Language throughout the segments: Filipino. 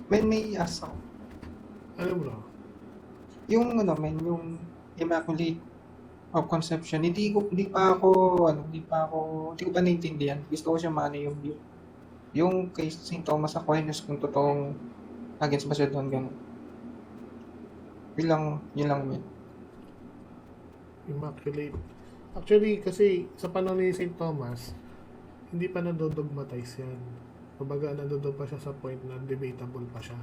may asa ako. Ano bro? Yung ano, yung Immaculate of Conception, hindi ko pa naintindihan. Gusto ko siya maano yung kay St. Thomas Aquinas kung totoong against ba siya doon, ganun. Yun lang yun. Immaculate. Actually, kasi sa panahon ni St. Thomas, hindi pa nadodogmatize yan. Kumbaga, nandoon pa siya sa point na debatable pa siya.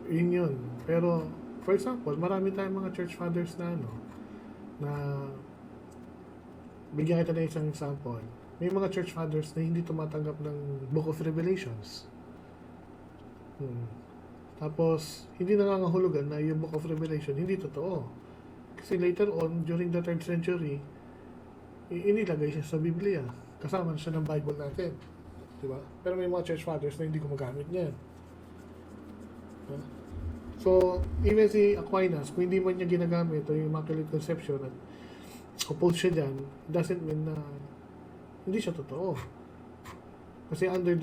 Yun. Pero, for example, marami tayong mga church fathers na na bigyan kita ng isang example. May mga church fathers na hindi tumatanggap ng Book of Revelations. Tapos, hindi nangangahulugan na yung Book of Revelation hindi totoo. Kasi later on, during the 3rd century, inilagay siya sa Biblia. Kasama siya ng Bible natin. Diba? Pero may mga church fathers na hindi gumagamit niyan. Diba? So, even si Aquinas, kung hindi man niya ginagamit o yung Immaculate Conception at oppose siya dyan, doesn't mean na hindi siya totoo. Kasi under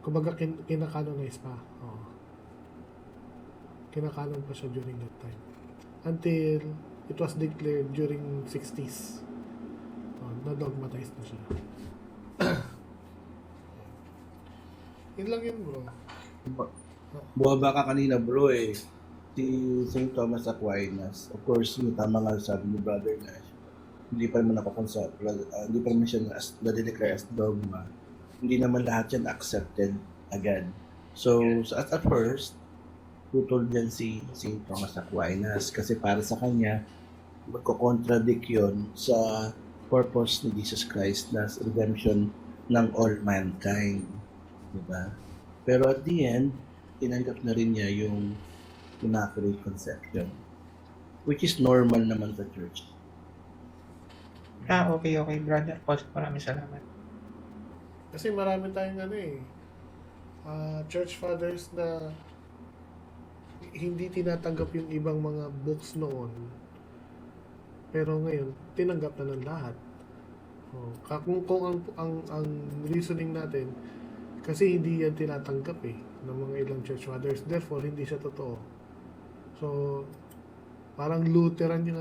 kumbaga kinakanonize pa. Oo. Kinakanon pa siya during that time. Until it was declared during 60s. Na-dogmatized na siya. Yun lang yun, bro. Buwaba ka kanina bro si St. Thomas Aquinas, of course yung tama nga sabi ni brother na hindi pa naman hindi pa naman siya na-declare as dogma, hindi naman lahat yan accepted agad. So at first tutol dyan si St. Thomas Aquinas kasi para sa kanya magko-contradict yun sa purpose ni Jesus Christ na redemption ng all mankind, diba? Pero at the end, tinanggap na rin niya yung Immaculate Conception, which is normal naman sa church. Okay, brother Paul. Maraming salamat. Kasi marami tayong church fathers na hindi tinatanggap yung ibang mga books noon. Pero ngayon, tinanggap na ng lahat. Kung ang reasoning natin, kasi hindi yan tinatanggap ng mga ilang church fathers. Therefore, hindi siya totoo. So, parang Lutheran yung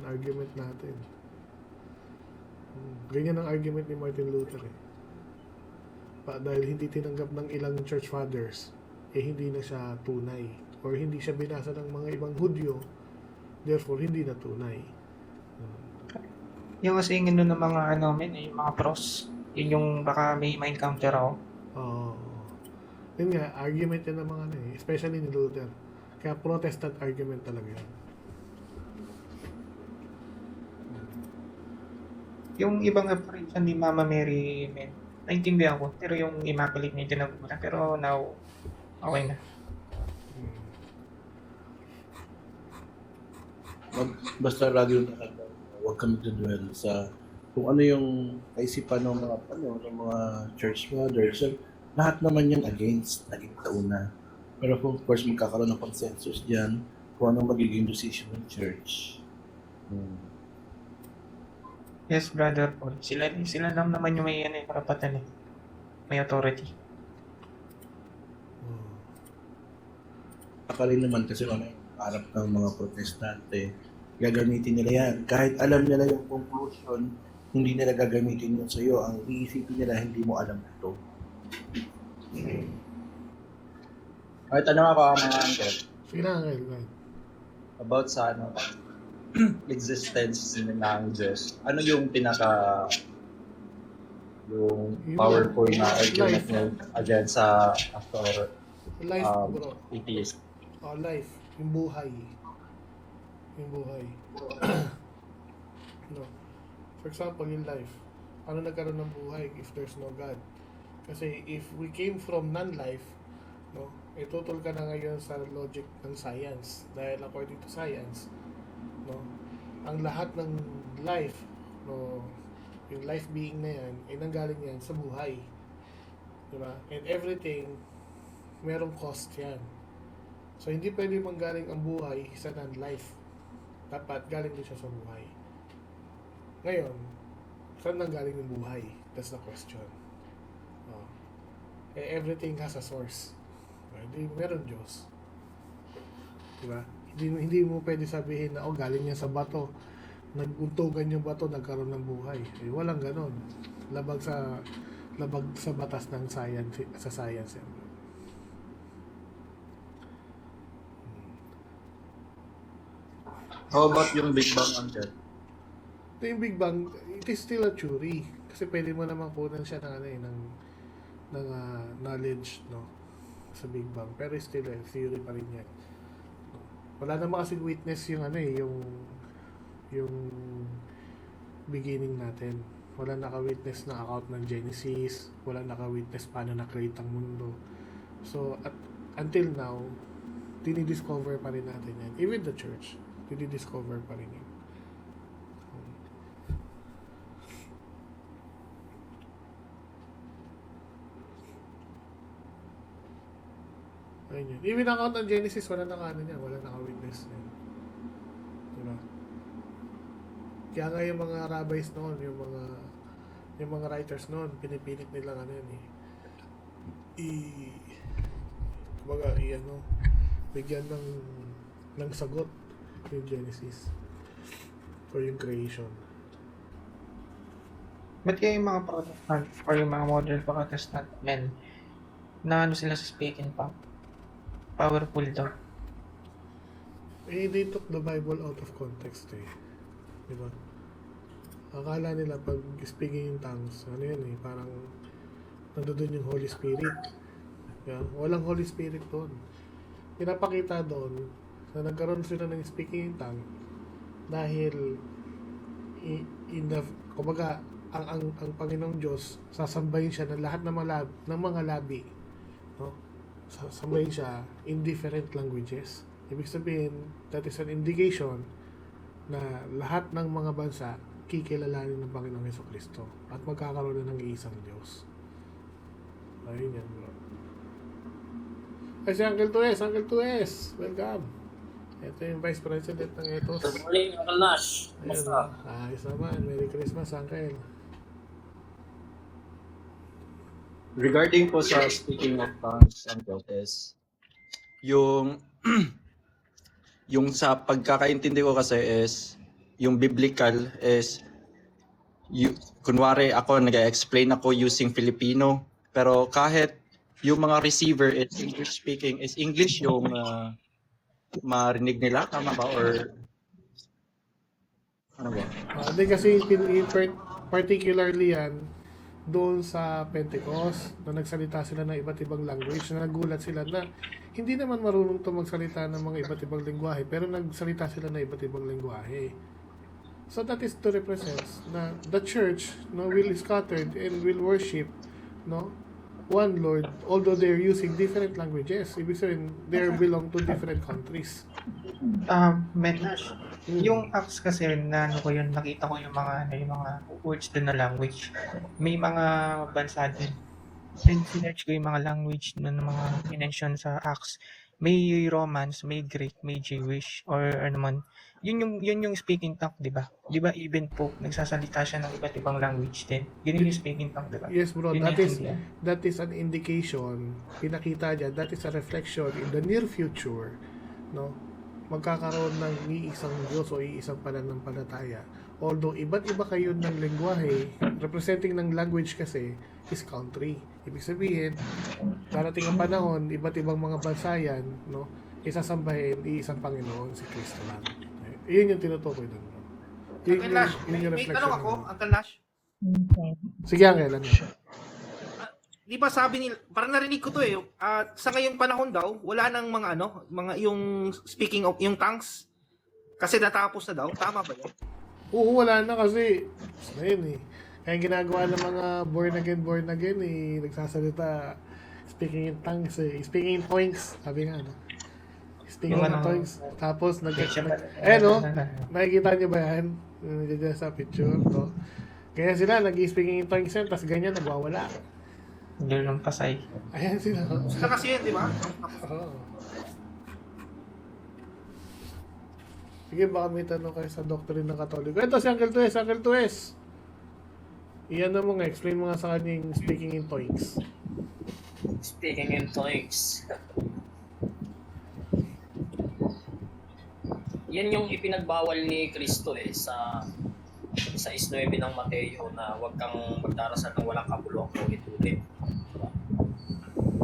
argument natin. Ganyan ang argument ni Martin Luther dahil hindi tinanggap ng ilang church fathers, hindi na siya tunay. Or hindi siya binasa ng mga ibang Hudyo, therefore, hindi na tunay. Yung kasi ng mga yung mga pros, yun yung baka may ma-encounter ako. Yun nga, argument yan ng mga especially ni Luther. Kaya Protestant argument talaga yan. Yung ibang apparition ni Mama Mary, naintindihan ko. Pero yung Immaculate medyo nagugulan. Pero now, okay na. Basta lagi yung huwag kami dudwell sa kung ano yung kaisipan ng mga church fathers. So, lahat naman yan against tauna. Pero of course, magkakaroon ng consensus dyan kung anong magiging decision ng church. Yes, Brother Paul. Sila lang naman yung may karapatan may authority. Akarin naman kasi ano yung harap ng mga protestante, gagamitin nila yan. Kahit alam nila yung conclusion, hindi nila gagamitin yun sa'yo. Ang iisipin nila, hindi mo alam ito. Kahit ano ako mga uncle. Sige na, Uncle. About sa existence ng Diyos. Ano yung yung powerful na argument nyo against sa life, bro. atheist? Life. Yung buhay. No. For example, yung life. Ano nagkaroon ng buhay if there's no God? Kasi if we came from non-life, itutol ka na ngayon sa logic ng science. Dahil according to science, ang lahat ng life, yung life being na yan, ay nanggaling yan sa buhay. Diba? And everything, merong cost yan. So, hindi pwede manggaling ang buhay sa non-life. Dapat galing din siya sa buhay. Ngayon, saan nanggaling yung buhay? That's the question. everything has a source. Hindi meron Diyos. Diba? Hindi mo pwede sabihin na, galing yan sa bato. Naguntugan yung bato, nagkaroon ng buhay. Walang ganon. Labag sa batas ng science, sa science yan. How about yung Big Bang, Uncle? Ito yung Big Bang, it is still a theory. Kasi pwede mo namang kunan siya ng knowledge, no? Sa Big Bang. Pero still, theory pa rin yan. Wala naman kasi witness yung yung beginning natin. Wala naka-witness na account ng Genesis. Wala naka-witness paano na-create ang mundo. So, until now, dinidiscover pa rin natin yan. Even the church, dinidiscover pa rin yan. Ayun yun. Even ang account ng Genesis, wala naka-witness yan. Diba? Kaya nga yung mga rabbis noon, yung mga writers noon, pinipilit nilang bigyan ng sagot yung Genesis or yung creation. Ba't kaya yung mga Protestant or yung mga modern Protestant men na sila sa speaking tongue? Powerful daw. They took the Bible out of context diba? Akala nila pag speaking in tongues, parang nandoon yung Holy Spirit. Yeah? Walang Holy Spirit doon. Pinapakita doon na nagkaroon sila ng speaking in tongue dahil kumbaga ang Panginoong Diyos sasambahin siya ng lahat ng mga labi, no? Sasambahin siya in different languages. Ibig sabihin, that is an indication na lahat ng mga bansa kikilalanin ng Panginoong Jesucristo at magkakaroon na ng iisang Diyos. Ayun yan, bro. Ay, si Uncle Tues, welcome. Ito yung Vice President ng Ethos. Good morning, Uncle Nash. Ayun, ayos naman. Merry Christmas, Uncle. Regarding po sa speaking of tongues, Uncle, is yung yung sa pagkakaintindi ko kasi is yung biblical is kunwari ako nag-explain ako using Filipino, pero kahit yung mga receiver is English speaking, is English yung marinig nila, tama ba, or ano ba? Hindi kasi particularly yan doon sa Pentecost na nagsalita sila ng iba't ibang language, na nagulat sila na hindi naman marunong to magsalita ng mga iba't ibang lengguwahe, pero nagsalita sila ng iba't ibang lengguwahe. So that is to represent na the church, no, will is scattered and will worship, no, one Lord, although they're using different languages. Ibig sabihin, they belong to different countries. Yung apps kasi na nakita ko yung mga words doon na language. May mga bansa din. Sinerch ko yung mga language na mga minention sa Acts. May Romance, may Greek, may Jewish, or ano man. Yun yung speaking tongue, di ba? Di ba even Pope, nagsasalita siya ng iba't ibang language din. Yun yung speaking tongue, di ba? Yes, bro. Yun That is an indication. Pinakita niya, that is a reflection in the near future, no? Magkakaroon ng iisang Diyos o iisang pananampalataya. Although iba't iba kayo ng lengguwahe, representing ng language kasi is country. Ibig sabihin, darating ang panahon, iba't ibang mga bansa yan, no, isasambahin iisang Panginoon, si Kristo lang. Iyon yung tinutukoy doon. Uncle Nash, may tanong ako, Uncle Nash. Sige, Uncle, ano? Di ba sabi nila, parang narinig ko to sa ngayong panahon daw, wala nang mga yung speaking of yung tongues. Kasi natapos na daw, tama ba yun? Oo, wala na kasi. Na yun Kaya ginagawa ng mga born again nagsasalita, speaking in tongues speaking in tongues, sabi nga speaking in tongues. Tapos nakikita niyo ba yan? Nandiyan sa picture to. Kaya sila nag-speaking in tongues yan, tapos ganyan nagwawala. Doon ng Pasay. Ayan sila. Sila kasi yun, di ba? Oo. Sige, baka may tanong kayo sa doctrine ng Katoliko. Ito si Uncle Tues. Iyan na mo nga, explain mo nga sa kanya yung speaking in tongues. Speaking in tongues. Yan yung ipinagbawal ni Kristo sa 6:9 ng Mateo na huwag kang magdarasal ng walang kabuluhang ulit-ulit.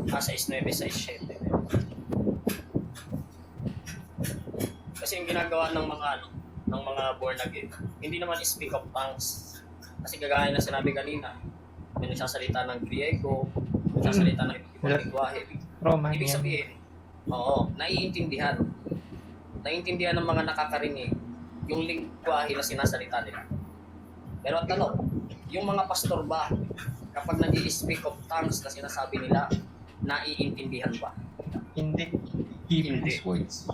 Sa 6:9, 6:7. Kasi yung ginagawa ng mga born again, hindi naman speak of tongues. Kasi gagaya na sinabi kanina, may nagsasalita ng Griego, nagsasalita ng ibang lingwahe. Roman Ibig yan. sabihin, oo, naiintindihan. Naiintindihan ng mga nakakarinig yung lingwahe na sinasalita nila. Pero ang tanong, yung mga pastor ba, kapag nag-i-speak of tongues na sinasabi nila, naiintindihan ba? Hindi. Hebrews words.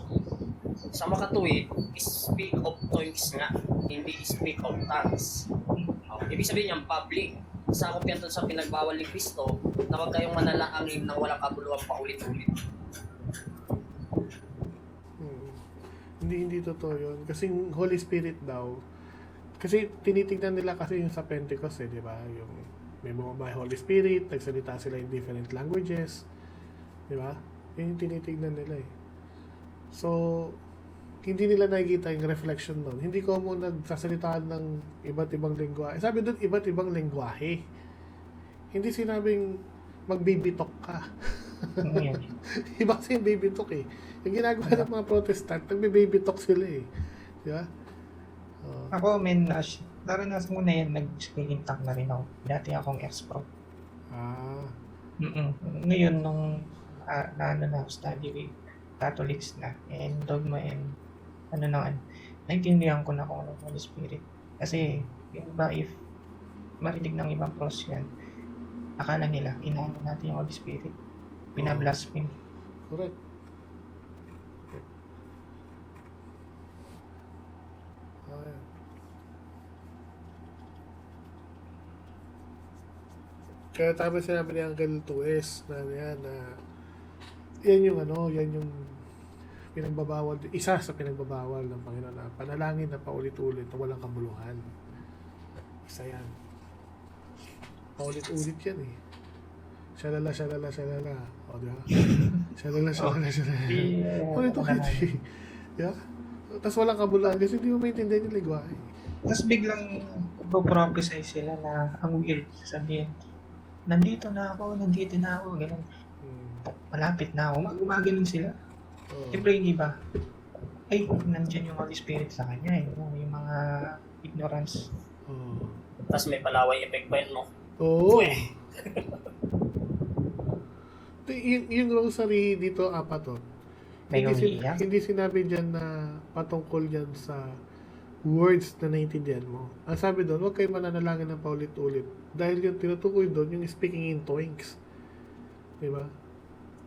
Sa makatuwid, speak of tongues nga, hindi speak of tongues. Ibig sabihin niyang public. Sakop yan sa pinagbawal ni Kristo na huwag kayong manalangin ng walang kabuluhang paulit-ulit. Hindi totoo yun. Kasi yung Holy Spirit daw, kasi tinitignan nila kasi yung sa Pentecost di ba? Yung may bumaba yung Holy Spirit, nagsalita sila in different languages, di ba? Yun yung tinitignan nila So, hindi nila nakikita yung reflection doon. Hindi ko mo nagsasalita ng iba't ibang lingwahe. Sabi doon, iba't ibang lingwahe. Hindi sinabing magbibitok ka. Ano yan? Iba kasi yung baby talk Yung ginagawa ng mga protestant, nagbe-baby talk sila Di ba? Ako, men, naranasan ko na yan, nag-screen talk na rin ako. Dati akong ex-pro. Ngayon, nung study with Catholics na, and dogma and naintindihan ko na kung ano Holy Spirit. Kasi, yung iba, if marinig ng ibang pros yan, akala nila, inaano natin yung Holy Spirit. Binablaspheme. Correct. Kaya tama sinabi ni Uncle 2S na yan yung pinagbabawal, isa sa pinagbabawal ng Panginoon na panalangin na paulit-ulit na walang kabuluhan. Isa yan. Paulit-ulit yan Shalala. O, di ba? Shalala. Ulit-ulit Yeah? Tapos walang kabuluhan kasi hindi mo maintindihan yung lingwahe. Tapos biglang mag-prophesy sila na ang weird, sasabihin, nandito na ako, ganun. Malapit na ako, gumaganon sila. Siyempre yung iba, ay, nandyan yung Holy Spirit sa kanya yung mga ignorance. Tapos may palaway effect pa yun, no? Oo. Yung rosary dito, apat May umiiyak. hindi sinabi dyan na patungkol dyan sa words na naintindihan mo. Ang sabi doon, huwag kayo mananalangin ng paulit-ulit. Dahil yung tinutukoy doon, yung speaking in tongues. Diba?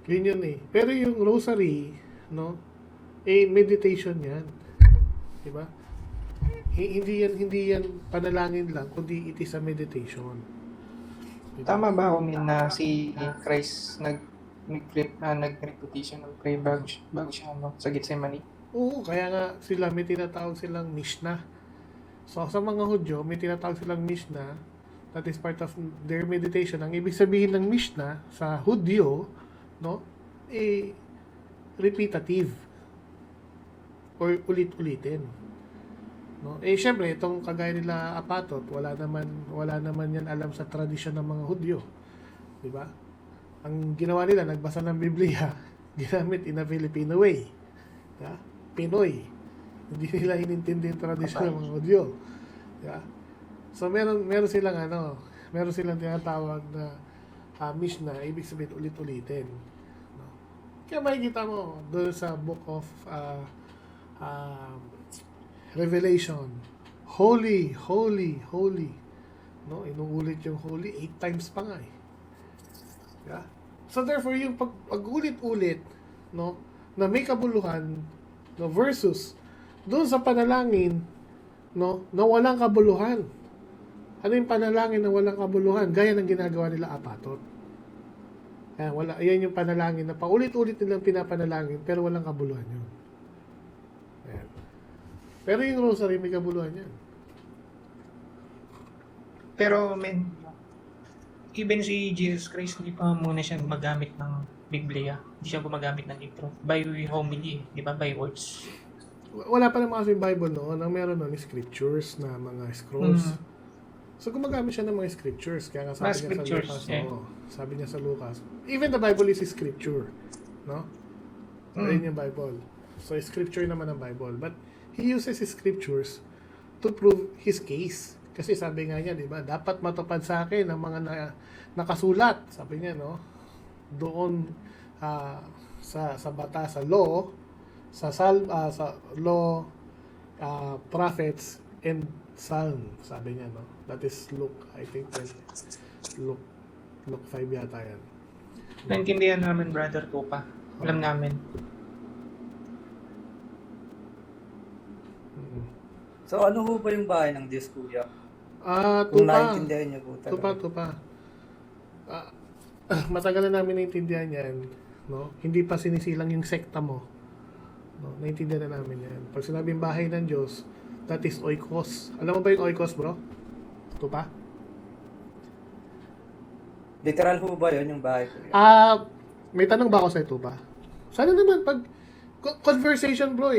Yun Pero yung rosary, meditation yan. Diba? Hindi yan panalangin lang, kundi it is a meditation. Diba? Tama ba ako na si Christ nag-repetition ng prayer bago siya sa Gethsemane? Oo, kaya nga sila may tinatawag silang Mishnah. So sa mga Hudyo, may tinatawag silang Mishnah. That is part of their meditation. Ang ibig sabihin ng Mishnah sa Hudyo, repetitive or ulit-ulitin. Syempre, itong kagaya nila Apatot, wala naman yan alam sa tradisyon ng mga Hudyo. Di ba? Ang ginawa nila, nagbasa ng Biblia, ginamit in a Filipino way. Yeah? Pinoy. Hindi nila inintindi yung tradisyon ng mga Hudyo. Yeah? So, meron silang tinatawag na Mishnah, ibig sabihin ulit-ulitin. Kaya makikita mo doon sa book of Revelation, holy, holy, holy. Inuulit yung holy 8 times pa nga Yeah? So therefore, yung pag-ulit-ulit, na may kabuluhan, versus doon sa panalangin, na walang kabuluhan. Ano yung panalangin na walang kabuluhan? Gaya ng ginagawa nila Apatot. Yan yung panalangin na paulit-ulit nilang pinapanalangin, pero walang kabuluhan yun. Ayan. Pero yung rosary, may kabuluhan yan. Pero even si Jesus Christ, hindi pa muna siya gumagamit ng Biblia. Hindi siya gumagamit ng libro. By homily, di ba? By words. Wala pa naman kasi Bible noon. Ang meron noon is scriptures na mga scrolls. So gumagamit siya ng mga scriptures. Kaya nga sabi Mga niya scriptures, sa Lucas, yeah. sabi niya sa Lucas, even the Bible is a scripture. No? So, ayun yung Bible. So, scripture naman ang Bible. But, he uses his scriptures to prove his case. Kasi sabi nga niya, di ba, dapat matupad sa akin ang mga nakasulat. Sabi niya, no? Doon sa bata, sa law, sa law, prophets, and psalm. Sabi niya, no? That is Luke, I think, Luke 5 yata yan. Naintindihan namin, Brother Tupa. Alam namin. So ano ho ba yung bahay ng Diyos, kuya? Tupa. Kung naiintindihan niyo po talaga. Tupa. Matagal na namin naintindihan yan. No? Hindi pa sinisilang yung sekta mo. No? Naintindihan na namin yan. Pag sinabing bahay ng Diyos, that is oikos. Alam mo ba yung oikos, bro? Tupa? Literal ho ba yun yung bahay, kuya? May tanong ba ako sa Tupa? Sana naman, pag conversation, bro,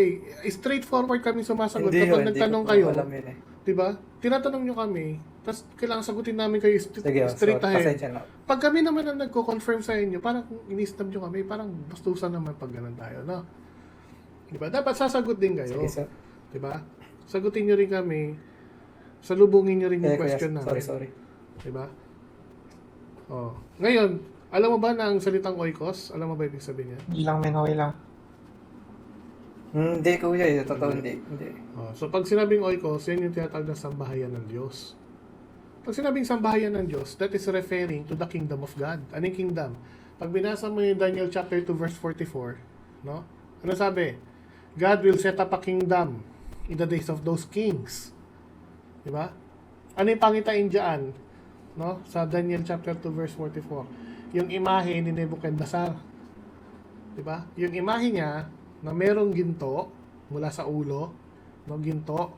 straightforward kami sumasagot. Kapag nagtanong ko kayo, alam yun eh. diba? Tinatanong nyo kami, tapos kailangan sagutin namin kayo Sige, straight so, ahead. pasensya na. Pag kami naman ang nagko-confirm sa inyo, parang inistab nyo kami, parang bastusan naman pag ganun tayo, no? Diba? Dapat sasagot din kayo. Sige, sir. Diba? Sagutin nyo rin kami, salubungin nyo rin yung Kuya, question namin. sorry. Diba? Oh. Ngayon, alam mo ba na ang salitang oikos? Alam mo ba ibig sabihin niya? Hindi lang, men. Okay lang. Hindi, kuya. Totoo, hindi. Oh, so pag sinabing oikos, yan yung tinatawag na sambahayan ng Diyos. Pag sinabing sambahayan ng Diyos, that is referring to the kingdom of God. Anong kingdom? Pag binasa mo yung Daniel chapter 2 verse 44, no? Ano sabi? God will set up a kingdom in the days of those kings. Di ba? Ano yung pangitain dyan? No? Sa Daniel chapter 2 verse 44. Yung imahe ni Nebuchadnezzar. Di ba? Yung imahe niya na merong ginto mula sa ulo, no, ginto,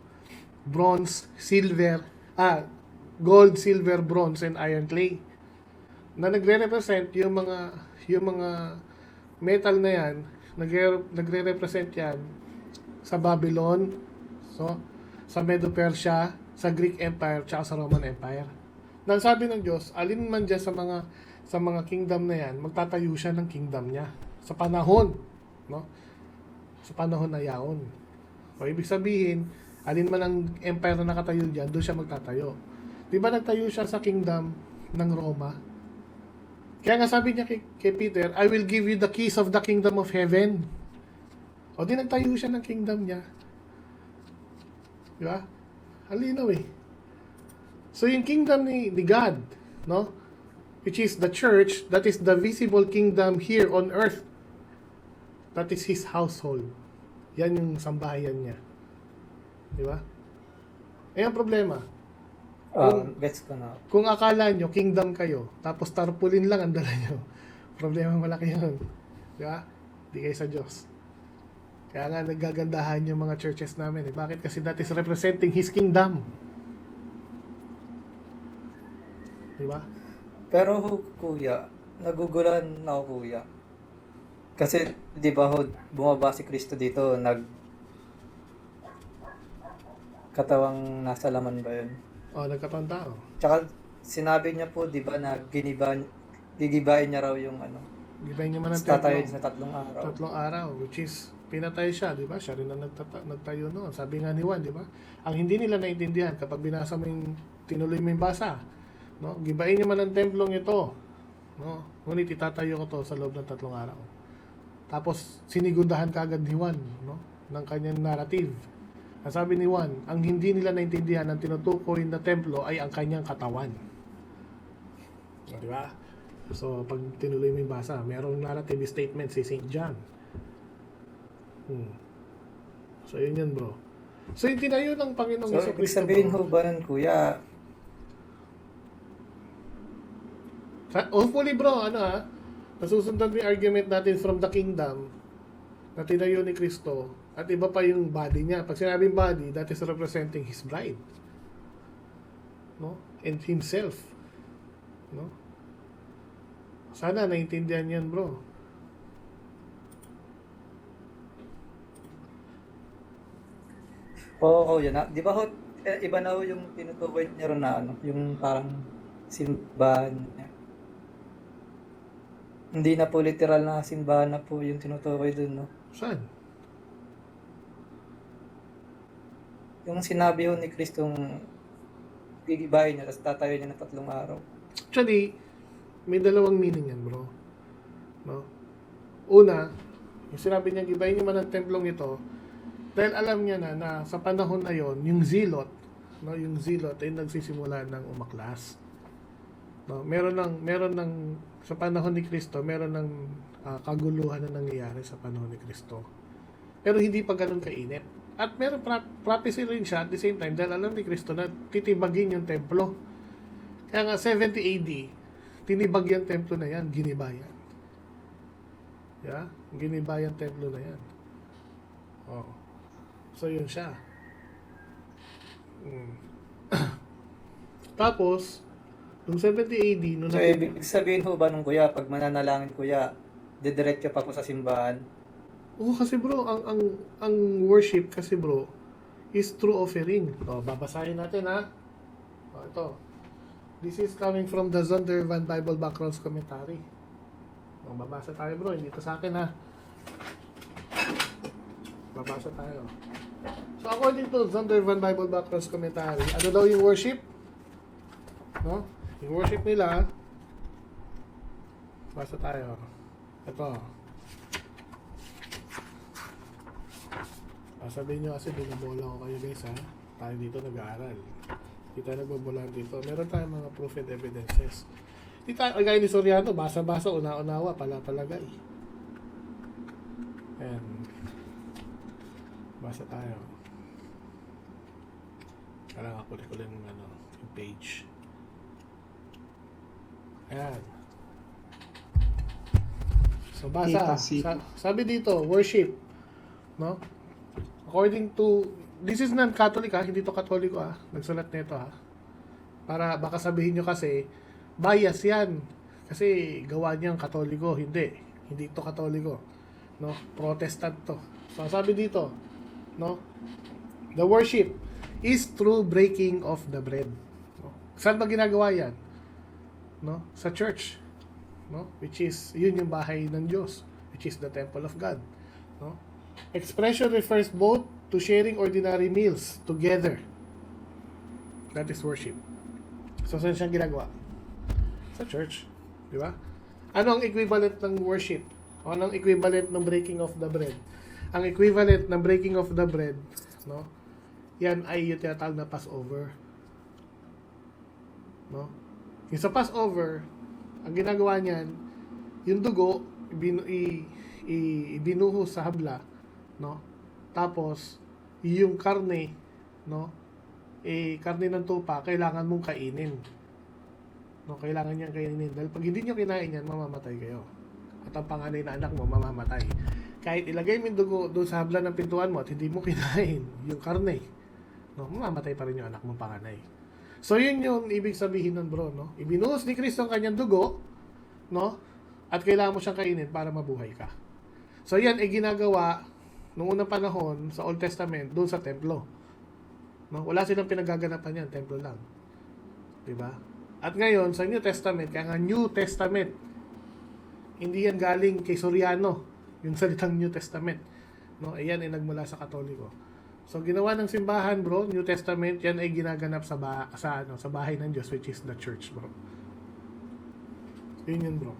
bronze, silver, gold, silver, bronze, and iron clay. Na nagre-represent yung mga metal na yan, nagre-represent yan sa Babylon, so, sa Medo-Persia, sa Greek Empire, tsaka sa Roman Empire. Nang sabi ng Diyos, alin man dyan sa mga kingdom na yan, magtatayo siya ng kingdom niya sa panahon, no? Sa panahon na yaon. O ibig sabihin, alin man ang empire na nakatayo dyan, doon siya magtatayo. Di ba nagtayo siya sa kingdom ng Roma? Kaya nga sabi niya kay Peter, I will give you the keys of the kingdom of heaven. O di nagtayo siya ng kingdom niya. Di ba? Halinaw eh. So yung kingdom ni God, no? Which is the church, that is the visible kingdom here on earth. That is His household. Yan yung sambahayan niya. Di ba? Eh, ang problema, Gets ko na. kung akala nyo, kingdom kayo, tapos tarpaulin lang ang dala nyo, problema malaki yun. Di ba? Di kayo sa Diyos. Kaya nga nagagandahan yung mga churches namin. Eh. Bakit? Kasi that is representing His kingdom. Di ba? Pero kuya, nagugulan na ako, kuya. Kasi, di ba, bumaba si Kristo dito, katawang nasa laman ba yun? O, nagkataon tao. Tsaka, sinabi niya po, di ba, na gigibain niya raw yung Gibayin niyo man ang tatayo templo. sa 3 araw. 3 araw, which is, pinatay siya, di ba? Siya rin ang nagtayo noon. Sabi nga ni Juan, di ba? Ang hindi nila naintindihan, kapag binasa mo yung, tinuloy mo yung basa, no? Gibain niyo man ang templong ito, no? Ngunit itatayo ko to sa loob ng 3 araw. Tapos, sinigundahan kagad ni Juan, no? Ng kanyang narrative. Ang sabi ni Juan, ang hindi nila naintindihan, ang tinutukoy na templo ay ang kanyang katawan. Di ba? So, pag tinuloy mo yung basa, merong narrative statement si St. John. So, yun yun, bro. So, yung tinayo ng Panginoong So, Yesu ibig Cristo, sabihin bro. ho ba nun, kuya, Hopefully, bro, nasusundan mo yung argument natin from the kingdom na tinayo ni Cristo at iba pa yung body niya. Pag sinabing body, that is representing His bride. No? And Himself. No? Sana naintindihan yan, bro. Oo, kuya. Di ba ho, iba na ho yung tinutukoy niya ron na ano, yung parang simbahan niya. Hindi na po literal na simbahan na po yung tinutukoy dun, no? Saan? Yung sinabi ho ni Kristong gigibahin niya, tapos tatayo niya na 3 araw. Actually, may dalawang meaning yan, bro. No? Una, yung sinabi niya, gibayin niyo man ang templong ito, dahil alam niya na sa panahon na yon, yung zealot, no, yung zealot ay nagsisimula ng umaklas. No, meron ng sa panahon ni Kristo, meron ng kaguluhan na nangyayari sa panahon ni Kristo. Pero hindi pa ganoon kainit. At meron prophecy rin siya at the same time dahil alam ni Kristo na titibagin yung templo. Kaya nga 70 AD, tinibag yung templo na yan, ginibayan. Yeah? Ginibayan templo na yan. Oh. So yun siya. Tapos, nung 70 AD, nung So, ibig sabihin ho ba nung kuya, pag mananalangin kuya, didiretso pa po sa simbahan? Oo, kasi bro, ang worship kasi bro is true offering. O, babasahin natin ha. O, ito. This is coming from the Zondervan Bible Backgrounds Commentary. O, babasa tayo bro, hindi ito sa akin ha. Babasa tayo. So, according to Zondervan Bible Backgrounds Commentary, ano daw yung worship? No? Yung worship nila, basa tayo. Ito. Sabihin nyo kasi binabola ko kayo guys ha. Tayo dito nag-aaral. Hindi tayo nagbabolaan dito. Meron tayong mga proof and evidences. Hindi tayo, kagaya ni Soriano, basa-basa, una-unawa, pala-palagay. Ayan. Basa tayo. Kailangan kulit-kulit yung yung page. Ayan. So basa. Sabi dito, worship. No? According to, this is non-Catholic ha, hindi to Katoliko ha, nagsulat nito ha. Para baka sabihin nyo kasi, bias yan. Kasi gawa niyang Katoliko, hindi to Katoliko. No? Protestant to. So sabi dito, no? The worship is through breaking of the bread. No? Saan ba ginagawa yan? No? Sa church. No? Which is, yun yung bahay ng Diyos. Which is the temple of God. No? Expression refers both to sharing ordinary meals together. That is worship. So, saan siyang ginagawa? Sa church. Di ba? Ano ang equivalent ng worship? O ano ang equivalent ng breaking of the bread? Ang equivalent ng breaking of the bread, no? Yan ay yung tinatawag na Passover. No? Yung sa Passover, ang ginagawa niyan, yung dugo, ibinuhos sa habla, no? Tapos, yung karne, no? Karne ng tupa, kailangan mong kainin. No? Kailangan niyang kainin. Dahil pag hindi niyo kinain yan, mamamatay kayo. At ang panganay na anak mo, mamamatay. Kahit ilagay mo yung dugo doon sa habla ng pintuan mo at hindi mo kinain yung karne, no? Mamamatay pa rin yung anak mong panganay. So, yun yung ibig sabihin nun, bro, no? Ibinuhos ni Kristo ang kanyang dugo, no? At kailangan mo siyang kainin para mabuhay ka. So, yan ay ginagawa noong unang panahon sa Old Testament doon sa templo. No? Wala silang pinagaganapan yan, templo lang. 'Di ba? At ngayon sa New Testament, kaya nga New Testament, hindi yan galing kay Soriano, yung salitang New Testament. No? Ayan ay nagmula sa Katoliko. So ginawa ng simbahan, bro, New Testament, yan ay ginaganap sa bahay ng Diyos, which is the church, bro. Yun, bro.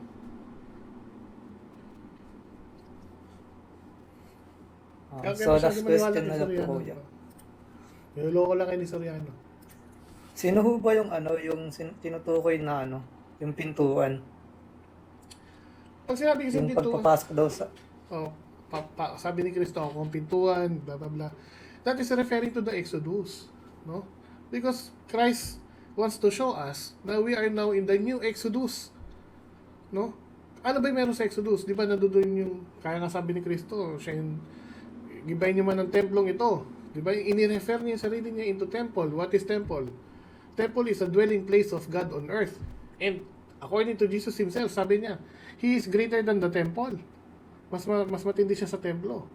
So, last question na lang po, kuya. Niloloko lang kayo ni Soriano. Sino ho ba yung yung tinutukoy na yung pintuan? Pag sinabi kasi Yung pintuan, pagpapasok daw sa... sabi ni Kristo, kung pintuan, blah blah blah. That is referring to the Exodus, no? Because Christ wants to show us that we are now in the new Exodus, no? Ano ba yung meron sa Exodus? Di ba nandoon yung, kaya nga sabi ni Kristo, siya yung, gibayin niyo man ang templong ito. Di ba? Ini-refer niya yung sarili niya into temple. What is temple? Temple is a dwelling place of God on earth. And according to Jesus himself, sabi niya, He is greater than the temple. Mas matindi siya sa templo.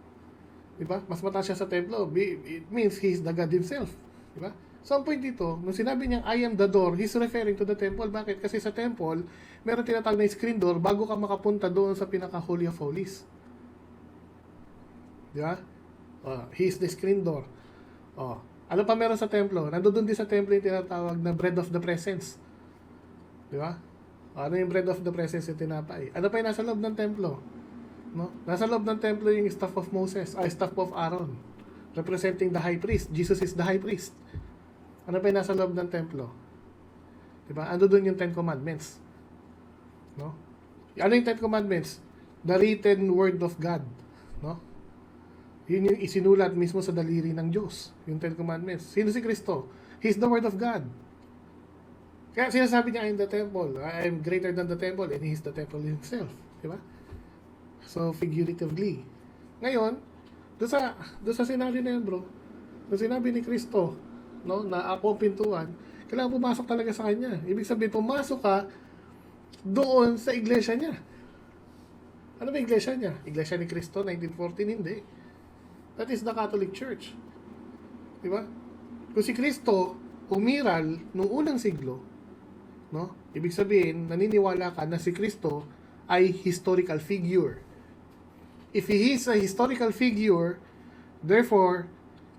Diba? Mas mataas siya sa templo. It means He is the God himself. Diba? So, ang point dito, nung sinabi niyang, I am the door, He's referring to the temple. Bakit? Kasi sa temple, meron tinatawag na screen door bago ka makapunta doon sa pinaka-Holy of Holies. Diba? He is the screen door. Ano pa meron sa templo? Nandoon din sa templo yung tinatawag na bread of the presence. Diba? Ano yung bread of the presence yung tinapay? Ano pa yung nasa loob ng templo? No? Nasa loob ng templo yung staff of Moses, staff of Aaron, representing the high priest. Jesus is the high priest. Ano pa yung nasa loob ng templo? Diba? Ando doon yung 10 Commandments. No? Ano yung 10 Commandments? The written word of God. No? Yun yung isinulat mismo sa daliri ng Diyos. Yung 10 Commandments. Sino si Kristo? He's the word of God. Kaya sinasabi niya, I am the temple. I am greater than the temple and He is the temple himself. Diba? So, figuratively. Ngayon, doon sa sinabi na yun, bro, doon sinabi ni Kristo, no, na ako ang pintuan, kailangan pumasok talaga sa Kanya. Ibig sabihin, pumasok ka doon sa iglesia niya. Ano ba iglesia niya? Iglesia ni Kristo, 1914, hindi. That is the Catholic Church. Diba? Kung si Kristo umiral noong unang siglo, no, ibig sabihin, naniniwala ka na si Kristo ay historical figure. If He is a historical figure, therefore,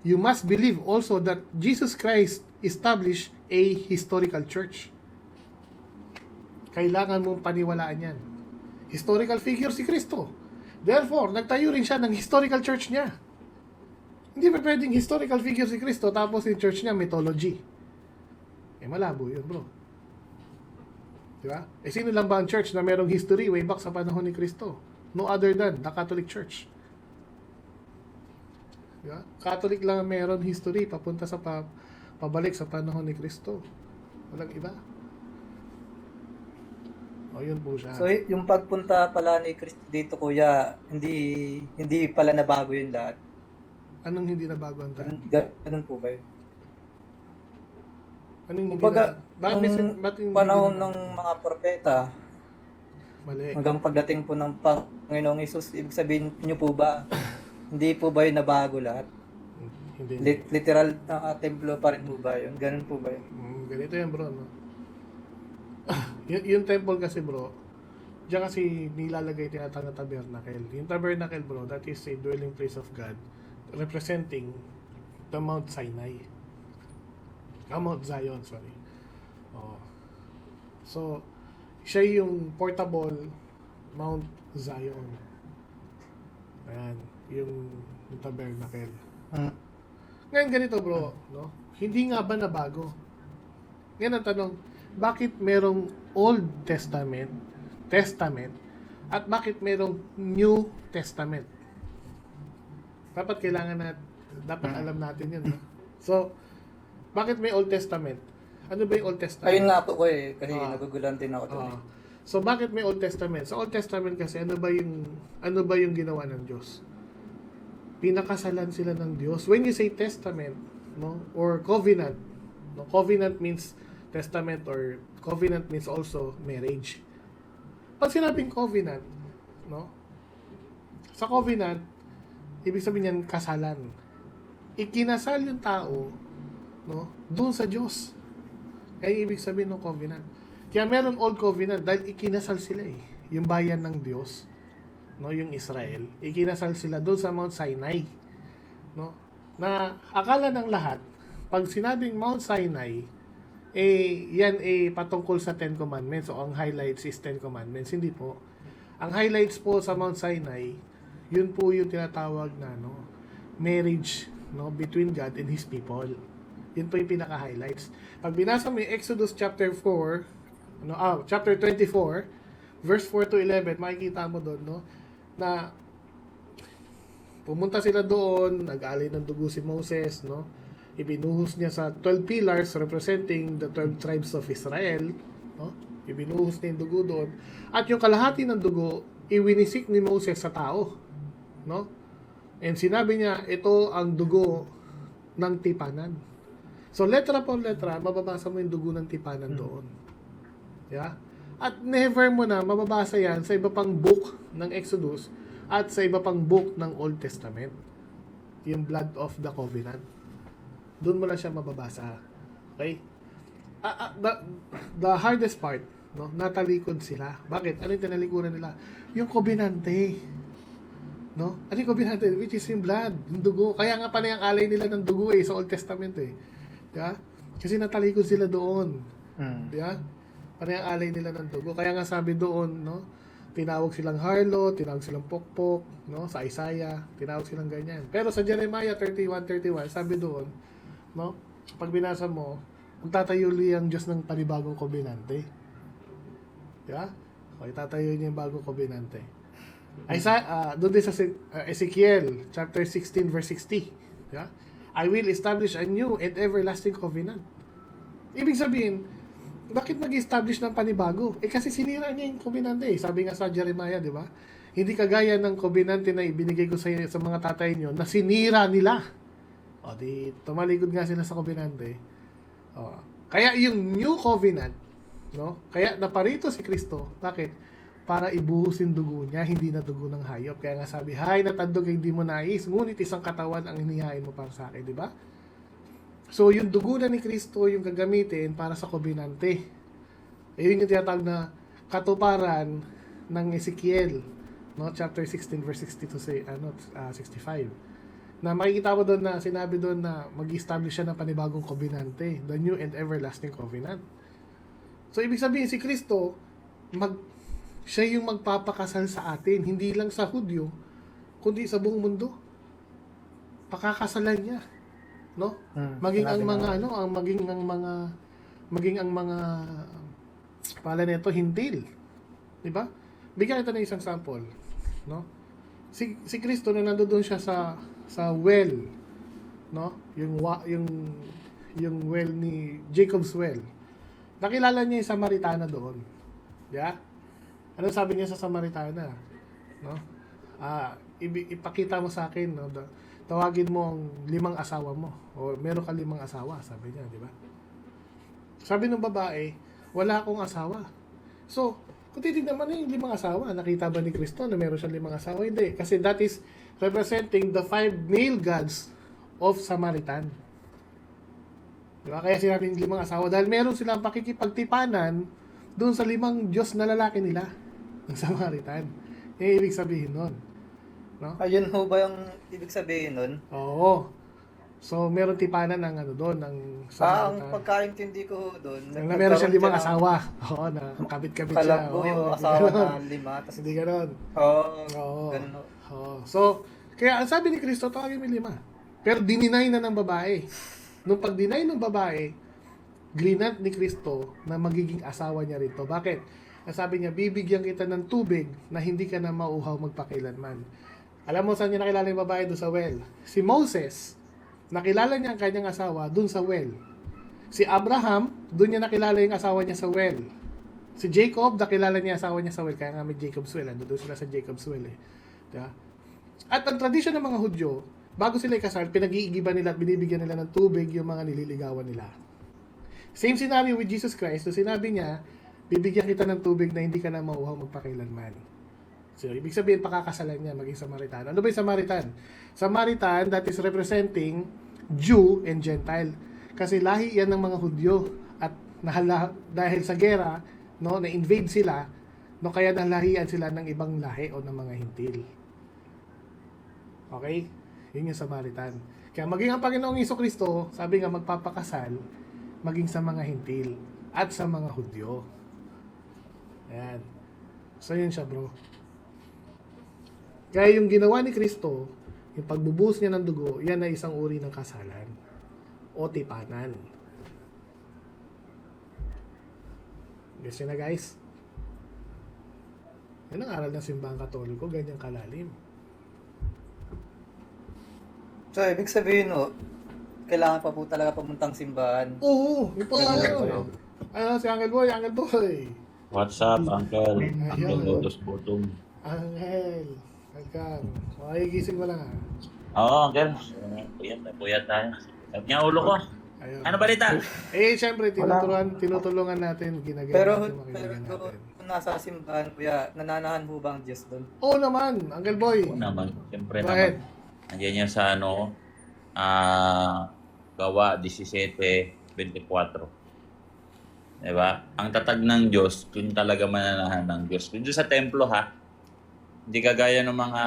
you must believe also that Jesus Christ established a historical church. Kailangan mong paniwalaan yan. Historical figure si Kristo. Therefore, nagtayo rin siya ng historical church niya. Hindi pa pwedeng historical figure si Kristo tapos yung church niya mythology. Malabo yun, bro. Diba? Sino lang ba ang church na merong history way back sa panahon ni Kristo? No other than the Catholic Church. Diba? Catholic lang meron history papunta sa pabalik sa panahon ni Kristo. Walang iba. Yun po siya. So, yung pagpunta pala ni Kristo dito, kuya, hindi pala nabago yun lahat. Anong hindi na bago ang tayo? Ganun po ba yun? Anong hindi Kumbaga, na? Ba't yung panahon hindi na- ng mga propeta, Mali. hanggang pagdating po ng Panginoong Isus, ibig sabihin niyo po ba, hindi po ba yun nabago lahat? Hindi. Literal na templo pa rin po ba yun? Ganun po ba yun? Ganito yan, bro, no? yung temple kasi, bro, diyan kasi nilalagay tinatawag na tabernacle. Yung tabernacle, bro, that is a dwelling place of God representing the Mount Sinai. Mount Zion, sorry. So, siya yung portable Mount Zion. Ayan, yung tabernacle. Ngayon ganito, bro, no? Hindi nga ba nabago? Ngayon ang tanong, bakit merong Old Testament, at bakit merong New Testament? Dapat alam natin yun, no? So, bakit may Old Testament? Ano ba yung Old Testament? Ayun nga po ko kasi nagugulan din ako doon. So, bakit may Old Testament? Sa Old Testament kasi, ano ba yung ginawa ng Diyos? Pinakasalan sila ng Diyos. When you say testament, no, or covenant, no, covenant means testament, or covenant means also marriage. Pag sinabing covenant, no, sa covenant, ibig sabihin yan kasalan. Ikinasal yung tao, no, doon sa Diyos. Kaya ibig sabihin ng covenant. Kaya meron old covenant dahil ikinasal sila yung bayan ng Diyos, no, yung Israel, ikinasal sila doon sa Mount Sinai, no? Na akala ng lahat, pag sinabing Mount Sinai, yan patungkol sa 10 Commandments, o ang highlights is 10 Commandments. Hindi po. Ang highlights po sa Mount Sinai, yun po yung tinatawag na marriage, no, between God and His people. Yun po yung pinaka-highlights. Pag binasa mo yung Exodus chapter 4, chapter 24, verse 4 to 11, makikita mo doon, no, na pumunta sila doon, nag-alay ng dugo si Moses, no? Ibinuhos niya sa 12 pillars representing the 12 tribes of Israel, no? Ibinuhos niya yung dugo doon. At yung kalahati ng dugo, iwinisik ni Moses sa tao, no? And sinabi niya, ito ang dugo ng tipanan. So, letra po letra, mababasa mo yung dugo ng tipanan doon. Yeah? At never mo na mababasa yan sa iba pang book ng Exodus at sa iba pang book ng Old Testament. Yung blood of the covenant. Doon mo lang siya mababasa. Okay? The hardest part, no, natalikod sila. Bakit? Ano yung tinalikuran nila? Yung kobenante. No? Ano yung kobenante? Which is yung blood, yung dugo. Kaya nga pala yung alay nila ng dugo sa Old Testament Diba? Kasi natalikod sila doon. Diba? Para yung alay nila ng dugo. Kaya nga sabi doon, no, tinawag silang harlot, tinawag silang pokpok, no, sa Isaiah, tinawag silang ganyan. Pero sa Jeremiah 31:31, sabi doon, no, pag binasa mo, magtatayo ang Diyos ng panibagong kobenante. Diba? Okay, tatayo niya yung bagong kobenante. Doon din sa Ezekiel chapter 16 verse 60. Diba? I will establish a new and everlasting covenant. Ibig sabihin, bakit mag-establish ng panibago? Kasi sinira niya yung kobenante. Sabi nga sa Jeremiah, di ba? Hindi kagaya ng kobenante na ibinigay ko sa mga tatay niyo na sinira nila. O di, tumalikod nga sila sa kobenante. O, kaya yung new covenant, no? Kaya naparito si Kristo. Bakit? Para ibuhos yung dugo niya, hindi na dugo ng hayop. Kaya nga sabi, hay natandog hindi mo nais, ngunit isang katawan ang inihain mo para sa akin, di ba? So, yung dugo na ni Kristo yung gagamitin para sa kobenante. Yun yung tinatawag na katuparan ng Ezekiel, no? Chapter 16 verse 60 to 65. Na makikita mo doon na sinabi doon na mag-establish siya ng panibagong kobenante, the new and everlasting covenant. So, ibig sabihin si Kristo, siya yung magpapakasal sa atin, hindi lang sa Hudyo, kundi sa buong mundo. Pakakasalan niya. No? Maging ang mga pala nito hintil. 'Di ba? Bigyan kita ng isang sample, no? Si Kristo na nandoon siya sa well, no? Yung well ni Jacob's well. Nakilala niya yung Samaritana doon. Yeah? Ano sabi niya sa Samaritana? No? Ipakita mo sa akin, no? Tawagin mo ang 5 asawa mo. O meron ka 5 asawa, sabi niya, di ba? Sabi ng babae, wala akong asawa. So, kung titignan mo na yung 5 asawa, nakita ba ni Kristo na meron siyang 5 asawa? Hindi. Kasi that is representing the 5 male gods of Samaritan. Di ba? Kaya sinabing 5 asawa. Dahil meron silang pakikipagtipanan doon sa 5 Diyos na lalaki nila ng Samaritan. Yung ibig sabihin nun. No? Ayun ho ba yung ibig sabihin nun? Oo. So, meron tipanan ng doon, ng Ang Samaritan. pagkaintindi ko ho doon, Na meron siyang 5 asawa. Oo, na kabit-kabit siya. Kalabo yung Oo, asawa hindi ganon. na 5. Tas, Hindi ganon. Oo. ganun ho. Oo. So, kaya ang sabi ni Kristo, tawagin mo 5. Pero dininay na ng babae. Nung pag-deny ng babae, grinant ni Kristo na magiging asawa niya rito. Bakit? Ang sabi niya, bibigyan kita ng tubig na hindi ka na mauhaw magpakailanman. Alam mo saan niya nakilala yung babae doon sa well? Si Moses, nakilala niya ang kanyang asawa doon sa well. Si Abraham, doon niya nakilala yung asawa niya sa well. Si Jacob, nakilala niya ang asawa niya sa well. Kaya nga may Jacob's well. Doon sila sa Jacob's well. Diba? At ang tradisyon ng mga Hudyo, bago sila ikasal, pinag-iigiban nila at binibigyan nila ng tubig yung mga nililigawan nila. Same scenario with Jesus Christ. So sinabi niya, bibigyan kita ng tubig na hindi ka na mauhaw magpakailanman. So, ibig sabihin, pakakasalan niya maging Samaritan. Ano ba yung Samaritan? Samaritan, that is representing Jew and Gentile. Kasi lahi yan ng mga Hudyo. At dahil sa gera, no, na-invade sila, no, kaya nalahian sila ng ibang lahi o ng mga hintil. Okay? Yun yung Samaritan. Kaya maging ang Panginoong Jesucristo, sabi nga magpapakasal, maging sa mga hintil at sa mga Hudyo. Ayan. So, yun siya, bro. Kaya yung ginawa ni Kristo, yung pagbubuhos niya ng dugo, yan ay isang uri ng kasalan o tipanan. Guess yun na, guys. Yan ang aral ng simbahang Katoliko, ganyan kalalim. So, ibig sabihin ho, kailangan pa po talaga pamuntang simbahan. Oo, importante yun. Ano, si Uncle Boy. What's up, Uncle? Uncle Ayun. Lotus Bottom. Angel. Welcome. Makigising mo lang ha. Oo, Uncle. Puyat tayo. Sabi niya ulo ko. Ayun. Ano balita? Siyempre, tinutulungan natin, ginagawa Pero, natin, mga kaibigan natin. kung nasa simbahan, kuya, nananahan ho ba ang Diyos doon? Oo naman, Uncle Boy. Oo naman. Siyempre Go ahead. naman. Andiyan yan sa Gawa 17:24. Diba? Ang tatag ng Diyos, kung talaga mananahan ng Diyos. Kung sa templo ha, hindi kagaya ng mga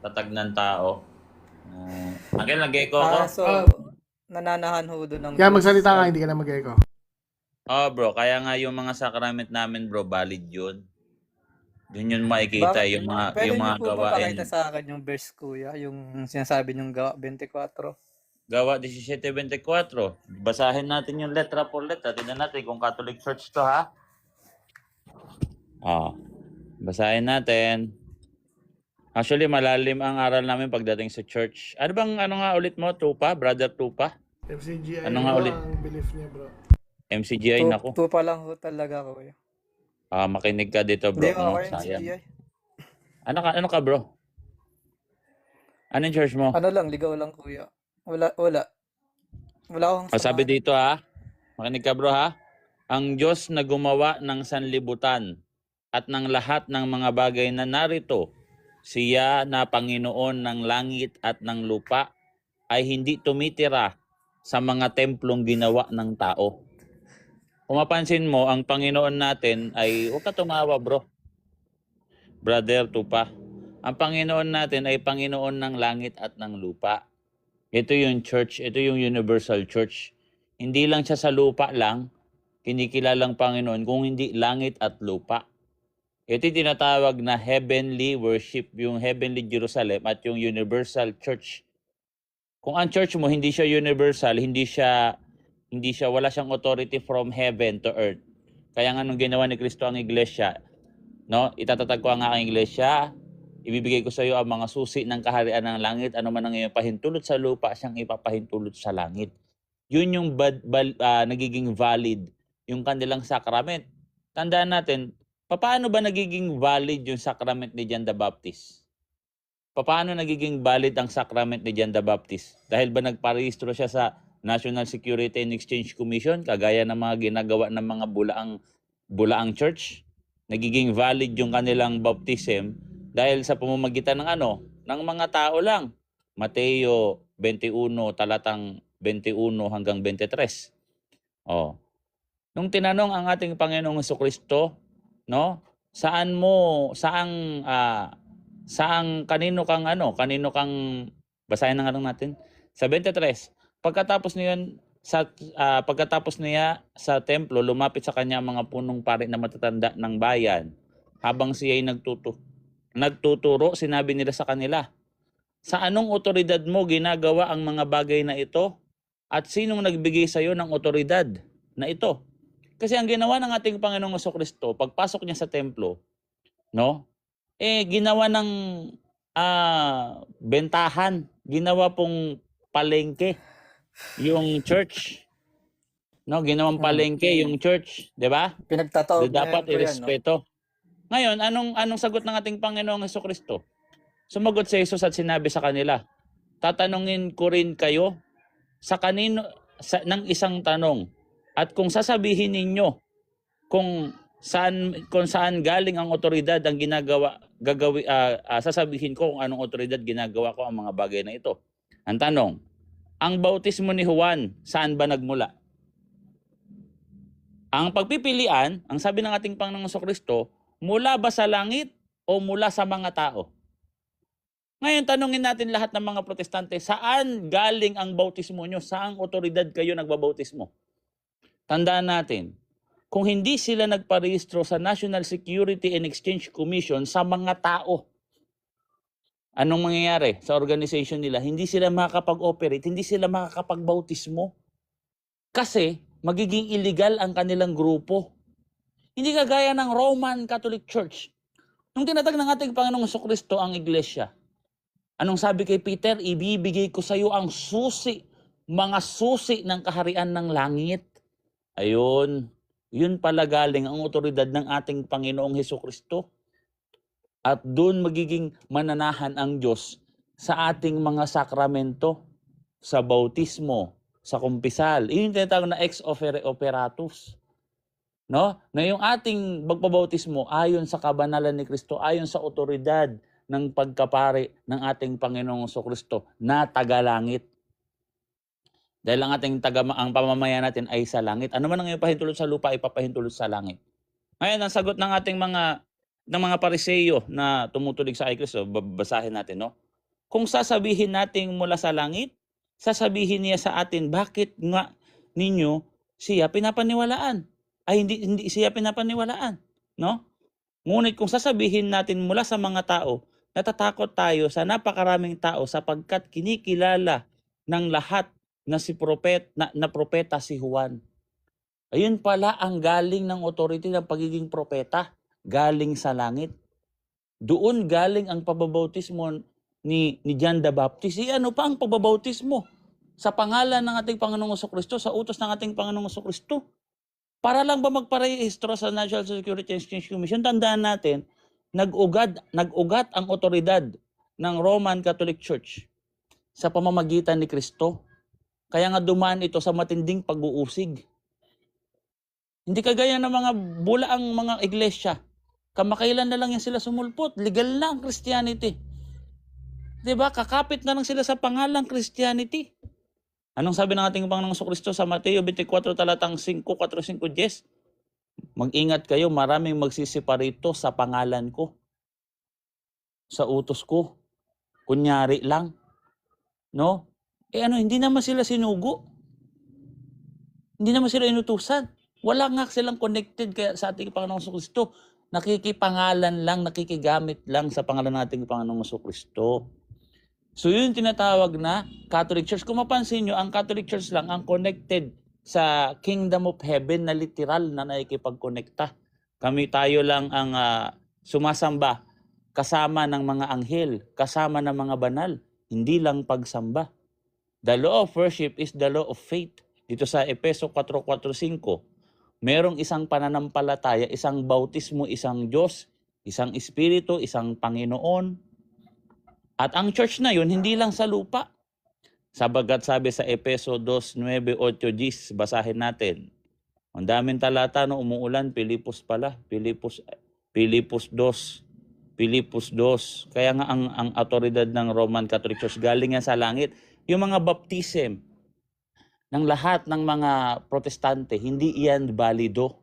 tatag ng tao. Angel, nag-echo ako? So, nananahan ho doon ang Kaya magsalita ka, hindi ka na mag-echo. Oh bro, kaya nga yung mga sacrament namin bro, valid yun. Doon yun makikita yung mga Pwede yung niyo mga po ba gawain. pakita sa akin yung verse, kuya? Yung sinasabi niyong Gawa 24? Gawa 17:24. Basahin natin yung letra por letra. Tingnan natin kung Catholic Church to ha. Basahin natin. Actually, malalim ang aral namin pagdating sa church. Ano nga ulit mo, Tupa? Brother Tupa? FCGI, Ano nga bro, ulit? ang belief niya, bro. MCGI, naku. Tupa lang ho talaga, kuya. Makinig ka dito, bro. Hindi ako yung Sayang. CGI. Ano ka, bro? Anong church mo? Ano lang, ligaw lang, kuya. Wala akong Sabi samahan. dito ha, makinig ka bro ha, ang Diyos na gumawa ng sanlibutan at ng lahat ng mga bagay na narito, siya na Panginoon ng langit at ng lupa ay hindi tumitira sa mga templong ginawa ng tao. Kung mapansin mo, ang Panginoon natin ay, huwag ka tumawa bro, Brother Tupa, ang Panginoon natin ay Panginoon ng langit at ng lupa. Ito yung church, ito yung universal church. Hindi lang siya sa lupa lang, kinikilalang Panginoon, kung hindi langit at lupa. Ito yung tinatawag na heavenly worship, yung heavenly Jerusalem at yung universal church. Kung ang church mo hindi siya universal, wala siyang authority from heaven to earth. Kaya nga nung ginawa ni Kristo ang iglesia, no, itatatag ko ang aking iglesia, ibibigay ko sa iyo ang mga susi ng kaharian ng langit, ano man ang iyong pahintulot sa lupa, siyang ipapahintulot sa langit. Yun yung nagiging valid yung kanilang sacrament. Tandaan natin, paano ba nagiging valid yung sacrament ni John the Baptist? Paano nagiging valid ang sacrament ni John the Baptist? Dahil ba nagparehistro siya sa National Security and Exchange Commission, kagaya ng mga ginagawa ng mga bulaang church? Nagiging valid yung kanilang baptism dahil sa pamamagitan ng mga tao lang. Mateo 21, talatang 21 hanggang 23. Nung tinanong ang ating Panginoong Jesucristo, no, kanino kang basahin na nga lang natin sa 23. Pagkatapos niya sa templo, lumapit sa kanya mga punong pari na matatanda ng bayan. Habang siya ay nagtuturo, sinabi nila sa kanila, sa anong otoridad mo ginagawa ang mga bagay na ito? At sinong nagbigay sa iyo ng otoridad na ito? Kasi ang ginawa ng ating Panginoong Jesucristo, pagpasok niya sa templo, no? Ginawa ng bentahan, ginawa pong palengke yung church. No, ginawang palengke yung church, 'di ba? Pinagtataob Dapat yan, irespeto. Ngayon, anong sagot ng ating Panginoong Jesucristo? Sumagot si Jesus at sinabi sa kanila, tatanungin ko rin kayo ng isang tanong. At kung sasabihin ninyo kung saan galing ang otoridad ang sasabihin ko kung anong otoridad ginagawa ko ang mga bagay na ito. Ang tanong, ang bautismo ni Juan, saan ba nagmula? Ang pagpipilian, ang sabi ng ating Panginoong Jesucristo, mula ba sa langit o mula sa mga tao? Ngayon, tanungin natin lahat ng mga protestante, saan galing ang bautismo nyo? Saang otoridad kayo nagbabautismo? Tandaan natin, kung hindi sila nagparehistro sa National Security and Exchange Commission sa mga tao, anong mangyayari sa organization nila? Hindi sila makakapag-operate, hindi sila makakapag-bautismo. Kasi magiging illegal ang kanilang grupo. Hindi kagaya ng Roman Catholic Church. Nung tinatag ng ating Panginoong Jesucristo ang iglesia, anong sabi kay Peter? Ibibigay ko sa iyo ang mga susi ng kaharian ng langit. Ayun, yun pala galing ang otoridad ng ating Panginoong Jesucristo. At doon magiging mananahan ang Diyos sa ating mga sakramento, sa bautismo, sa kumpisal. Yun yung tinatawag na ex operatus. No? Na yung ating pagpabautismo ayon sa kabanalan ni Kristo, ayon sa otoridad ng pagkapari ng ating Panginoong Kristo na tagalangit. Dahil ang ating ang pamamayan natin ay sa langit. Ano man ang ipahintulot sa lupa, ipapahintulot sa langit. Ngayon, ang sagot ng ating ng mga pariseyo na tumutulig sa kay Kristo, babasahin natin, no? Kung sasabihin natin mula sa langit, sasabihin niya sa atin, bakit nga ninyo siya pinapaniwalaan? Ay, hindi siya pinapaniwalaan, no? Ngunit kung sasabihin natin mula sa mga tao, natatakot tayo sa napakaraming tao sapagkat kinikilala ng lahat na na propeta si Juan. Ayun pala ang galing ng authority ng pagiging propeta, galing sa langit. Doon galing ang pababautismo ni John the Baptist. Ano pa ang pababautismo? Sa pangalan ng ating Panginoong Kristo, sa utos ng ating Panginoong Kristo. Para lang ba magparehistro sa National Security Exchange Commission? Tandaan natin, nag-ugat ang otoridad ng Roman Catholic Church sa pamamagitan ni Kristo. Kaya nga dumaan ito sa matinding pag-uusig. Hindi kagaya ng mga bulaang mga iglesia. Kamakailan na lang yan sila sumulpot. Legal na ang Christianity. Diba? Kakapit na lang sila sa pangalang Christianity. Anong sabi ng ating Panginoong Kristo sa Mateo 24 talatang 5, 4, 5, 10? Mag-ingat kayo, maraming magsisiparito sa pangalan ko. Sa utos ko. Kunyari lang. No? Hindi naman sila sinugo. Hindi naman sila inutusan. Wala nga silang connected kaya sa ating Panginoong Kristo. Nakikipangalan lang, nakikigamit lang sa pangalan ng ating Panginoong Kristo. So yun yung tinatawag na Catholic Church. Kung mapansin nyo, ang Catholic Church lang ang connected sa Kingdom of Heaven na literal na nakikipag-connecta. Tayo lang ang sumasamba kasama ng mga anghel, kasama ng mga banal, hindi lang pagsamba. The law of worship is the law of faith. Dito sa Efeso 4:4-5, merong isang pananampalataya, isang bautismo, isang Diyos, isang Espiritu, isang Panginoon. At ang church na yun, hindi lang sa lupa. Sabagat sabi sa Efeso 2:9, 8, 10, basahin natin. Ang daming talata, no, umuulan, Pilipos pala, Pilipos 2. Kaya nga ang autoridad ng Roman Catholic Church galing yan sa langit. Yung mga baptism ng lahat ng mga protestante, hindi iyan balido.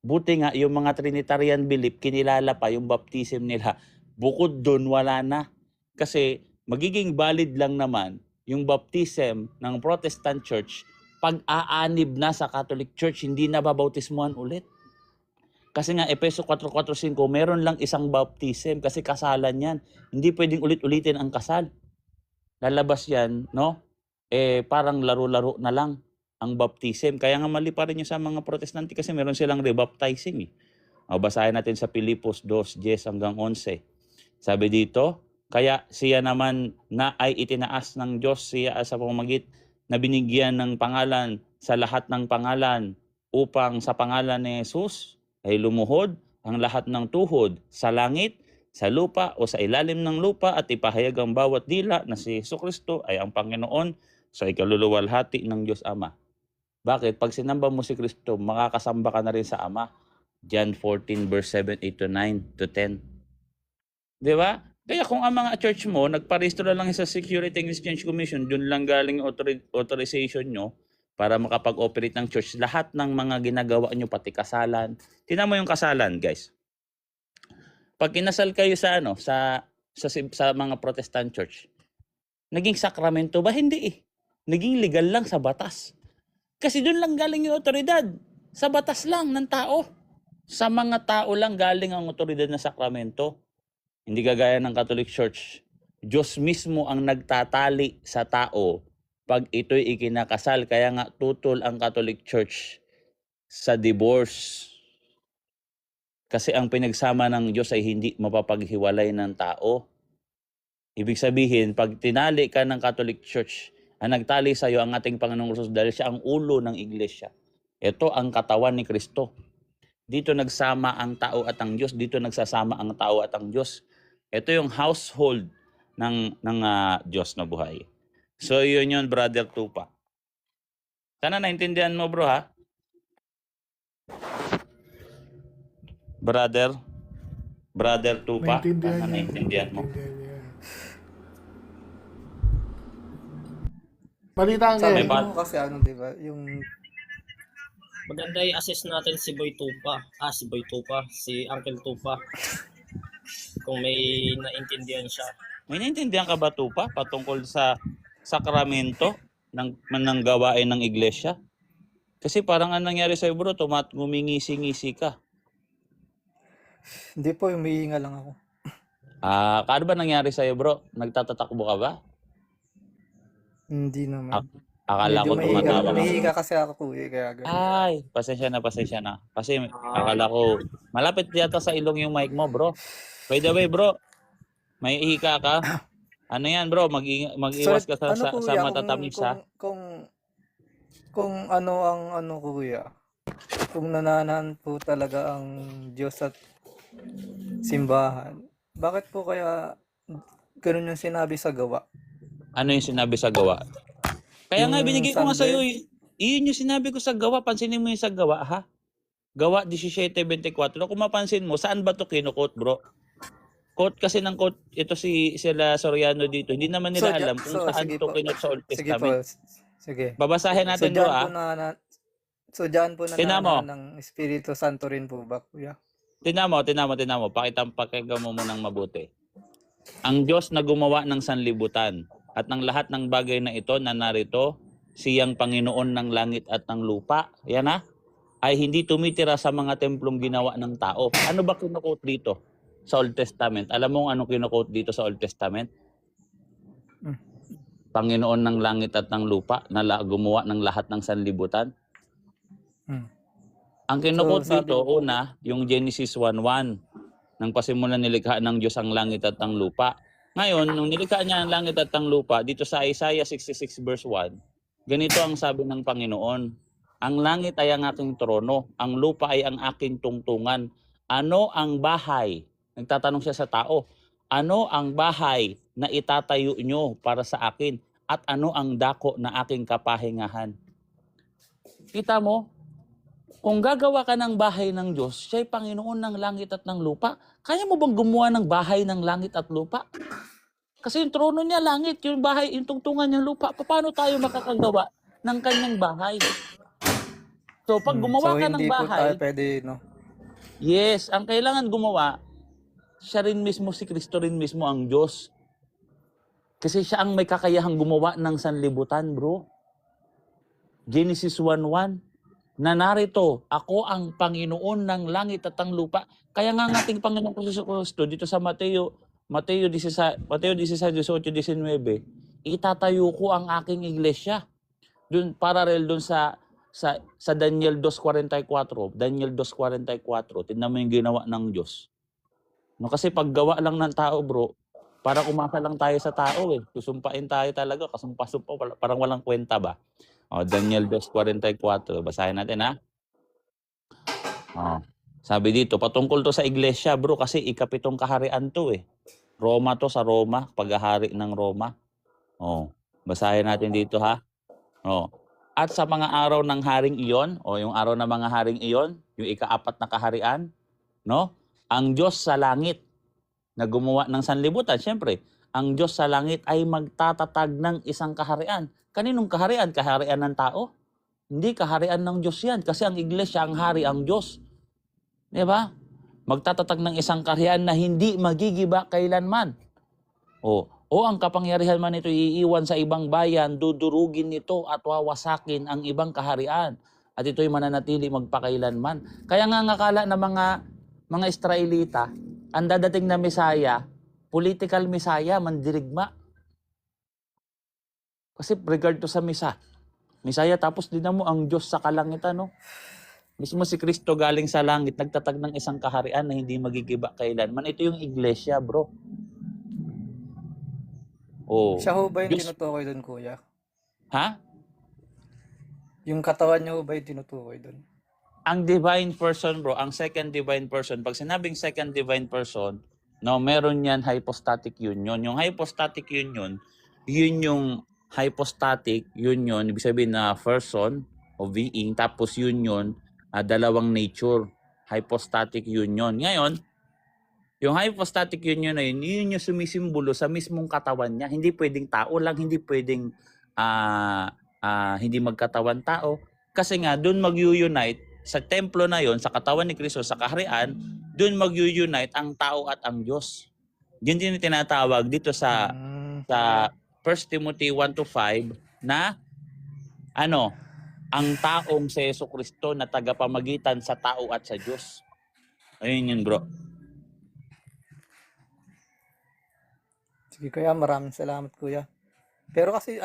Buti nga yung mga Trinitarian belief, kinilala pa yung baptism nila. Bukod doon, wala na. Kasi magiging valid lang naman yung baptism ng Protestant Church pag aanib na sa Catholic Church, hindi na babautismuhan ulit. Kasi nga, Efeso 4:4-5, meron lang isang baptism kasi kasalan yan. Hindi pwedeng ulit-ulitin ang kasal. Lalabas yan, no? Parang laro-laro na lang ang baptism. Kaya nga mali pa rin yung sa mga protestante kasi meron silang rebaptizing. Basahin natin sa Pilipos 2:10-11. Sabi dito, kaya siya naman na ay itinaas ng Diyos siya sa pamamagitan na binigyan ng pangalan sa lahat ng pangalan upang sa pangalan ni Jesus ay lumuhod ang lahat ng tuhod sa langit, sa lupa o sa ilalim ng lupa at ipahayag ang bawat dila na si Jesucristo ay ang Panginoon sa ikaluluwalhati ng Diyos Ama. Bakit? Pag sinamba mo si Kristo, makakasamba ka na rin sa Ama. John 14:7, 8-9-10. Di ba? Kaya kung ang mga church mo, nagparehistro lang sa Security and Exchange Commission, dun lang galing authorization nyo para makapag-operate ng church. Lahat ng mga ginagawa nyo, pati kasalan. Tingnan mo yung kasalan, guys. Pag kinasal kayo sa mga Protestant church, naging sakramento ba? Hindi eh. Naging legal lang sa batas. Kasi doon lang galing yung otoridad. Sa batas lang ng tao. Sa mga tao lang galing ang otoridad na sakramento. Hindi kagaya ng Catholic Church. Diyos mismo ang nagtatali sa tao pag ito'y ikinakasal. Kaya nga tutol ang Catholic Church sa divorce. Kasi ang pinagsama ng Diyos ay hindi mapapaghiwalay ng tao. Ibig sabihin, pag tinali ka ng Catholic Church, ang nagtali sa iyo ang ating Panginoong Hesus dahil siya ang ulo ng iglesia. Ito ang katawan ni Kristo. Dito nagsama ang tao at ang Diyos. Dito nagsasama ang tao at ang Diyos. Ito yung household ng Diyos na buhay. So yun Brother Tupa. Sana naintindihan mo, bro, ha? Brother Tupa, Naintindihan sana niya. naintindihan mo. Naintindihan niya. Balita ang Sabi May ngayon. pa- mo kasi ano, di ba? Yung Maganda i-assess natin si Boy Tupa. Si Boy Tupa. Si Uncle Tupa. Kung may naintindihan siya. May naintindihan ka ba, Tupa, patungkol sa sakramento ng gawain ng iglesia? Kasi parang anong nangyari sa'yo, bro, ngumingisi-ngisi ka. hindi po, humihinga lang ako. Ano ba nangyari sa'yo, bro? Nagtatatakbo ka ba? Hindi naman. Akala ko tumatawa ka. Humihinga kasi ako, kuya, kaya ganun. Ay, pasensya na. Kasi akala ko, malapit yata sa ilong yung mic mo, bro. By the way, bro, may ihika ka? Ano yan, bro? Mag-iwas ka sa kuya, matatamis, ha? Kung ano ang ano, kuya, kung nananahan po talaga ang Diyos at simbahan, bakit po kaya ganun yung sinabi sa gawa? Ano yung sinabi sa gawa? Kaya nga, Yung binigay ko nga Sunday. sa'yo. Iyon yung sinabi ko sa gawa. Pansinin mo yung sa gawa, ha? Gawa 17:24. Kung mapansin mo, saan ba ito kinukot, bro? Quote kasi ng quote, ito sila Soriano dito. Hindi naman nila alam kung saan sige ito po. kinukot sa Old Sige po. Testament. Sige. Babasahin natin, bro, ha? So dyan po Tingnan mo. ng Espiritu Santo rin po ba, kuya? Tingnan mo. Pakinggan mo munang mabuti. Ang Diyos na gumawa ng sanlibutan at ng lahat ng bagay na ito na narito, siyang Panginoon ng langit at ng lupa, yan ha, ay hindi tumitira sa mga templong ginawa ng tao. Ano ba kinukot dito sa Old Testament? Alam mo ano kinukot dito sa Old Testament? Panginoon ng langit at ng lupa na gumawa ng lahat ng sanlibutan. Ang kinukot So, sabi dito, ko- una, yung Genesis 1:1, nang pasimulan nilikha ng Diyos ang langit at ang lupa. Ngayon, nung nilikha niya ang langit at ang lupa, dito sa Isaiah 66 verse 1, ganito ang sabi ng Panginoon, ang langit ay ang aking trono, ang lupa ay ang aking tungtungan. Ano ang bahay? Nagtatanong siya sa tao, ano ang bahay na itatayo nyo para sa akin? At ano ang dako na aking kapahingahan? Kita mo, kung gagawa ka ng bahay ng Diyos, siya'y Panginoon ng langit at ng lupa. Kaya mo bang gumawa ng bahay ng langit at lupa? Kasi yung trono niya langit, yung bahay, yung tungtungan niya lupa. Paano tayo makakagawa ng kanyang bahay? So pag gumawa So ka ng hindi po tayo bahay, pwede, no? yes, ang kailangan gumawa, siya rin mismo, si Kristo rin mismo ang Diyos. Kasi siya ang may kakayahang gumawa ng sanlibutan, bro. Genesis 1:1. Na narito, ako ang Panginoon ng langit at ang lupa. Kaya nga ang ating Panginoong Kristo dito sa Mateo 16, 18, 19, itatayo ko ang aking iglesia. Dun, parallel dun sa Daniel 2:44. Daniel 2:44. Tingnan mo yung ginawa ng Diyos. No, kasi paggawa lang ng tao, bro, para umasa lang tayo sa tao eh. Susumpain tayo talaga, kasumpa-sumpa, parang walang kwenta ba? Daniel 2:44. Basahin natin, ha? Sabi dito, patungkol to sa iglesia, bro, kasi ikapitong kaharian to eh. Roma to, sa Roma, paghahari ng Roma. Basahin natin dito, ha? At sa mga araw ng haring iyon, yung araw ng mga haring iyon, yung ika-4 na kaharian, no? Ang Diyos sa langit na gumawa ng sanlibutan, syempre, ang Diyos sa langit ay magtatatag ng isang kaharian. Kaninong kaharian? Kaharian ng tao? Hindi, kaharian ng Diyos yan. Kasi ang iglesia, ang hari, ang Diyos. Di ba? Magtatatag ng isang kaharian na hindi magigiba kailanman. O ang kapangyarihan man ito iiwan sa ibang bayan, dudurugin nito at wawasakin ang ibang kaharian. At ito'y mananatili magpakailanman. Kaya nga ang akala ng mga Israelita, ang dadating na Mesaya, political Mesaya, mandirigma. Kasi regard to sa Mesaya, tapos din mo ang Diyos sa kalangitan, no? Mismo si Kristo galing sa langit, nagtatag ng isang kaharian na hindi magigiba kailanman. Ito yung iglesia, bro. Siya ho ba yung Diyos- tinutukoy doon, kuya? Ha? Yung katawan niya ho ba yung tinutukoy doon? Ang divine person, bro, ang second divine person, pag sinabing second divine person, no, meron yan hypostatic union. Yung hypostatic union, yun yung hypostatic union, ibig sabihin na person, of being, tapos union, dalawang nature, hypostatic union. Ngayon, yung hypostatic union na yun yung sumisimbolo sa mismong katawan niya. Hindi pwedeng tao lang, hindi pwedeng hindi magkatawan tao. Kasi nga, doon mag-unite sa templo na yon, sa katawan ni Kristo, sa kaharian, doon mag-unite ang tao at ang Diyos. Yun din yung tinatawag dito sa 1 Timothy 1-5 na ang taong si Yesu Kristo na tagapamagitan sa tao at sa Diyos. Ayun yun, bro. Sige kuya, maraming salamat kuya. Pero kasi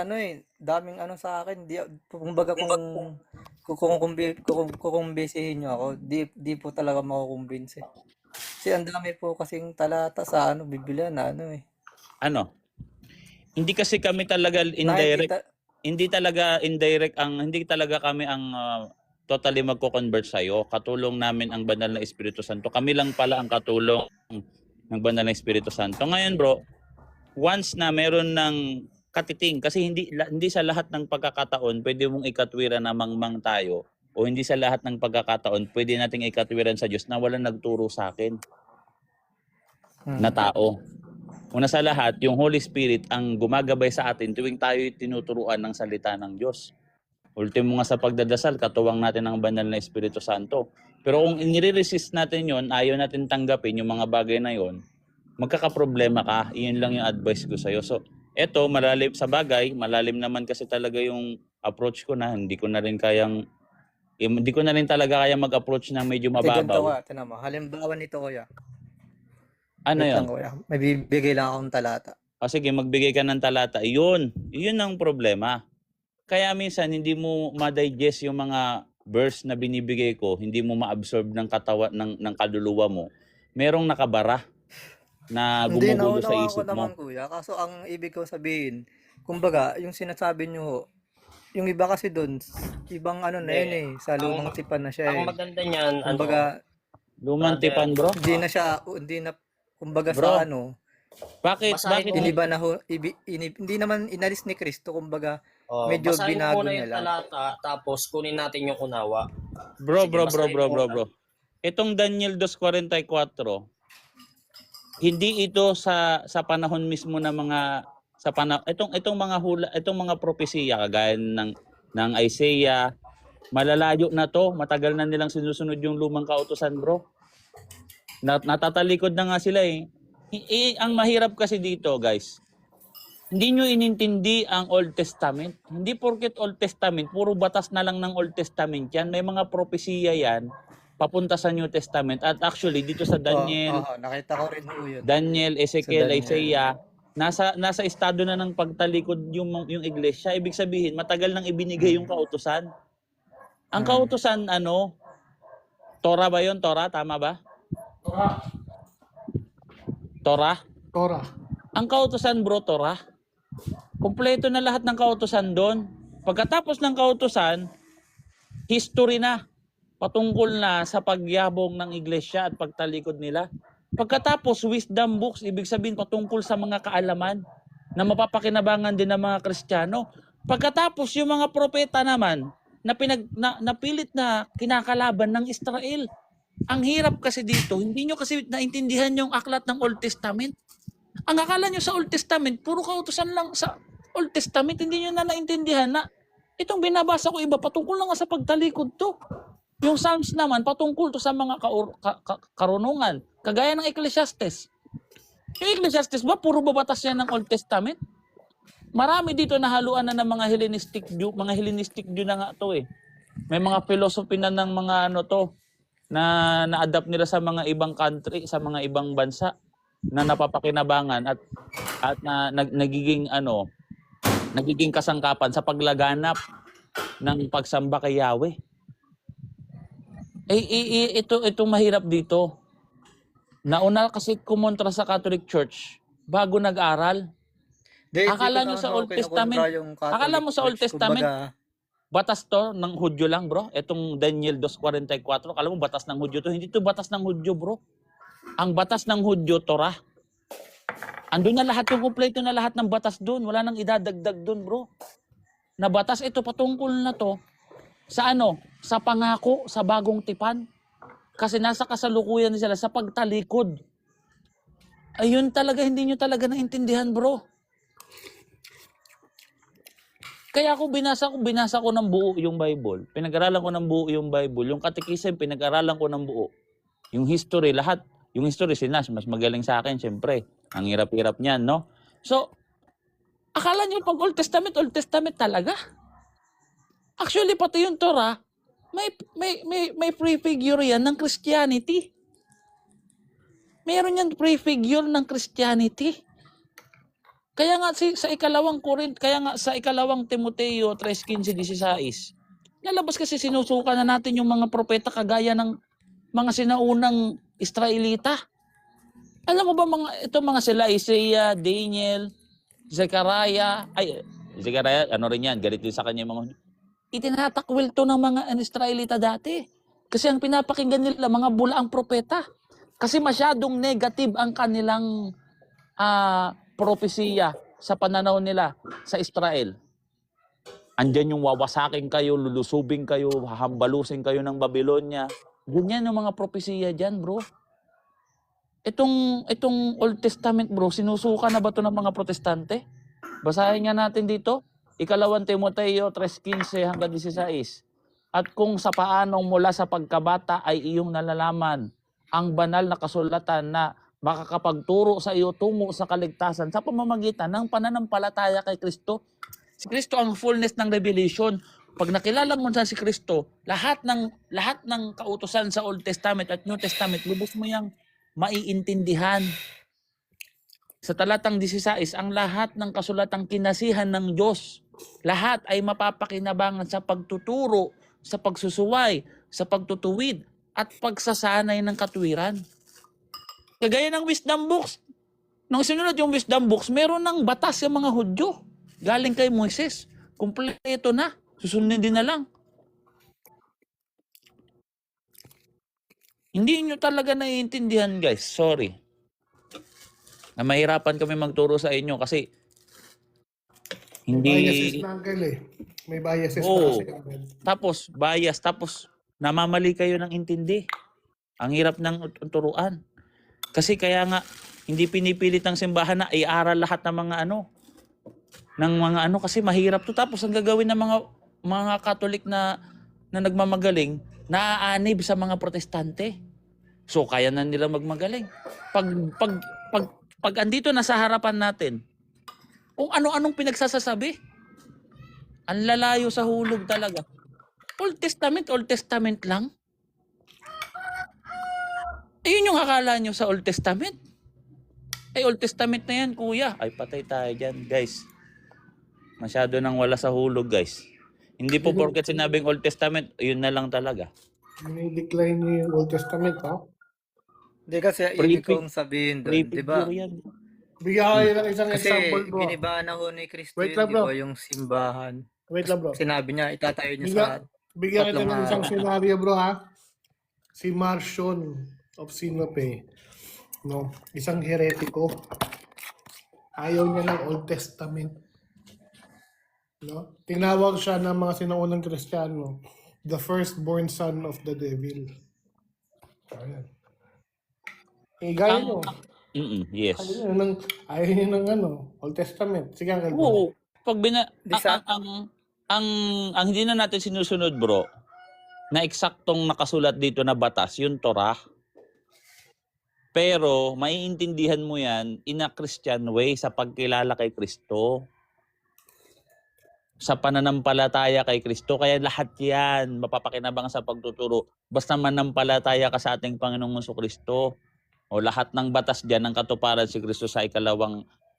daming sa akin, kumbaga kung kukumbinsihin nyo ako, di po talaga makukumbinsi. Kasi ang dami po kasing talata sa Biblia na Hindi kasi kami talaga indirect. Hindi talaga kami ang totally magko-convert sa iyo. Katulong namin ang banal na Espiritu Santo. Kami lang pala ang katulong ng banal na Espiritu Santo. Ngayon, bro, once na meron ng katiting, kasi hindi sa lahat ng pagkakataon pwede mong ikatwiran na mangmang tayo, o hindi sa lahat ng pagkakataon pwede nating ikatwiran sa Diyos na walang nagturo sa akin na tao. Una sa lahat, yung Holy Spirit ang gumagabay sa atin tuwing tayo tinuturuan ng salita ng Diyos. Ultimo nga sa pagdadasal, katuwang natin ang banal na Espiritu Santo. Pero kung inire-resist natin yon, ayaw natin tanggapin yung mga bagay na yon, magkakaproblema ka. Iyon lang yung advice ko sa'yo. So, eto, malalim sa bagay, malalim naman kasi talaga yung approach ko na hindi ko na rin talaga kaya mag-approach na medyo mababaw. Halimbawa nito kuya. Ano Wait yun? lang, kuya. May bibigay lang akong talata. Sige, magbigay ka ng talata. Yun ang problema. Kaya minsan hindi mo ma-digest yung mga verse na binibigay ko, hindi mo ma-absorb ng katawan ng kaluluwa mo. Merong nakabara na gumugulo sa isip ko naman mo. kuya. Kaso ang ibig ko sabihin, kumbaga, yung sinasabi nyo, yung iba kasi doon, ibang sa lumang tipan na siya Ang maganda niyan, kumbaga, Lumang tipan, bro? hindi na, kumbaga Bro, sa Bakit? Basahin mo. iniba na, hindi naman inalis ni Kristo, kumbaga, medyo basahin binago mo muna niya yung lang. talata, tapos kunin natin yung unawa. Bro. Sige, basahin mo. Itong Daniel 2:44, hindi ito sa panahon mismo ng mga itong mga hula, itong mga propesiya kagaya ng Isaiah, malalayo na to, matagal na nilang sinusunod yung lumang kautusan, bro. Natatalikod na nga sila eh. Ang mahirap kasi dito, guys, hindi nyo inintindi ang Old Testament. Hindi porket Old Testament, puro batas na lang ng Old Testament yan. May mga propesiya yan papunta sa New Testament. At actually, dito sa Daniel, Nakita ko rin yun. Daniel, Ezekiel, Sa Daniel. Isaiah, nasa estado na ng pagtalikod yung iglesia. Ibig sabihin, matagal nang ibinigay yung kautusan. Ang kautusan, Torah ba yun? Torah? Tama ba? Torah? Ang kautusan, bro, Torah. Kompleto na lahat ng kautusan doon. Pagkatapos ng kautusan, history na. Patungkol na sa pagyabong ng iglesia at pagtalikod nila. Pagkatapos, wisdom books, ibig sabihin patungkol sa mga kaalaman na mapapakinabangan din ng mga Kristiyano. Pagkatapos, yung mga propeta naman na pilit na kinakalaban ng Israel. Ang hirap kasi dito, hindi nyo kasi naintindihan yung aklat ng Old Testament. Ang akala nyo sa Old Testament, puro kautusan lang sa Old Testament, hindi nyo na naintindihan na itong binabasa ko iba, patungkol lang sa pagtalikod to. Yung Psalms naman, patungkol to sa mga karunungan. Kagaya ng Ecclesiastes. Yung Ecclesiastes ba, puro babatas yan ng Old Testament? Marami dito nahaluan na ng mga Hellenistic Jew na nga to eh. May mga philosophy na ng mga na na-adapt nila sa mga ibang country, sa mga ibang bansa na napapakinabangan at nagiging kasangkapan sa paglaganap ng pagsamba kay Yahweh. Ito mahirap dito. Nauna kasi kumontra sa Catholic Church bago nag-aral. Akala nyo sa Old Testament, akala mo sa Old Testament, batas to ng Hudyo lang, bro. Etong Daniel 2:44, akala mo batas ng Hudyo to. Hindi to batas ng Hudyo, bro. Ang batas ng Hudyo, Torah. Andun na lahat, yung kompleto na lahat ng batas doon. Wala nang idadagdag doon, bro. Na batas, ito patungkol na to Sa ano? Sa pangako, sa bagong tipan. Kasi nasa kasalukuyan sila sa pagtalikod. Ayun talaga, hindi nyo talaga naintindihan, bro. Kaya ako binasa ko ng buo yung Bible. Pinag-aralan ko ng buo yung Bible. Yung katekism, pinag-aralan ko ng buo. Yung history, lahat. Yung history, si Nash, mas magaling sa akin, syempre. Ang hirap-hirap niyan, no? So, akala nyo pag Old Testament talaga. Actually, pati yung Torah, may prefigure yan ng Christianity. Meron yan prefigure ng Christianity. Kaya nga sa ikalawang Timoteo 3:15-16, lalabas kasi sinusuka na natin yung mga propeta kagaya ng mga sinaunang Israelita. Alam mo ba mga sila, Isaiah, Daniel, Zechariah, ano rin yan, galit din sa kanya yung mga itinatakwil to ng mga Israelita dati. Kasi ang pinapakinggan nila, mga bulaang propeta. Kasi masyadong negative ang kanilang propesiya sa pananaw nila sa Israel. Andyan yung wawasakin kayo, lulusubing kayo, hahambalusin kayo ng Babylonia. Ganyan yung mga propesiya dyan, bro. Itong Old Testament, bro, sinusuka na ba ito ng mga protestante? Basahin nga natin dito. Ikalawang Timoteo 3:15-16. At kung sa paanong mula sa pagkabata ay iyong nalalaman ang banal na kasulatan na makakapagturo sa iyo tungo sa kaligtasan sa pamamagitan ng pananampalataya kay Kristo. Si Kristo ang fullness ng revelation. Pag nakilala mo sa si Kristo, lahat ng kautusan sa Old Testament at New Testament, lubos mo yang maiintindihan. Sa talatang 16, ang lahat ng kasulatang kinasihan ng Diyos, lahat ay mapapakinabangan sa pagtuturo, sa pagsusuway, sa pagtutuwid, at pagsasanay ng katwiran. Kagaya ng wisdom books. Nung sinunod yung wisdom books, meron ng batas yung mga Hudyo. Galing kay Moises. Kumpleto na. Susundin na lang. Hindi nyo talaga naiintindihan, guys. Sorry. Na mahirapan kami magturo sa inyo kasi hindi... Biases na uncle eh. May biases na Oo. kasi uncle. Tapos, bias. Tapos, namamali kayo ng intindi. Ang hirap ng turuan. Kasi kaya nga, hindi pinipilit ng simbahan na i-aral lahat ng mga ano, kasi mahirap to. Tapos, ang gagawin ng mga Katolik na nagmamagaling, naaanib sa mga protestante. So, kaya na nila magmagaling. Pag andito na sa harapan natin, kung ano-anong pinagsasasabi, ang lalayo sa hulog talaga. Old Testament lang. Ayun yung akala nyo sa Old Testament. Ay, Old Testament na yan, kuya. Ay, patay tayo dyan, guys. Masyado nang wala sa hulog, guys. Hindi po porket sinabing Old Testament, yun na lang talaga. Decline niyo yung Old Testament, ha? Hindi kasi ibig kong sabihin doon, di ba? Prefigure yan. Bigyan kayo ng isang Kasi example, bro. giniba na ho ni Kristo Wait yun, lang, di bro. ba, yung simbahan. Wait lang, bro. Sinabi niya, itatayo niya sa Bigyan kita tatlong ng isang araw. senaryo, bro, ha? Si Marcion of Sinope, no? Isang heretiko. Ayaw niya ng Old Testament. No? Tinawag siya ng mga sinaunang Kristiyano, the firstborn son of the devil. Ayan. Gaya nyo. Yes. Ayaw niyo ng Old Testament. Sige, Uncle Bro. Oo. Pag Di sa- ang hindi na natin sinusunod, bro, na eksaktong nakasulat dito na batas, yung Torah. Pero maiintindihan mo yan in a Christian way sa pagkilala kay Kristo. Sa pananampalataya kay Kristo. Kaya lahat yan mapapakinabang sa pagtuturo. Basta manampalataya ka sa ating Panginoong Jesucristo. O lahat ng batas dyan ng katuparan si Kristo sa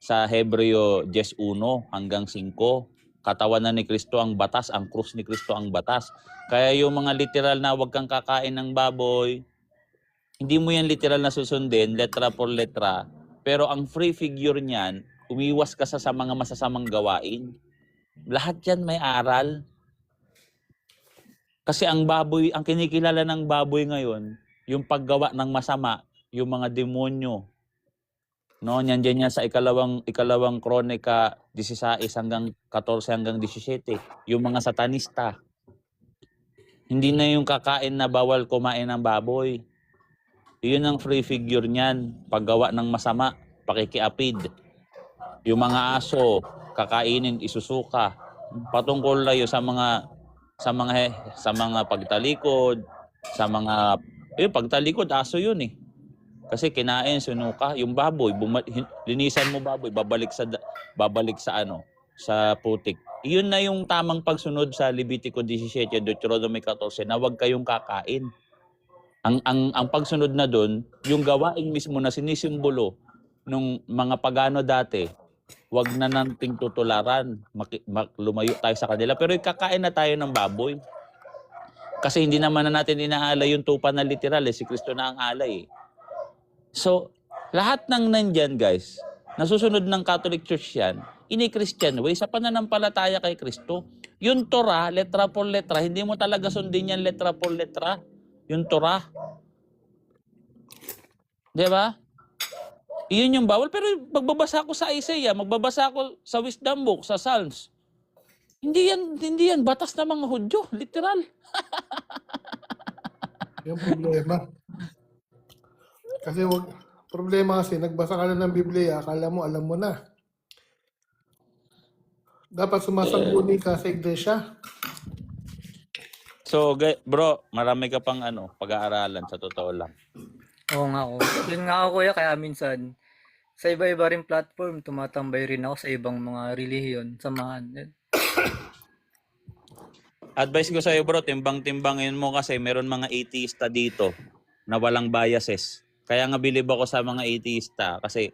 sa Hebreo 10:1 hanggang 5. Katawan na ni Kristo ang batas, ang krus ni Kristo ang batas. Kaya yung mga literal na huwag kang kakain ng baboy, hindi mo yan literal na susundin, letra por letra. Pero ang free figure niyan, umiwas ka sa mga masasamang gawain. Lahat yan may aral. Kasi ang kinikilala ng baboy ngayon, yung paggawa ng masama, yung mga demonyo. No, nandiyan yan sa ikalawang Kronika 16 hanggang 14 hanggang 17, yung mga satanista. Hindi na yung kakain na bawal kumain ng baboy. Yun ang free figure niyan. Paggawa ng masama, pakikiapid. Yung mga aso, kakainin, isusuka. Patungkol na yun sa mga pagtalikod, sa mga pagtalikod, aso yun eh. Kasi kinain, sunuka, yung baboy, linisan mo baboy, babalik sa putik. Iyon na yung tamang pagsunod sa Levitico 17, Deuteronomy 14 na huwag kayong kakain. Ang pagsunod na doon, yung gawain mismo na sinisimbolo nung mga pagano dati, wag na nating tutularan, lumayo tayo sa kanila. Pero kakain na tayo ng baboy. Kasi hindi naman na natin inaalay yung tupa na literal, si Kristo na ang alay. So, lahat ng nandyan guys, nasusunod ng Catholic Church yan, ini-Christian way sa pananampalataya kay Kristo. Yung Torah, letra por letra, hindi mo talaga sundin yan letra por letra. Yung Torah. Di ba? Iyon yung bawal. Pero magbabasa ako sa Isaiah, magbabasa ako sa Wisdom Book, sa Psalms. Hindi yan batas ng mga Hudyo. Literal. Yung problema. Problema kasi, nagbasa ka na ng Biblia, akala mo, alam mo na. Dapat sumasangguni ka sa iglesia. So, bro, marami ka pang pag-aaralan sa totoo lang. Oo nga ako. Yun nga ako kuya, kaya minsan sa iba-iba rin platform, tumatambay rin ako sa ibang mga relihiyon, samahan. Advice ko sa iyo bro, timbang-timbangin mo kasi meron mga atheista dito na walang biases. Kaya nga bilib ako sa mga atheista kasi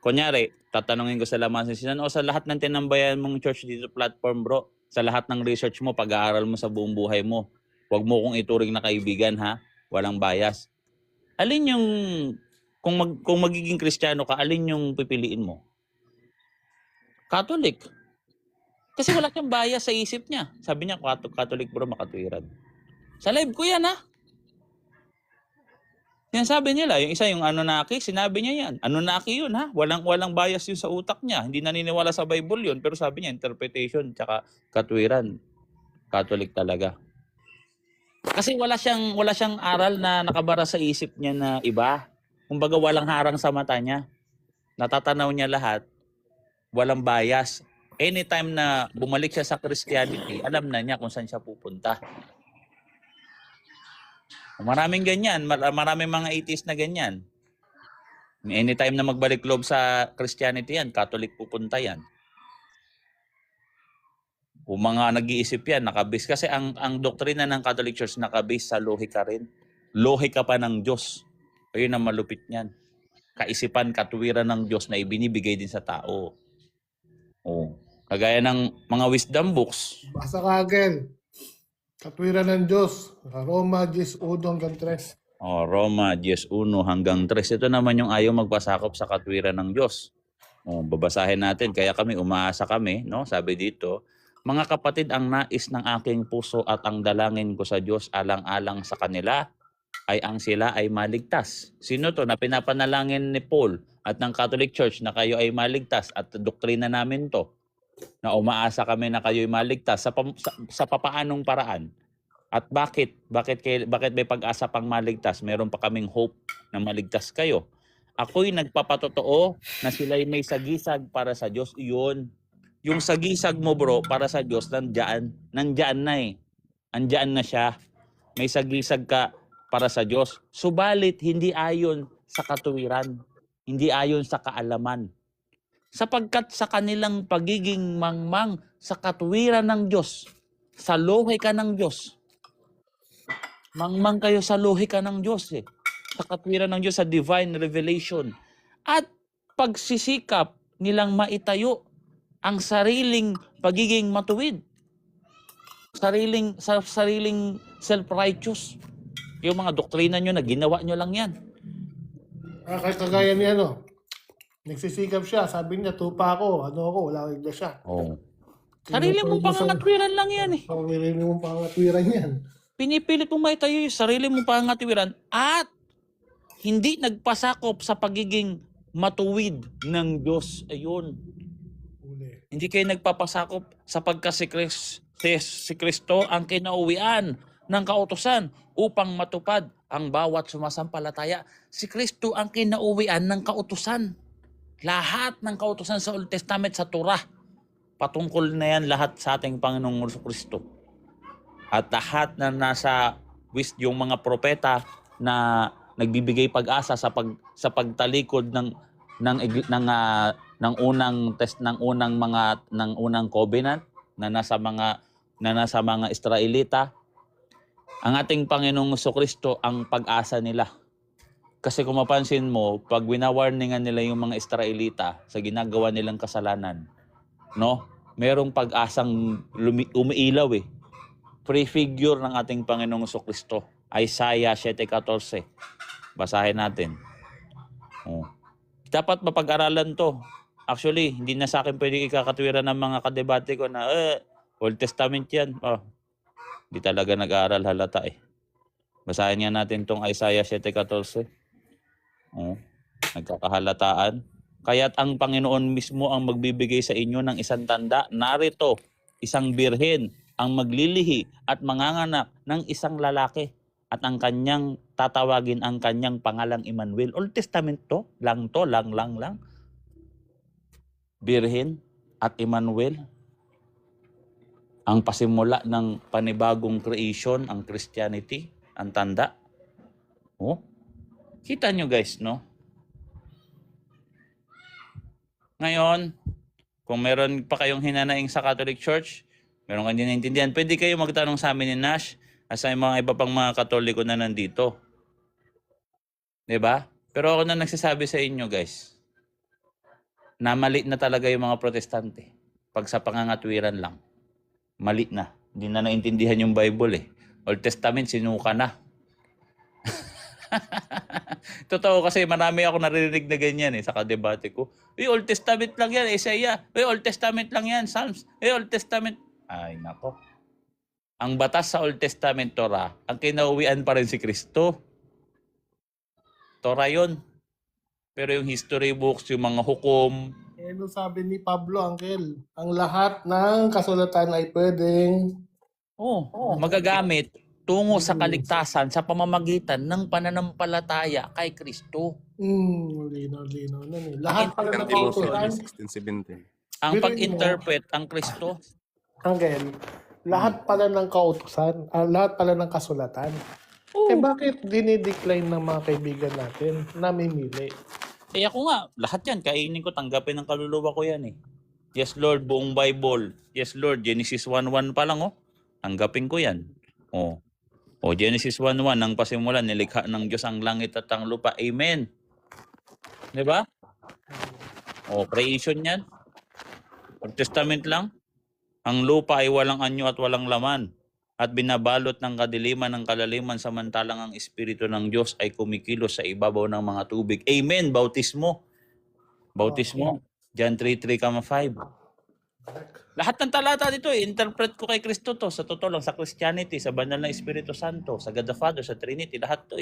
kunyari, tatanungin ko sa laman sinan o sa lahat ng tinambayan mong church dito platform bro, sa lahat ng research mo, pag-aaral mo sa buong buhay mo, huwag mo kong ituring na kaibigan ha, walang bias. Alin yung, kung magiging Kristiyano ka, alin yung pipiliin mo? Catholic. Kasi wala siyang bias sa isip niya. Sabi niya, Catholic bro, makatwiran. Sa live ko yan ha. Yan sabi nila, yung isa yung Anunnaki, sinabi niya yan. Anunnaki yun ha. Walang bias yun sa utak niya. Hindi naniniwala sa Bible yun. Pero sabi niya, interpretation, tsaka katwiran. Catholic talaga. Kasi wala siyang aral na nakabara sa isip niya na iba. Kumbaga walang harang sa mata niya. Natatanaw niya lahat. Walang bias. Anytime na bumalik siya sa Christianity, alam na niya kung saan siya pupunta. Maraming ganyan. Maraming mga atheist na ganyan. Anytime na magbalik loob sa Christianity yan, Catholic pupunta yan. Kung mga nag-iisip yan, nakabase. Kasi ang doktrina ng Catholic Church nakabase sa lohika rin. Lohika pa ng Diyos. Ayun ang malupit niyan. Kaisipan, katwiran ng Diyos na ibinibigay din sa tao. Oh. Kagaya ng mga wisdom books. Basa ka again. Katwiran ng Diyos. Roma 10:1-3. Roma 10:1 hanggang 3. Ito naman yung ayaw magpasakop sa katwiran ng Diyos. Babasahin natin. Kaya kami, umaasa kami. No? Sabi dito, mga kapatid, ang nais ng aking puso at ang dalangin ko sa Diyos alang-alang sa kanila ay ang sila ay maligtas. Sino to na pinapanalangin ni Paul at ng Catholic Church na kayo ay maligtas at doktrina namin to na umaasa kami na kayo ay maligtas sa papaanong paraan? At bakit may pag-asa pang maligtas? Meron pa kaming hope na maligtas kayo. Ako'y nagpapatotoo na sila'y may sagisag para sa Diyos. Iyon. Yung sagisag mo bro para sa Diyos, nandyan na eh. Andyan na siya. May sagisag ka para sa Diyos. Subalit, hindi ayon sa katuwiran. Hindi ayon sa kaalaman. Sapagkat sa kanilang pagiging mangmang sa katuwiran ng Diyos, sa lohika ng Diyos. Mangmang kayo sa lohika ng Diyos eh. Sa katwiran ng Diyos, sa divine revelation. At pagsisikap nilang maitayo ang sariling pagiging matuwid. Sariling self-righteous. Yung mga doktrina nyo na ginawa nyo lang yan. Kagaya ni nagsisikap siya, sabi niya, tupa ako, wala akong iglesia. Oh. Sarili mong pangangatwiran lang yan eh. Sarili mong pangangatwiran yan. Pinipilit mong maitayo yung sarili mong pangangatwiran at hindi nagpasakop sa pagiging matuwid ng Diyos. Ayun. Hindi kayo nagpapasakop sapagkat si Kristo ang kinauwian ng kautusan upang matupad ang bawat sumasampalataya. Si Kristo ang kinauwian ng kautusan. Lahat ng kautusan sa Old Testament, sa Torah, patungkol na yan lahat sa ating Panginoong Kristo. At lahat na nasa yung mga propeta na nagbibigay pag-asa sa pagtalikod ng unang covenant na nasa mga Israelita. Ang ating Panginoong Kristo ang pag-asa nila. Kasi kung mapansin mo, pag winawarningan nila yung mga Israelita sa ginagawa nilang kasalanan, no? Merong pag-asang umiilaw eh. Prefigure ng ating Panginoong Kristo. Isaiah 7:14. Basahin natin. Oh. Dapat mapag-aralan to. Actually, hindi na sa akin pwede ikakatwiran ng mga kadebate ko na Old Testament yan. Hindi talaga nag-aaral halata eh. Basahin nga natin tong Isaiah 7:14. Nagkakahalataan. Kaya't ang Panginoon mismo ang magbibigay sa inyo ng isang tanda. Narito, isang birhen ang maglilihi at manganganak ng isang lalaki. At ang kanyang tatawagin ang kanyang pangalang Emmanuel. Old Testament to. Lang. Birhen at Emmanuel. Ang pasimula ng panibagong creation, ang Christianity, ang tanda. Kita nyo guys, no? Ngayon, kung meron pa kayong hinanaing sa Catholic Church, meron kayo naiintindihan, pwede kayo magtanong sa amin ni Nash at sa mga iba pang mga Katoliko na nandito. 'Di ba? Pero ako na nagsasabi sa inyo guys, na mali na talaga yung mga protestante. Pag sa pangangatwiran lang, mali na. Hindi na naintindihan yung Bible eh. Old Testament, sinuka na. Totoo kasi marami ako naririnig na ganyan sa kadebate ko. Old Testament lang yan, Isaiah. Old Testament lang yan, Psalms. Old Testament. Ay, nako. Ang batas sa Old Testament, Torah, ang kinauwian pa rin si Kristo. Torah yun. Pero yung history books, yung mga hukom. Ano sabi ni Pablo, Uncle? Ang lahat ng kasulatan ay pwedeng Magagamit tungo sa kaligtasan sa pamamagitan ng pananampalataya kay Kristo. lino. Lahat pala ng kautusan. 16-17. Ang pag-interpret ang Kristo. Uncle, lahat pala ng kautusan, lahat pala ng kasulatan. Bakit dinidecline ng mga kaibigan natin na mimili? Ako nga, lahat yan, kainin ko, tanggapin ng kaluluwa ko yan eh. Yes Lord, buong Bible. Yes Lord, Genesis 1:1 pa lang tanggapin ko yan. Genesis 1:1, ang pasimulan, nilikha ng Diyos ang langit at ang lupa. Amen. Diba? Creation yan. Old Testament lang. Ang lupa ay walang anyo at walang laman. At binabalot ng kadiliman ng kalaliman samantalang ang Espiritu ng Diyos ay kumikilos sa ibabaw ng mga tubig. Amen. Bautismo. John 3:3-5. Lahat ng talata dito, interpret ko kay Kristo to. Sa totoo lang, sa Christianity, sa banal na Espiritu Santo, sa God the Father, sa Trinity, lahat to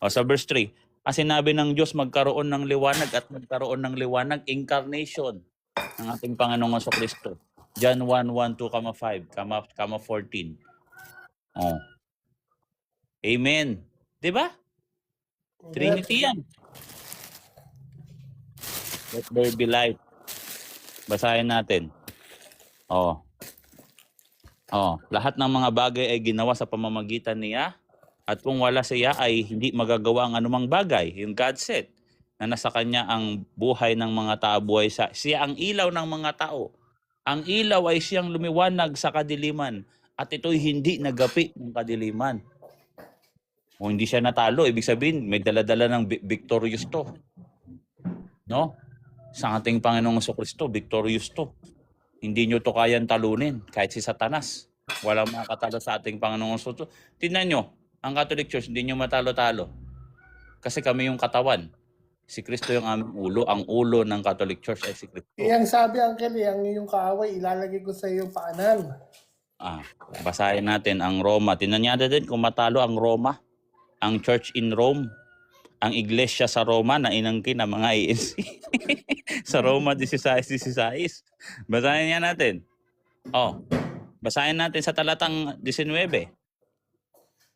sa verse 3, ang sinabi ng Diyos, magkaroon ng liwanag at magkaroon ng liwanag, incarnation ng ating Panginoong Kristo. John 1:1-5, 14. Amen. Diba? Trinity yan. Let there be light. Basahin natin. Lahat ng mga bagay ay ginawa sa pamamagitan niya at kung wala siya ay hindi magagawa ang anumang bagay. Yung God said na nasa kanya ang buhay ng mga tao, buhay siya ang ilaw ng mga tao. Ang ilaw ay siyang lumiwanag sa kadiliman at ito'y hindi nagapi ng kadiliman. Hindi siya natalo, ibig sabihin may dala-dala ng victorious to. No? Sa ating Panginoong Kristo, victorious to. Hindi nyo to kayang talunin, kahit si Satanas. Walang makakatalo sa ating Panginoong Kristo. Tingnan nyo, ang Catholic Church, hindi nyo matalo-talo. Kasi kami yung katawan. Si Kristo yung aming ulo. Ang ulo ng Catholic Church ay si Kristo. Yang sabi, Uncle, yung kaaway, ilalagay ko sa iyong paanan. Basahin natin ang Roma. Tingnan niya din kung matalo ang Roma. Ang church in Rome. Ang iglesia sa Roma na inangkin ng mga ANC. Sa Roma 16:16. Basahin niya natin. Basahin natin sa talatang 19.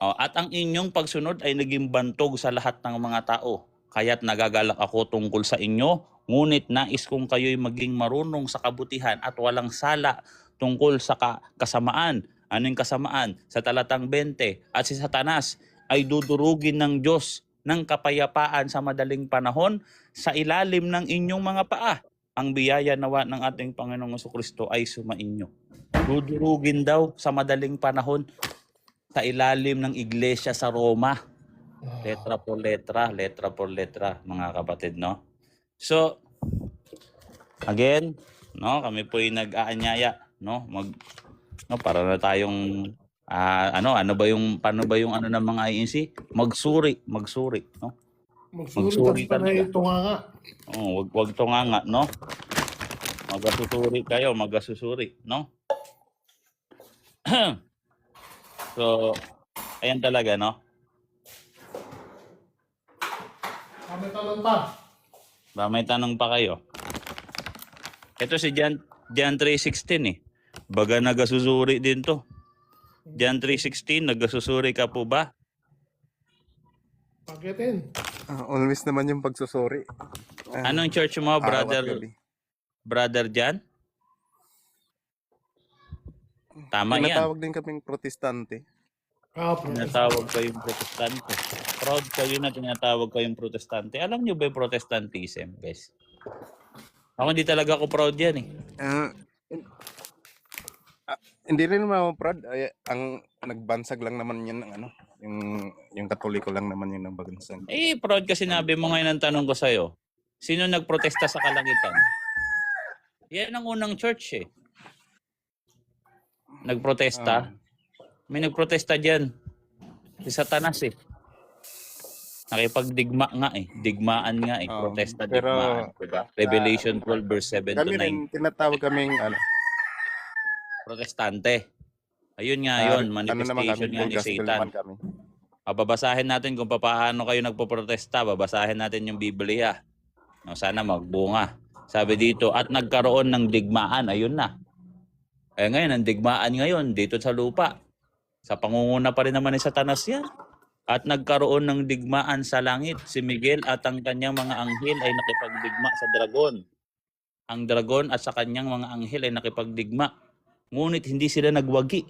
At ang inyong pagsunod ay naging bantog sa lahat ng mga tao. Kaya't nagagalak ako tungkol sa inyo, ngunit nais kong kayo'y maging marunong sa kabutihan at walang sala tungkol sa kasamaan. Anong kasamaan? Sa talatang 20, at si Satanas ay dudurugin ng Diyos ng kapayapaan sa madaling panahon sa ilalim ng inyong mga paa. Ang biyaya nawa ng ating Panginoong Jesucristo ay sumainyo. Dudurugin daw sa madaling panahon sa ilalim ng iglesia sa Roma. Letra por letra, mga kapatid, no? So, again, no, kami po ay nag-aanyaya, no? Para na tayong paano ba yung ano ng mga INC? Magsuri, no? Magsuri pa na ito nga. Wag tunganga, no? Magasusuri kayo, magasusuri, no? So, ayan talaga, no? Kami talon pa. May tanong pa kayo. Ito si John 3:16 eh. Baga nagasusuri din to. John 3:16, nagasusuri ka po ba? Pakitin. Always naman yung pagsusuri. Anong church mo, brother? Gabi. Brother John? Tama yan. Tinatawag din kaming protestante. Tinatawag kayong protestante. Proud kayo na tinatawag kayong protestante. Alam niyo ba yung protestantism, guys? Ako hindi talaga ako proud yan eh. Hindi rin naman proud. Ang nagbansag lang naman yan ng yung Katoliko lang naman yung nagbansag. Proud kasi sinabi mo ngayon ang tanong ko sa'yo. Sino nagprotesta sa kalangitan? Yan ang unang church eh. Nagprotesta. May nagprotesta dyan. Si Satanas eh. Nakipagdigma nga eh. Digmaan nga eh. Protesta, digmaan. Diba? Revelation 12 verse 7 to Kami 9. rin tinatawag kaming Protestante. Ayun nga yun. Manifestation nga ni Satan. Babasahin natin kung paano kayo nagpoprotesta. Babasahin natin yung Biblia. No, sana magbunga. Sabi dito, at nagkaroon ng digmaan. Ayun na. Ngayon, ang digmaan ngayon dito sa lupa. Sa pangunguna pa rin naman ni Satanas yan. At nagkaroon ng digmaan sa langit. Si Miguel at ang kanyang mga anghel ay nakipagdigma sa dragon. Ang dragon at sa kanyang mga anghel ay nakipagdigma. Ngunit hindi sila nagwagi.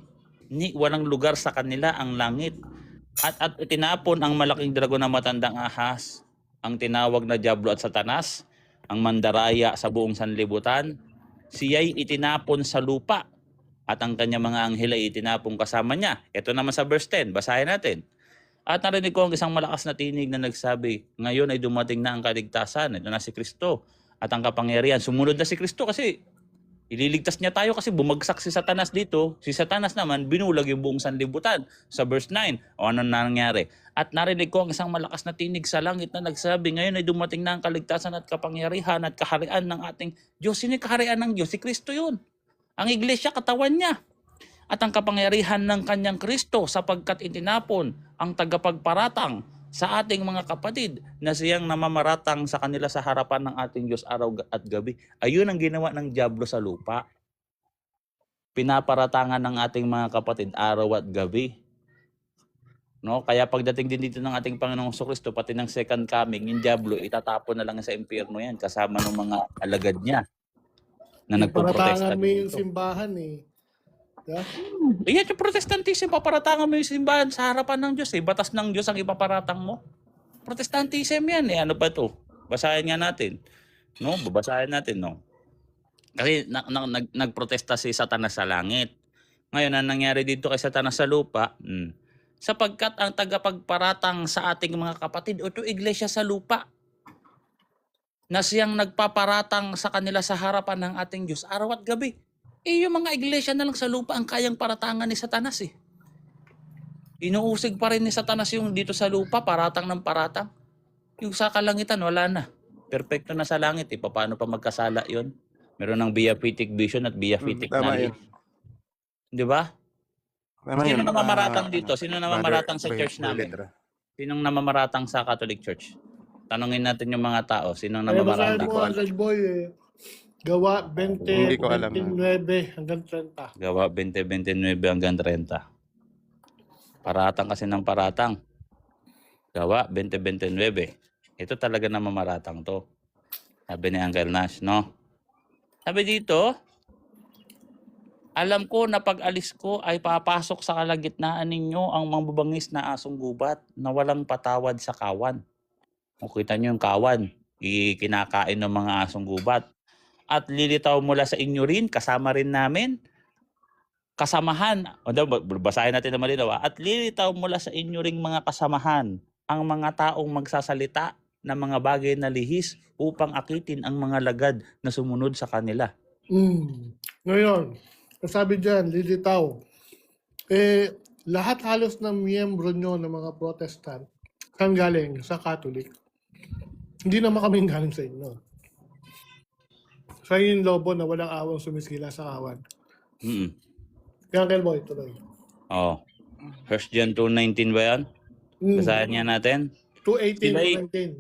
Walang lugar sa kanila ang langit. At itinapon ang malaking dragon na matandang ahas. Ang tinawag na Diablo at Satanas. Ang mandaraya sa buong sanlibutan. Siya'y itinapon sa lupa. At ang kanyang mga anghel ay itinapon kasama niya. Ito naman sa verse 10. Basahin natin. At narinig ko ang isang malakas na tinig na nagsabi, ngayon ay dumating na ang kaligtasan. Ito na si Kristo. At ang kapangyarihan. Sumunod na si Kristo kasi ililigtas niya tayo kasi bumagsak si Satanas dito. Si Satanas naman binulag yung buong sanlibutan. Sa verse 9. O ano na nangyari? At narinig ko ang isang malakas na tinig sa langit na nagsabi, ngayon ay dumating na ang kaligtasan at kapangyarihan at kaharian ng ating Diyos. Sino yung kaharian ng Diyos? Si Kristo yun. Ang iglesia, katawan niya. At ang kapangyarihan ng kanyang Kristo sapagkat itinapon ang tagapagparatang sa ating mga kapatid na siyang namamaratang sa kanila sa harapan ng ating Diyos araw at gabi. Ayun ang ginawa ng Diablo sa lupa. Pinaparatangan ng ating mga kapatid araw at gabi. No? Kaya pagdating din dito ng ating Panginoong Jesucristo, pati ng second coming, yung Diablo, itatapon na lang sa impyerno yan kasama ng mga alagad niya na nagpoprotesta Paratangan mo yung dito. simbahan eh. Yeah? Iyan yung protestantism, paparatangan mo yung simbahan sa harapan ng Diyos eh. Batas ng Diyos ang ipaparatang mo. Protestantism yan eh. Ano ba to? Basahin nga natin. No? Babasahin natin, no? Kasi nagprotesta si Satanas sa langit. Ngayon, ang nangyari dito kay Satanas sa lupa, sapagkat ang tagapagparatang sa ating mga kapatid, ito iglesia sa lupa, na siyang nagpaparatang sa kanila sa harapan ng ating Diyos araw at gabi. Yung mga iglesia na lang sa lupa ang kayang paratangan ni Satanas eh. Inuusig pa rin ni Satanas yung dito sa lupa, paratang ng paratang. Yung sa kalangitan, wala na. Perfecto na sa langit eh. Paano pa magkasala yon? Meron ng beatific vision at beatific knowledge. Di ba? Sino namamaratang dito? Sino namamaratang sa church namin? Sinong namamaratang sa Catholic Church? Tanungin natin yung mga tao. Sinong namamaratang? Basahin mo boy eh. Gawa 20, Hindi ko alam. 29 hanggang 30. Gawa 20-29 hanggang 30. Paratang kasi ng paratang. Gawa 2029. Ito talaga na mamaratang to. Sabi ni Uncle Nash, no? Sabi dito, alam ko na pag-alis ko ay papasok sa kalagitnaan ninyo ang mambabangis na asong gubat na walang patawad sa kawan. Kung kita nyo yung kawan, kinakain ng mga asong gubat. At lilitaw mula sa inyo rin, kasama rin namin, kasamahan. Basahin natin na malinaw. At lilitaw mula sa inyo ring mga kasamahan ang mga taong magsasalita ng mga bagay na lihis upang akitin ang mga lagad na sumunod sa kanila. Ngayon, sabi dyan, lilitaw. Lahat halos ng miyembro nyo ng mga Protestant, saan galing? Sa Catholic. Hindi naman kami galing sa inyo. Sa yung lobo na walang awang sumiskila sa kawan. Kaya Uncle Boy, tuloy. Oh. 1 John 2:19 ba yan? Basahin niya natin. 2:18 to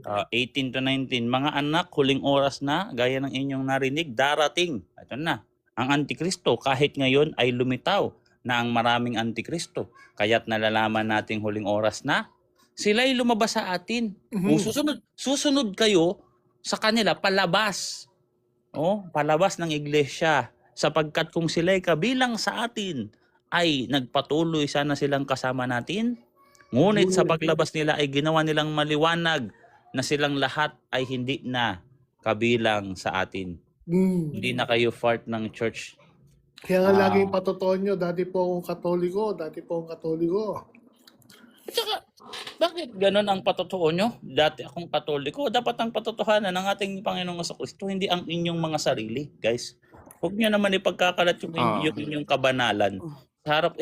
19. 18 to 19. Mga anak, huling oras na, gaya ng inyong narinig, darating. Ito na. Ang Antikristo kahit ngayon ay lumitaw na ang maraming Antikristo. Kaya't nalalaman nating huling oras na, sila'y lumabas sa atin. Susunod kayo sa kanila palabas. Palabas ng iglesia. Sapagkat kung sila'y kabilang sa atin, ay nagpatuloy sana silang kasama natin. Ngunit sa paglabas nila ay ginawa nilang maliwanag na silang lahat ay hindi na kabilang sa atin. Hindi na kayo part ng church. Kaya nga laging patotoo nyo, dati po akong Katoliko. Tsaka, bakit ganun ang patotoo nyo? Dati akong Katoliko. Dapat ang patotohanan ng ating Panginoong Kristo, hindi ang inyong mga sarili, guys. Huwag nyo naman ipagkakalat yung inyong kabanalan. Sa harap,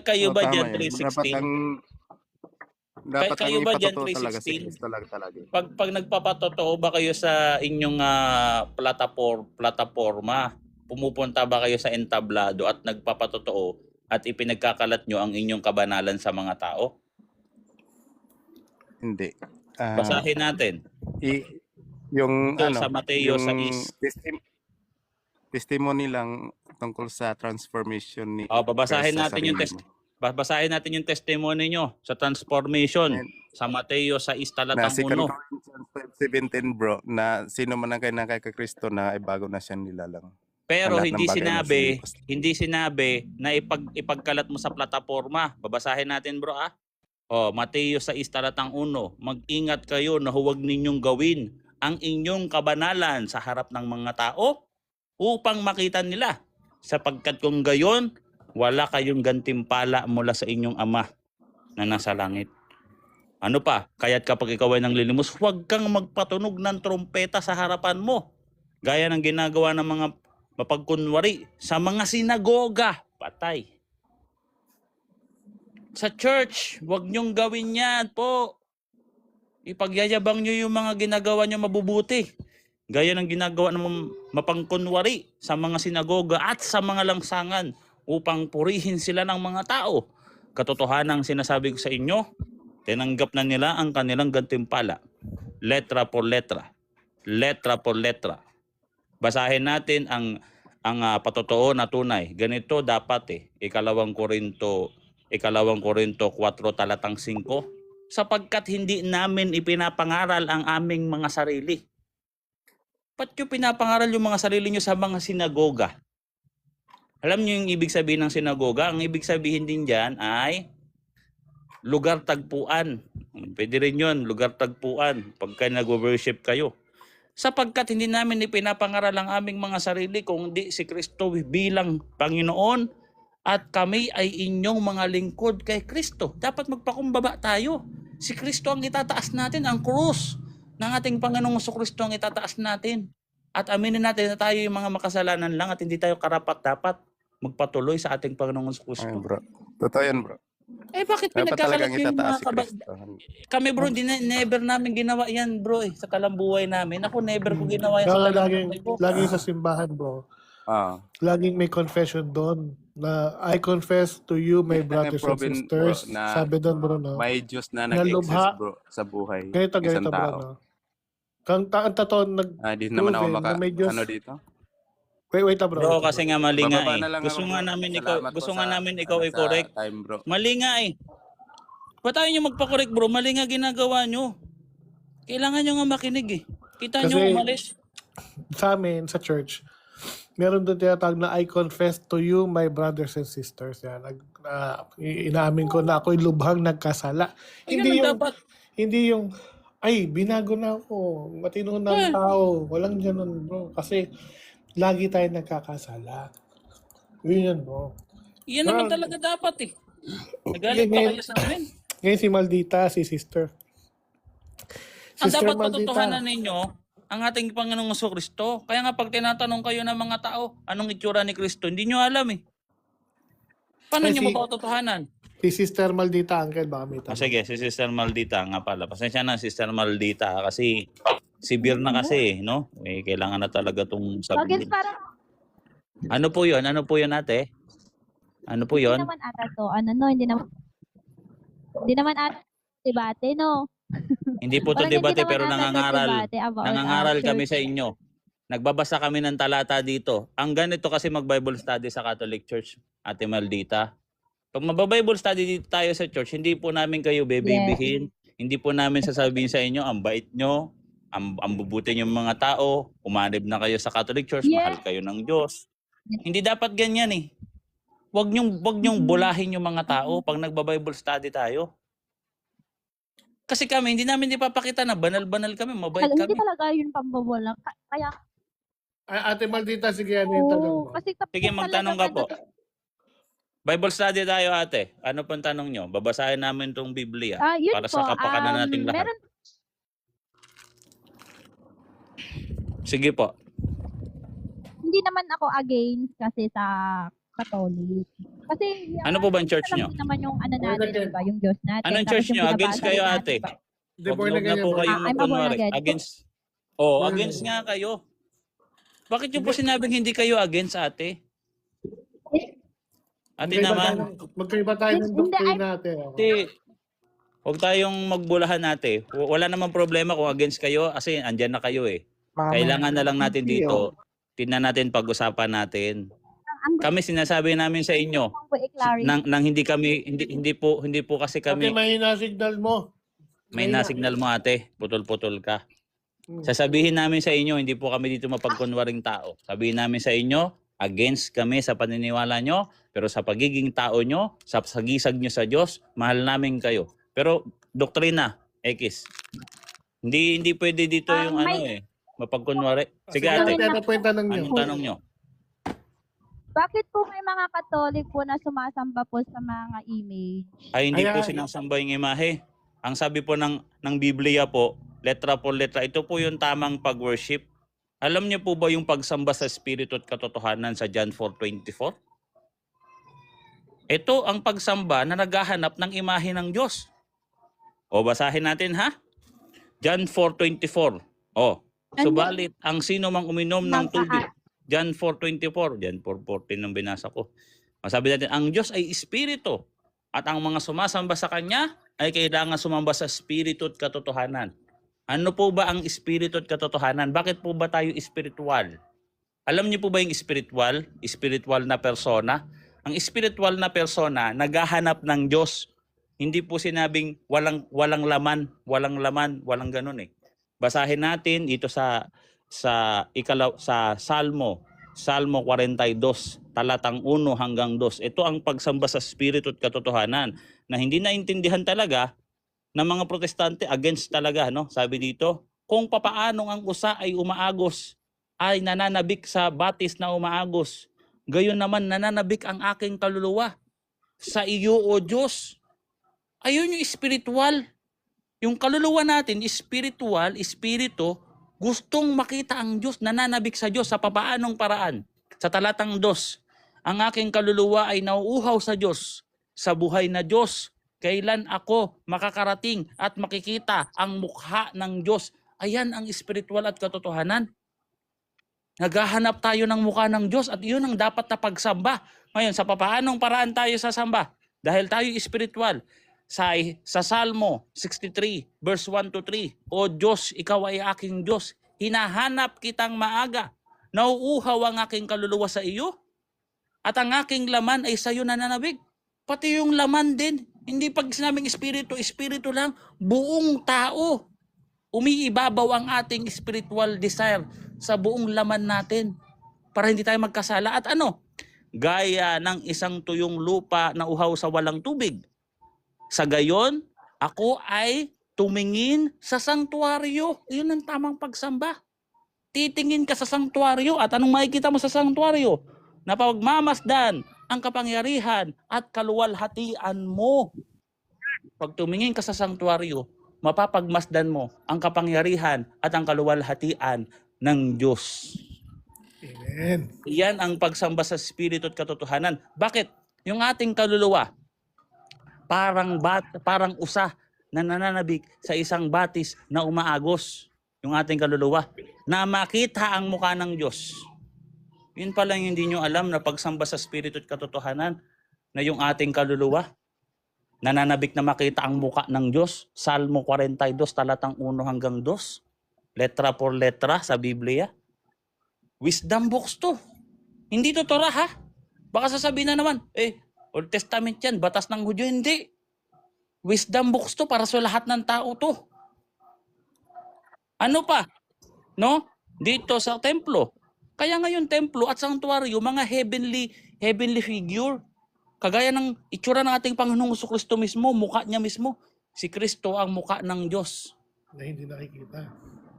kayo ba dyan 3:16? Dapat Kayo ang ba dyan ipatotoo talaga si 3:16? Kristo talaga. Pag nagpapatotoo ba kayo sa inyong plataforma, pumupunta ba kayo sa entablado at nagpapatotoo at ipinagkakalat nyo ang inyong kabanalan sa mga tao? Hindi. Basahin natin. Yung Ito sa Mateo yung 6. testimony lang tungkol sa transformation ni Babasahin Christ sa natin yung sarili mo. Babasahin natin yung testimony nyo sa transformation sa Mateo 6 Na talatang si 1. Corinthians 5:17 bro, na sino man ang kay Kristo na ay bago na siyang nilalang. Pero Ang lahat hindi ng bagay na hindi sinabi na ipagkalat mo sa plataforma. Babasahin natin bro Mateo 6 talatang 1. Mag-ingat kayo na huwag ninyong gawin ang inyong kabanalan sa harap ng mga tao upang makita nila. Sapagkat kung gayon, wala kayong gantimpala mula sa inyong Ama na nasa langit. Ano pa? Kaya't kapag ikaw ay nanglilimos, huwag kang magpatunog ng trompeta sa harapan mo. Gaya ng ginagawa ng mga mapagkunwari sa mga sinagoga. Patay. Sa church, huwag niyong gawin yan po. Ipagyayabang niyo yung mga ginagawa niyo mabubuti. Gaya ng ginagawa ng mapangkunwari sa mga sinagoga at sa mga langsangan upang purihin sila ng mga tao. Katotohanan ang sinasabi ko sa inyo, tinanggap na nila ang kanilang gantimpala. Letra por letra. Letra por letra. Basahin natin ang patotoo na tunay. Ganito dapat Ikalawang Korinto 4 talatang 5. Sapagkat hindi namin ipinapangaral ang aming mga sarili. Ba't nyo pinapangaral yung mga sarili nyo sa mga sinagoga? Alam niyo yung ibig sabihin ng sinagoga? Ang ibig sabihin din dyan ay lugar tagpuan. Pwede rin yun, lugar tagpuan pagka nag-worship kayo. Sapagkat hindi namin ipinapangaral ang aming mga sarili kung di si Kristo bilang Panginoon at kami ay inyong mga lingkod kay Kristo. Dapat magpakumbaba tayo. Si Kristo ang itataas natin, ang krus ng ating Panginoong Kristo ang itataas natin. At aminin natin na tayo yung mga makasalanan lang at hindi tayo karapat-dapat magpatuloy sa ating Panginoong Kristo. Ay, bro. Totoo yan, bro. Bakit Dapat pinagkakalat talagang yung itataas mga si Kristo. Kami bro, never namin ginawa yan bro sa talambuhay namin. Ako never ko ginawa yan sa Kaya talambuhay ko. laging sa simbahan, bro. Laging may confession doon na I confess to you, my brothers and proven, sisters. bro, na Sabi doon, bro, no? May Diyos na Nalubha. nag-exist, bro, sa buhay. Ganito, Isang bro, tao. no? Ang totoo, Di naman ako na may Diyos. ano dito? Wait, bro. Bro, kasi nga mali nga Bababa na lang Gusto ako, nga bro. namin Salamat gusto po nga sa- namin ikaw sa i-correct. time, bro. Mali nga Ba't tayo nyo magpakorek bro? Mali nga ginagawa nyo. Kailangan nyo nga makinig eh. Kita nyo Kasi- umalis. Sa amin, sa church, meron doon tinatawag na I confess to you, my brothers and sisters. Yan. Inaamin ko na ako'y lubhang nagkasala. Hindi dapat. Hindi yung, ay, binago na ako. Matino ng tao. Walang ganun, bro. Kasi, lagi tayo nagkakasala. Yun yan, bro. Yan naman Well, talaga dapat eh. Nagalit pa kayo sa amin. Ngayon si Maldita, si sister. Ang Sister dapat patutuhanan ninyo, ang ating Panginoong Kristo. Kaya nga pag tinatanong kayo ng mga tao, anong itsura ni Kristo, hindi nyo alam eh. Paano Ay, nyo si- mapatutuhanan? Si Sister Maldita, Uncle, baka may tanong. Sige, si Sister Maldita nga pala. Pasensya na, Sister Maldita, kasi severe na kasi, no? Eh, kailangan na talaga itong Bagets sabihin. parang Ano po yun? Ano po yun, ate? Ano po hindi yun? naman ata to. Ano no, hindi naman ata debate, no? Hindi po ito Parang hindi debate, naman pero ata to nangangaral. debate about, Nangangaral kami church. sa inyo. Nagbabasa kami ng talata dito. Ang ganito kasi mag-Bible study sa Catholic Church, Ate Maldita. Pag mag-Bible study dito tayo sa church, hindi po namin kayo bebebihin. Hindi po namin sasabihin sa inyo, ang bait nyo, ang bubuti nyo mga tao, umanib na kayo sa Catholic Church, Yes. mahal kayo ng Diyos. Hindi dapat ganyan eh. Wag nyong bulahin yung mga tao pag nagba-Bible study tayo. Kasi kami, hindi namin ipapakita na banal-banal kami, mabait Hindi kami. talaga yun pambabola. Kaya, Ate Maldita, sige, ano yung tanong mo? kasi Sige, magtanong ka po. Bible study tayo, ate. Ano pong tanong nyo? Babasahin namin itong Biblia Yun para po, sa kapakanan nating lahat. meron, Sige po. hindi naman ako against kasi sa Catholic. Kasi, Ano po ba ang church alam nyo? din naman yung ano natin, di ba? Yung Diyos natin. Anong Tapos church yung nyo? Against binabasa kayo, rin ate? natin, ba? Hindi, Huwag born na again po yan, kayong I'm a born magkunwari. again. Against. Born Against again. nga kayo. Bakit nyo po sinabing hindi kayo against, ate? Ate naman. Magkaiba tayo ng Hindi, doctrine natin. Ate, huwag tayong magbulahan, ate. Wala namang problema kung against kayo kasi andyan na kayo eh. Kailangan na lang natin dito, tingnan natin, pag-usapan natin. Kami sinasabi namin sa inyo, nang hindi kami hindi po kasi Ate, kami mahina signal mo. may na-signal mo, ate, putol-putol ka. Sasabihin namin sa inyo, hindi po kami dito mapagkunwaring tao. Sabihin namin sa inyo, against kami sa paniniwala nyo, pero sa pagiging tao nyo, sa sagisag nyo sa Diyos, mahal namin kayo. Pero doktrina, X. Hindi pwede dito yung mapagkunwari. Sige, ate, Ano po yung tanong nyo? anong tanong nyo? Bakit po may mga Katolik po na sumasamba po sa mga image? Ay hindi po Ayan. sinasamba yung imahe. Ang sabi po ng Biblia po, letra por letra, ito po yung tamang pag-worship. Alam niyo po ba yung pagsamba sa Espiritu at katotohanan sa John 4:24? Ito ang pagsamba na naghahanap ng imahe ng Diyos. O basahin natin ha? John 4:24. O, subalit ang sino mang uminom ng tubig. John 4:24. John 4:14 ang binasa ko. Masabi natin, ang Diyos ay Espiritu at ang mga sumasamba sa Kanya ay kailangan sumamba sa Espiritu at katotohanan. Ano po ba ang Espiritu at katotohanan? Bakit po ba tayo espiritual? Alam niyo po ba yung spiritual? Spiritual na persona? Ang spiritual na persona, naghahanap ng Diyos. Hindi po sinabing walang laman, walang ganun eh. Basahin natin dito sa Salmo 42, talatang 1 hanggang 2. Ito ang pagsamba sa Espiritu at katotohanan na hindi naintindihan talaga ng mga protestante, against talaga, no? Sabi dito, kung papaanong ang usa ay umaagos, ay nananabik sa batis na umaagos. Gayon naman nananabik ang aking kaluluwa sa iyo, O Diyos. Ayun yung spiritual. Yung kaluluwa natin, spiritual, espiritu, gustong makita ang Diyos, nananabik sa Diyos sa papaanong paraan. Sa talatang 2, ang aking kaluluwa ay nauuhaw sa Diyos, sa buhay na Diyos. Kailan ako makakarating at makikita ang mukha ng Diyos? Ayan ang spiritual at katotohanan. Naghahanap tayo ng mukha ng Diyos at yun ang dapat na pagsamba. Ngayon, sa papaanong paraan tayo sasamba? Dahil tayo spiritual. Sa Salmo 63, verse 1-3, O Diyos, ikaw ay aking Diyos. Hinahanap kitang maaga. Nauuhaw ang aking kaluluwa sa iyo. At ang aking laman ay sa iyo nananabig. Pati yung laman din, Hindi pag sinabing espiritu, espiritu lang, buong tao. Umiibabaw ang ating spiritual desire sa buong laman natin para hindi tayo magkasala. At ano? Gaya ng isang tuyong lupa na uhaw sa walang tubig. Sa gayon, ako ay tumingin sa sanktuaryo. Yun ang tamang pagsamba. Titingin ka sa sanktuaryo at anong makikita mo sa sanktuaryo? Na pagmamasdan ang kapangyarihan at kaluwalhatian mo. Pag tumingin ka sa sanktuaryo, mapapagmasdan mo ang kapangyarihan at ang kaluwalhatian ng Diyos. Amen. Iyan ang pagsamba sa Espiritu at katotohanan. Bakit? Yung ating kaluluwa, parang usa na nananabik sa isang batis na umaagos. Yung ating kaluluwa, na makita ang mukha ng Diyos. Yun pala yung hindi nyo alam na pagsamba sa Espiritu at katotohanan na yung ating kaluluwa, nananabik na makita ang mukha ng Diyos. Salmo 42, talatang 1 hanggang 2. Letra por letra sa Biblia. Wisdom books to. Hindi to Torah ha. Baka sasabihin na naman, Old Testament yan, batas ng Hudyo. Hindi. Wisdom books to para sa lahat ng tao to. Ano pa? No? Dito sa templo. Kaya ngayon templo at sanctuaryo, mga heavenly figure. Kagaya ng itsura ng ating Panginoong Jesucristo mismo, mukha niya mismo. Si Kristo ang mukha ng Diyos. Na hindi nakikita.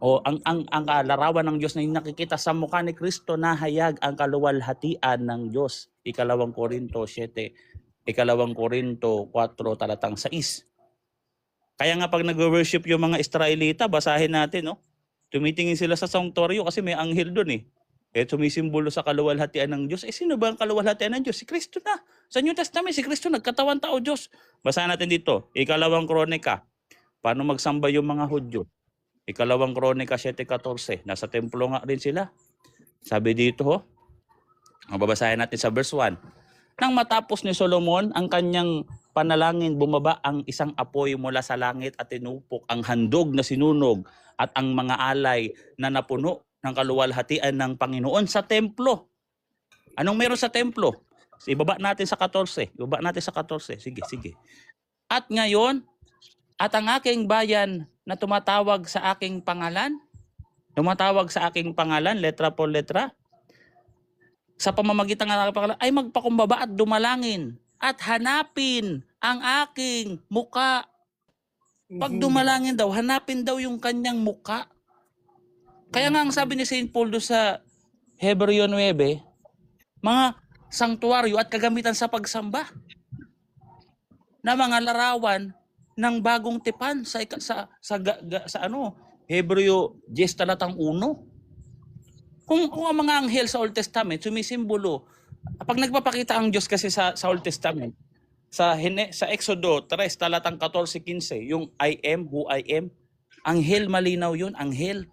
O ang larawan ng Diyos na nakikita sa mukha ni Kristo, nahayag ang kaluwalhatian ng Diyos. 2 Korinto 7, 2 Korinto 4, talatang 6. Kaya nga pag nag-worship yung mga Israelita, basahin natin, no? Tumitingin sila sa sanctuaryo kasi may anghel doon sumisimbolo sa kaluwalhatian ng Diyos. Sino ba ang kaluwalhatian ng Diyos? Si Kristo na. Sa New Testament, si Kristo nagkatawan tao Diyos. Basahin natin dito, 2 Kronika. Paano magsamba yung mga Hudyo? 2 Kronika 7:14. Nasa templo nga rin sila. Sabi dito, babasahin natin sa verse 1. Nang matapos ni Solomon ang kanyang panalangin, bumaba ang isang apoy mula sa langit at tinupok ang handog na sinunog at ang mga alay na napuno ng kaluwalhatian ng Panginoon sa templo. Anong meron sa templo? Ibaba natin sa 14. Ibaba natin sa 14. Sige. At ngayon, at ang aking bayan na tumatawag sa aking pangalan, letra por letra, sa pamamagitan ng aking pangalan, ay magpakumbaba at dumalangin at hanapin ang aking muka. Pag dumalangin daw, hanapin daw yung kanyang muka. Kaya nga ang sabi ni St. Paul doon sa Hebreo 9, mga sanktuaryo at kagamitan sa pagsamba na mga larawan ng bagong tipan sa Hebreo 10 talatang 1. Kung ang mga anghel sa Old Testament sumisimbolo, pag nagpapakita ang Diyos kasi sa Old Testament, sa Exodo 3 talatang 14-15, yung I am who I am, anghel, malinaw yun, anghel.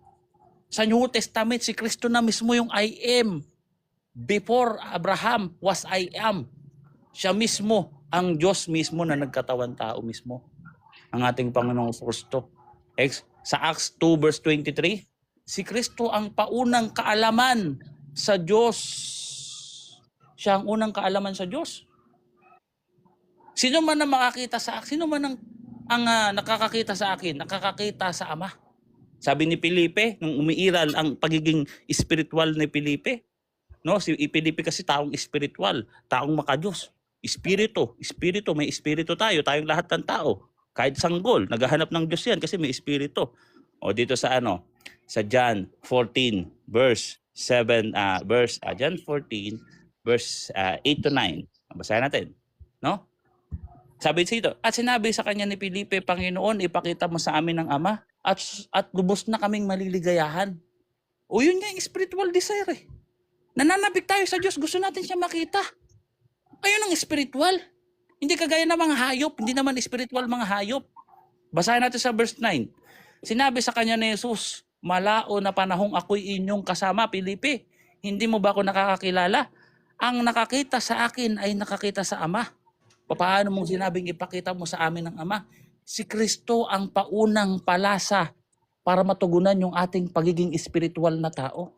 Sa New Testament, si Kristo na mismo yung I am. Before Abraham was I am. Siya mismo, ang Diyos mismo na nagkatawan tao mismo. Ang ating Panginoong Kristo. Sa Acts 2 verse 23, si Kristo ang paunang kaalaman sa Diyos. Siya ang unang kaalaman sa Diyos. Sino man ang makakita sa akin, sino man ang nakakakita sa akin, nakakakita sa Ama. Sabi ni Felipe, nung umiiral ang pagiging spiritual ni Felipe, no? Si Felipe kasi taong spiritual, taong makadiyos. Espiritu, may espiritu tayo, tayong lahat ng tao. Kahit sanggol, naghahanap ng Diyos yan kasi may espiritu. O dito sa sa John 14 verse 7 John 14 verse 8 to 9. Basahin natin, no? Sabi dito, at sinabi sa kanya ni Felipe, Panginoon, ipakita mo sa amin ang Ama at lubos na kaming maliligayahan. O yun nga yung spiritual desire. Nananabik tayo sa Diyos, gusto natin siya makita. Ayun ang spiritual. Hindi kagaya ng mga hayop, hindi naman spiritual mga hayop. Basahin natin sa verse 9. Sinabi sa kanya ni Jesus, malao na panahong ako'y inyong kasama, Felipe. Hindi mo ba ako nakakakilala? Ang nakakita sa akin ay nakakita sa Ama. Paano mong sinabing ipakita mo sa amin ang Ama? Si Kristo ang paunang palasa para matugunan yung ating pagiging espiritual na tao.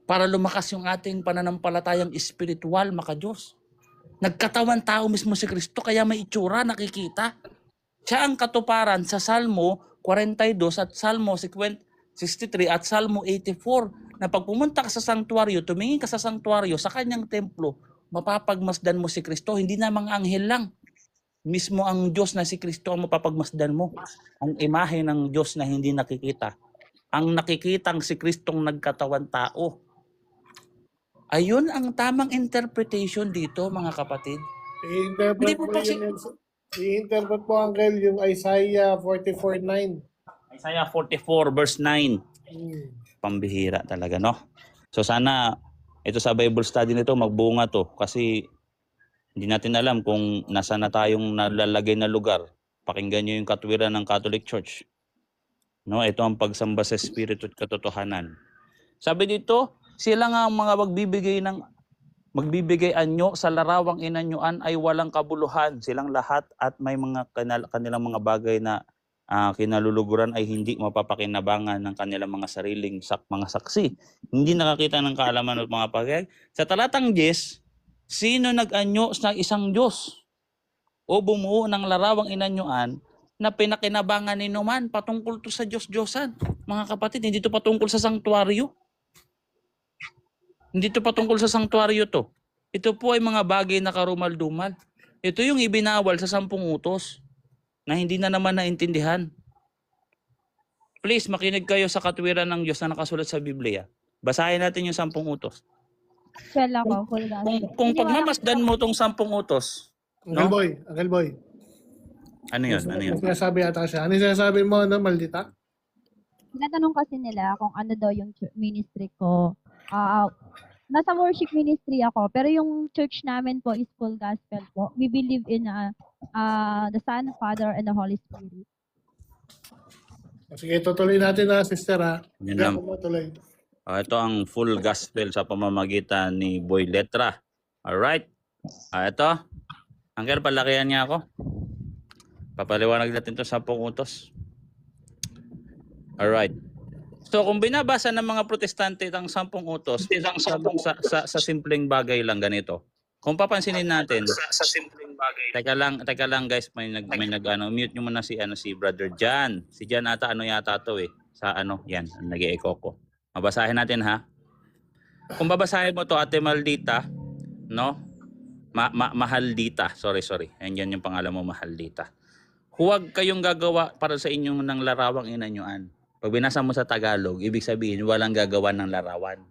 Para lumakas yung ating pananampalatayang espiritual, makadiyos. Nagkatawan tao mismo si Kristo, kaya may itsura, nakikita. Siya ang katuparan sa Salmo 42 at Salmo 63 at Salmo 84 na pag pumunta ka sa sanktuaryo, tumingin ka sa sanktuaryo, sa kanyang templo, mapapagmasdan mo si Kristo, hindi na mga anghel lang. Mismo ang Diyos na si Kristo ang mapapagmasdan mo. Ang imahe ng Diyos na hindi nakikita. Ang nakikitang si Kristong nagkatawan tao. Ayun ang tamang interpretation dito, mga kapatid. I-interpret Hindi po mo kasi- i-interpret mo, Uncle, yung Isaiah 44:9. Isaiah 44 verse 9. Hmm. Pambihira talaga, no? So sana ito sa Bible study nito magbunga to kasi hindi natin alam kung nasa na tayong nalalagay na lugar. Pakinggan nyo yung katwiran ng Catholic Church. No, ito ang pagsamba sa Espiritu at katotohanan. Sabi dito, sila nga ang mga magbibigay anyo sa larawang inanyuan ay walang kabuluhan. Silang lahat at may mga kanilang mga bagay na kinaluluguran ay hindi mapapakinabangan ng kanilang mga sariling mga saksi. Hindi nakakita ng kaalaman at mga bagay. Sa talatang 10, sino nag-anyo sa isang Diyos o bumuo ng larawang inanyuan na pinakinabangan ni Numan patungkol to sa Diyos-Diyosan? Mga kapatid, hindi to patungkol sa sanktuaryo. Hindi to patungkol sa sanktuaryo to. Ito po ay mga bagay na karumal-dumal. Ito yung ibinawal sa 10 utos na hindi na naman naintindihan. Please, makinig kayo sa katwiran ng Diyos na nakasulat sa Biblia. Basahin natin yung 10 utos. Well ako, full gospel. Kung Hindi, wala pagmamasdan mo tong 10 utos, Uncle Boy. ano yun? Ano yun? May sinasabi ata siya. Ano yung sinasabi mo, maldita? Tinatanong kasi nila kung ano daw yung ministry ko. Nasa worship ministry ako, pero yung church namin po is full gospel po. We believe in the Son, Father, and the Holy Spirit. Sige, tutuloy natin na, sister, ha? Yun lang. Tuloy. Ito ang full gospel sa pamamagitan ni Boy Letra. Alright? Ito. Angker, palakihan niya ako. Papaliwanag natin ito sa 10 utos. Alright. So kung binabasa ng mga protestante ang 10 utos, sa simpleng bagay lang ganito. Kung papansinin natin, sa simpleng bagay. Teka lang guys, may mute niyo muna si Brother Jan. Si Jan ata yata to sa yan, nag-e-echo ko. Mabasahin natin ha. Kung babasahin mo to Ate Maldita, no? Mahaldita. Sorry. Ayan yung pangalan mo, Mahaldita. Huwag kayong gagawa para sa inyong ng larawang inanyuan. Pag binasa mo sa Tagalog, ibig sabihin walang gagawa ng larawan.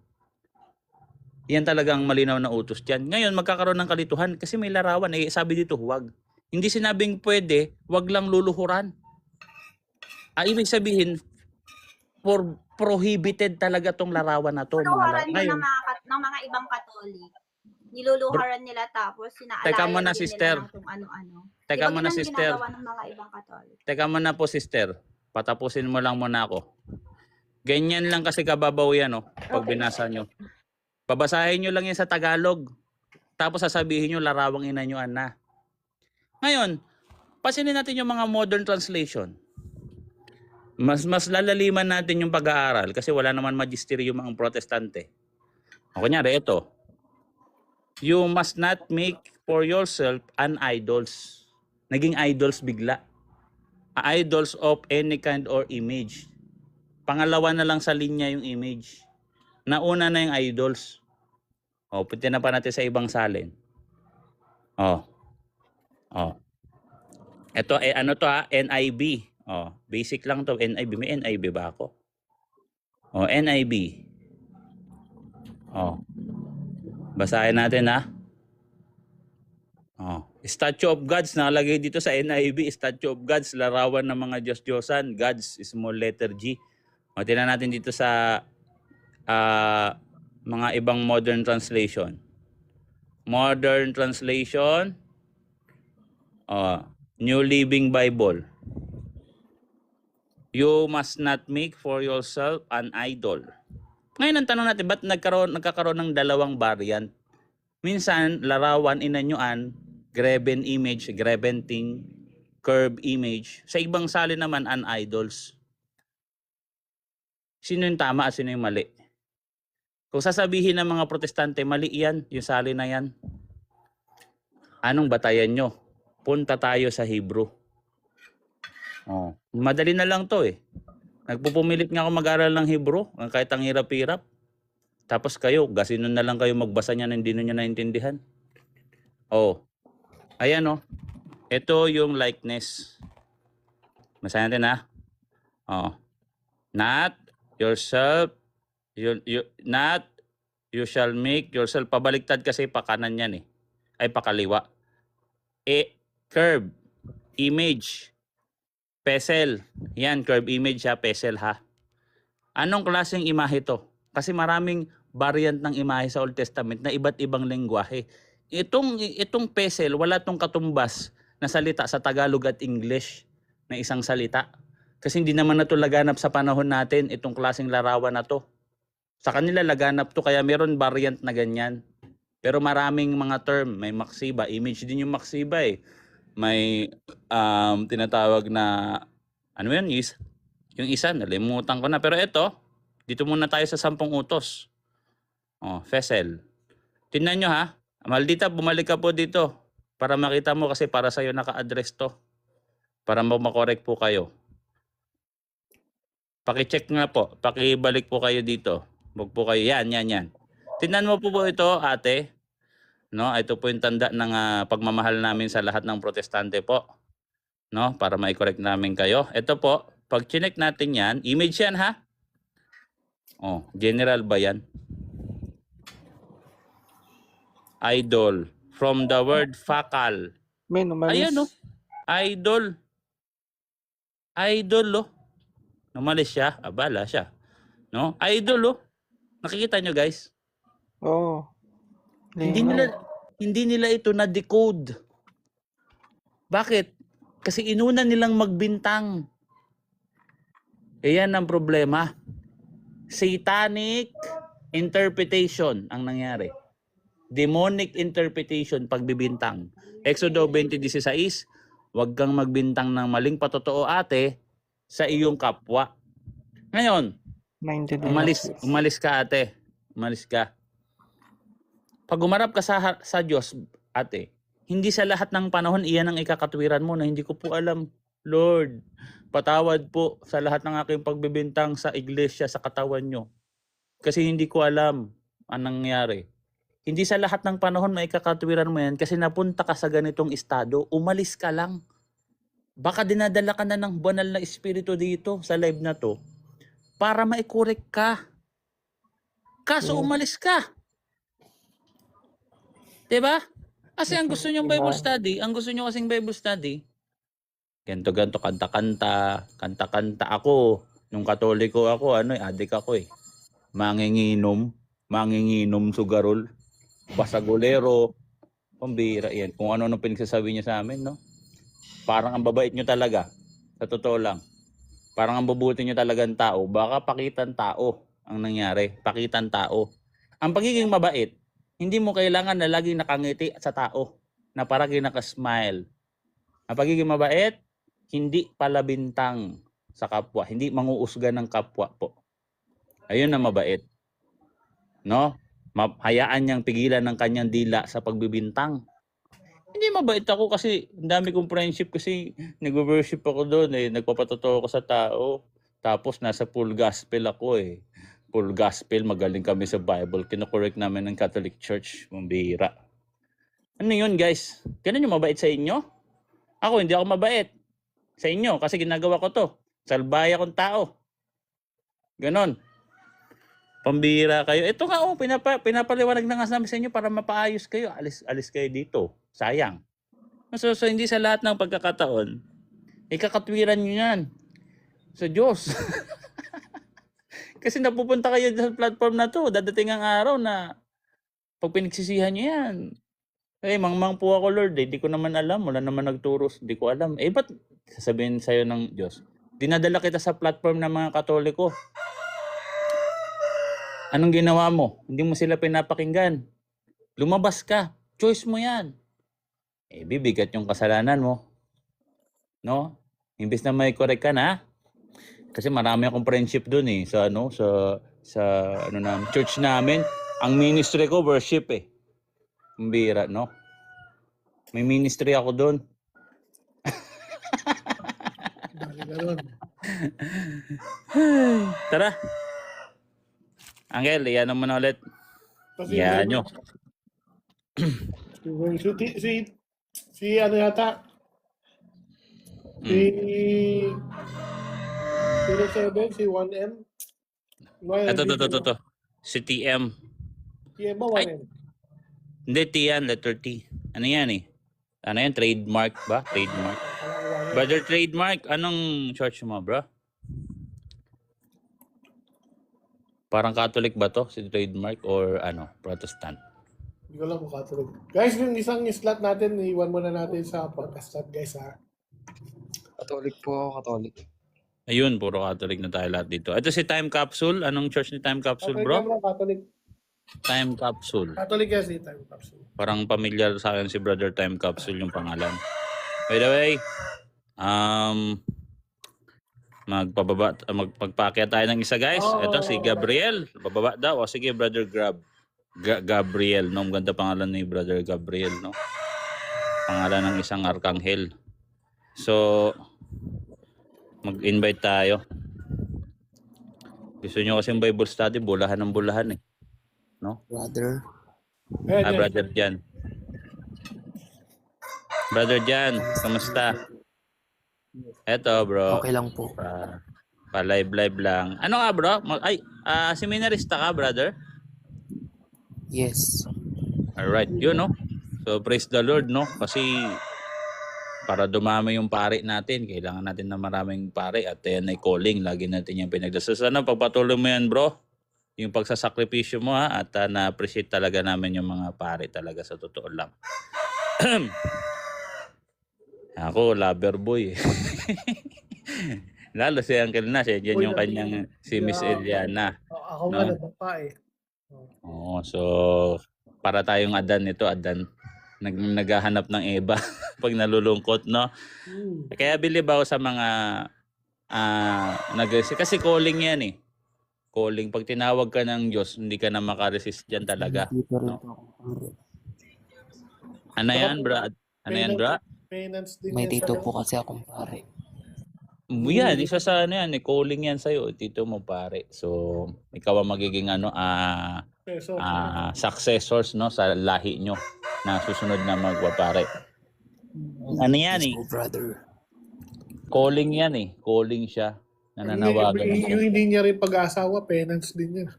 Yan talagang malinaw na utos dyan. Ngayon, magkakaroon ng kalituhan kasi may larawan. Sabi dito, huwag. Hindi sinabing pwede, huwag lang luluhuran. Ibig sabihin, prohibited talaga tong larawan na to. Niluluharan Ngayon, ng mga ibang Katolik. Niluluharan nila tapos Teka sinaalala muna, nila sister. ng kung ano-ano. Teka Iba muna, ginang sister. ginagawa ng mga ibang Katolik. Teka muna po, sister. Patapusin mo lang muna ako. Ganyan lang kasi kababaw yan, pag Okay. binasa nyo. Babasahin nyo lang yan sa Tagalog. Tapos sasabihin nyo, larawang inanyuan na. Ngayon, pasinin natin yung mga modern translation. Mas lalaliman natin yung pag-aaral kasi wala naman magisteryo yung mga protestante. O kunyari, ito. You must not make for yourself an idols. Naging idols bigla. Idols of any kind or image. Pangalawa na lang sa linya yung image. Nauna na yung idols. Punta na pa natin sa ibang salin. Ito, ano to NIV. Basic lang to, NIV. May NIV ba ako? NIV. Basahin natin ha. Statue of Gods, nakalagay dito sa NIV, Statue of Gods, larawan ng mga Diyos-Diyosan, Gods, small letter G. Tingnan natin dito sa mga ibang modern translation. Modern translation, New Living Bible. You must not make for yourself an idol. Ngayon ang tanong natin, ba't nagkakaroon ng dalawang variant? Minsan, larawan, inanyuan, graven image, graven thing, curve image. Sa ibang salin naman, an idols. Sino yung tama at sino yung mali? Kung sasabihin ng mga protestante, mali yan, yung salin na yan. Anong batayan nyo? Punta tayo sa Hebrew. Oh, madali na lang to eh. Nagpupumilit nga ako mag-aral ng Hebrew, kahit ang hirap-hirap. Tapos kayo, gasinon na lang kayo magbasa niya na hindi nyo naintindihan. Oh, ayan oh. Ito yung likeness. Basahin natin ha. Oh. Not yourself, not you shall make yourself. Pabaliktad kasi pakanan yan eh. Ay pakaliwa. Curve, image, pesel. Yan, curve image ha, pesel ha. Anong klaseng imahe to? Kasi maraming variant ng imahe sa Old Testament na iba't ibang lengguwahe. Itong pesel, wala tong katumbas na salita sa Tagalog at English na isang salita. Kasi hindi naman na ito laganap sa panahon natin, itong klaseng larawan na to. Sa kanila laganap to, kaya meron variant na ganyan. Pero maraming mga term, may maksiba, image din yung maksiba eh. May tinatawag na, ano yun, yung isa, nalimutan ko na. Pero ito, dito muna tayo sa 10 utos. Oh, Fesel. Tingnan nyo ha. Maldita, bumalik ka po dito para makita mo kasi para sa'yo naka-address to. Para makorek po kayo. Paki-check nga po. Paki-balik po kayo dito. Wag po kayo. Yan. Tingnan mo po ito, ate. No, ito po yung tanda ng pagmamahal namin sa lahat ng protestante po. No, para ma-correct namin kayo. Ito po, pag chinek natin yan, image yan ha. Oh, general ba yan? Idol. From the word fakal. Men, umalis. Ayan oh. Idol. Idol oh. Umalis siya. Abala siya. No? Idol oh. Nakikita nyo guys? Oo. Hindi nila ito na-decode. Bakit? Kasi inuna nilang magbintang. Ayan ang problema. Satanic interpretation ang nangyari. Demonic interpretation pagbibintang. Exodo 20:16, huwag kang magbintang ng maling patotoo ate sa iyong kapwa. Ngayon, umalis ka ate. Umalis ka. Pag umarap ka sa Diyos, ate, hindi sa lahat ng panahon iyan ang ikakatwiran mo na hindi ko po alam. Lord, patawad po sa lahat ng aking pagbibintang sa iglesia, sa katawan nyo. Kasi hindi ko alam anong nangyari. Hindi sa lahat ng panahon maikakatwiran mo yan kasi napunta ka sa ganitong estado, umalis ka lang. Baka dinadala ka na ng banal na espiritu dito sa live na to para maikorek ka. Kaso umalis ka. Diba? Kasi ang gusto nyo Bible study, ganto-ganto, kanta-kanta. Ako, nung Katoliko ako, adik ako eh. Manginginom, sugarol, basagolero, pambira yan. Kung ano pinagsasabi niya sa amin, no? Parang ang babait nyo talaga. Sa totoo lang. Parang ang babuti nyo talagang tao. Baka pakitan tao ang nangyari. Pakitan tao. Ang pagiging mabait, hindi mo kailangan na laging nakangiti sa tao. Na parang nakasmile. Ang pagiging mabait, hindi palabintang sa kapwa. Hindi manguusga ng kapwa po. Ayun na mabait. No? Hayaan niyang pigilan ng kanyang dila sa pagbibintang. Hindi mabait ako kasi ang dami kong friendship kasi nag-worship ako doon eh. Nagpapatotoo ako sa tao. Tapos nasa full gospel ako eh. Full gospel, magaling kami sa Bible. Kinokorek namin ng Catholic Church. Mambihira. Ano yun guys? Ganun yung mabait sa inyo? Ako hindi ako mabait sa inyo kasi ginagawa ko to. Salbaya akong tao. Ganon. Pambihira kayo. Ito nga pinapaliwanag na nga namin sa inyo para mapaayos kayo. Alis kayo dito. Sayang. So hindi sa lahat ng pagkakataon, ikakatwiran nyo yan sa Diyos. Kasi napupunta kayo sa platform na to. Dadating ang araw na pag pinagsisihan nyo yan. Mangmang po ako Lord. Hindi ko naman alam. Wala naman nagturo. Hindi ko alam. Ba't sasabihin sa'yo ng Diyos? Dinadala kita sa platform ng mga Katoliko. Anong ginawa mo? Hindi mo sila pinapakinggan. Lumabas ka. Choice mo yan. Bibigat yung kasalanan mo. No? Imbes na may correct ka na. Kasi marami akong friendship doon eh. Sa church namin. Ang ministry ko, worship eh. Mbira, no? May ministry ako doon. Dali ka ron. Tara. Angel, iyan mo na ulit. Kasi Yan nyo. si ano yata, si 07, si 1M. Ito. Si TM. TM ba 1M? Hindi, T yan, letter T. Ano yan eh? Ano yan? Trademark ba? Trademark. Brother Trademark, anong church mo, bro? Parang Catholic ba to? Si Trademark or ano? Protestant? Hindi ko lang kung Catholic. Guys, yung isang slot natin, iwan muna natin sa podcast slot, guys, ha? Catholic po ako, Catholic. Ayun, puro Catholic na tayo lahat dito. Ito si Time Capsule. Anong church ni Time Capsule, Catholic bro? yan, bro, Catholic. Time Capsule. Catholic yan si Time Capsule. Parang familiar sa akin si Brother Time Capsule yung pangalan. By the way, magpagpakya tayo ng isa, guys. Ito si Gabriel. Bababa daw. O sige, Brother Gabriel. No, ganda pangalan ni Brother Gabriel, no? Pangalan ng isang arkanghel. So, mag-invite tayo. Gusto nyo kasi yung Bible study, bulahan ng bulahan eh. No? Brother. Brother Jan. Brother Jan, kamusta? Eto, bro. Okay lang po. Pa-live lang. Ano nga, bro? Seminarista ka, brother? Yes. Alright, yun, no? So, praise the Lord, no? Kasi para dumami yung pare natin, kailangan natin na maraming pare at yan ay calling. Lagi natin yung pinagdasal. Sana pagpatuloy mo yan, bro. Yung pagsasakripisyo mo, ha? At na-appreciate talaga namin yung mga pare talaga sa totoo lang. Ako, lover boy. Lalo si Uncle Nash, yan yung kanyang si Miss Eliana. Ako nga nagpapa eh. Oo, so para tayong Adan ito, Adan. Naghahanap ng Eva pag nalulungkot, no? Kaya believe ako sa mga kasi calling yan eh. Calling, pag tinawag ka ng Diyos, hindi ka na makaresist dyan talaga. No? Ano yan, bro? Ano yan, bro? May tito po kasi akong pare. Yan, isa sa ano yan, calling yan sa'yo, tito mo pare. So, ikaw ang magiging successors, no, sa lahi nyo na susunod na magpapare. Ano yan eh? Brother. Calling yan eh. Calling siya. Nananawagan. Yung hindi niya rin pag-asawa, penance din niya.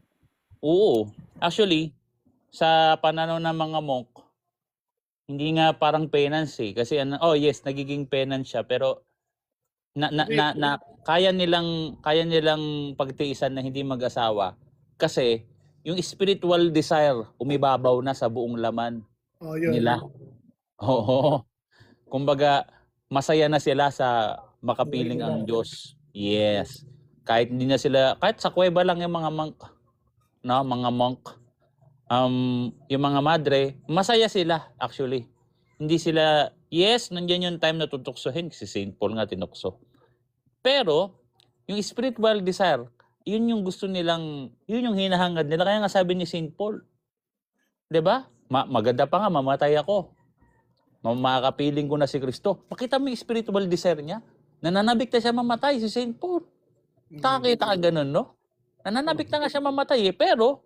Oo. Actually, sa pananaw ng mga monk, hindi nga parang penance eh. Kasi yes, nagiging penance siya. Pero kaya nilang pagtiisan na hindi mag-asawa. Kasi yung spiritual desire, umibabaw na sa buong laman nila. Oo. Kumbaga, masaya na sila sa makapiling ang Diyos. Yes. Kahit hindi na sila, kahit sa kuweba lang yung mga monk, no, mga monk, yung mga madre, masaya sila actually. Hindi sila, yes, nandiyan yung time na tutuksohin kasi St. Paul nga tinukso. Pero, yung spiritual desire, yun yung gusto nilang, yun yung hinahangad nila. Kaya nga sabi ni St. Paul, 'di ba? Maganda pa nga, mamatay ako. Makakapiling ko na si Kristo. Makita mo yung spiritual desire niya. Nananabik na siya mamatay si St. Paul. Nakakita ka ganun, no? Nananabik na nga siya mamatay eh. Pero,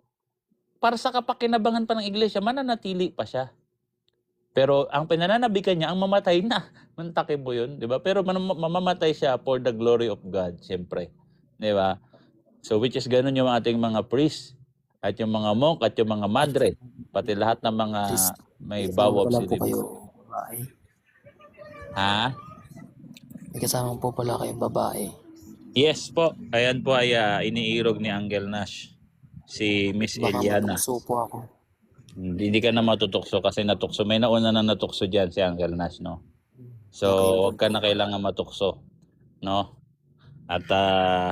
para sa kapakinabangan pa ng iglesia, mananatili pa siya. Pero ang pinananabikan niya, ang mamatay na. Mantakip mo yun, di ba? Pero mamamatay siya for the glory of God, siyempre. Di ba? So, which is ganun yung ating mga priest, at yung mga monk, at yung mga madre, pati lahat ng mga may vow of celibacy. Ha? May kasama po pala kayong babae. Yes po. Ayan po ay iniirog ni Angel Nash. Si Miss Eliana. Baka po ako. Hindi ka na matutukso kasi natukso. May nauna na natukso dyan si Angel Nash, no? So, huwag ka na kailangan matukso. No? At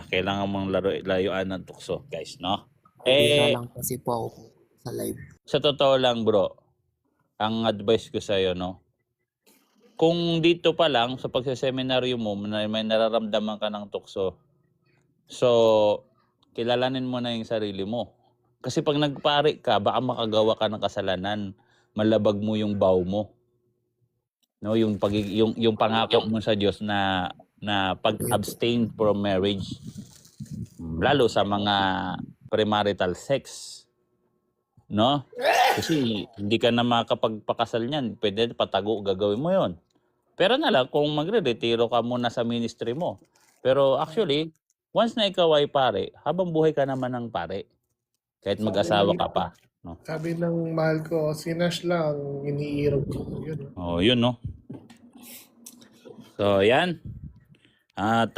kailangan mong layuan ng tukso, guys, no? Lang kasi po ako sa live. Sa totoo lang, bro, ang advice ko sa'yo, no? Kung dito pa lang, sa pagsaseminaryo mo, may nararamdaman ka ng tukso, so, kilalanin mo na yung sarili mo. Kasi pag nagpari ka, baka makagawa ka ng kasalanan, malabag mo yung vow mo. No, yung pangako mo sa Diyos na pag-abstain from marriage, lalo sa mga premarital sex. No? Kasi hindi ka na makapagpakasal niyan. Pwede patago, gagawin mo yon. Pero na lang kung magre-retiro ka muna sa ministry mo. Pero actually, once na ikaw ay pare, habang buhay ka naman ng pare. Kahit mag-asawa ka pa. No? Sabi ng mahal ko, sinash lang, iniirog ko. Yun. Oh, yun no. So, yan. At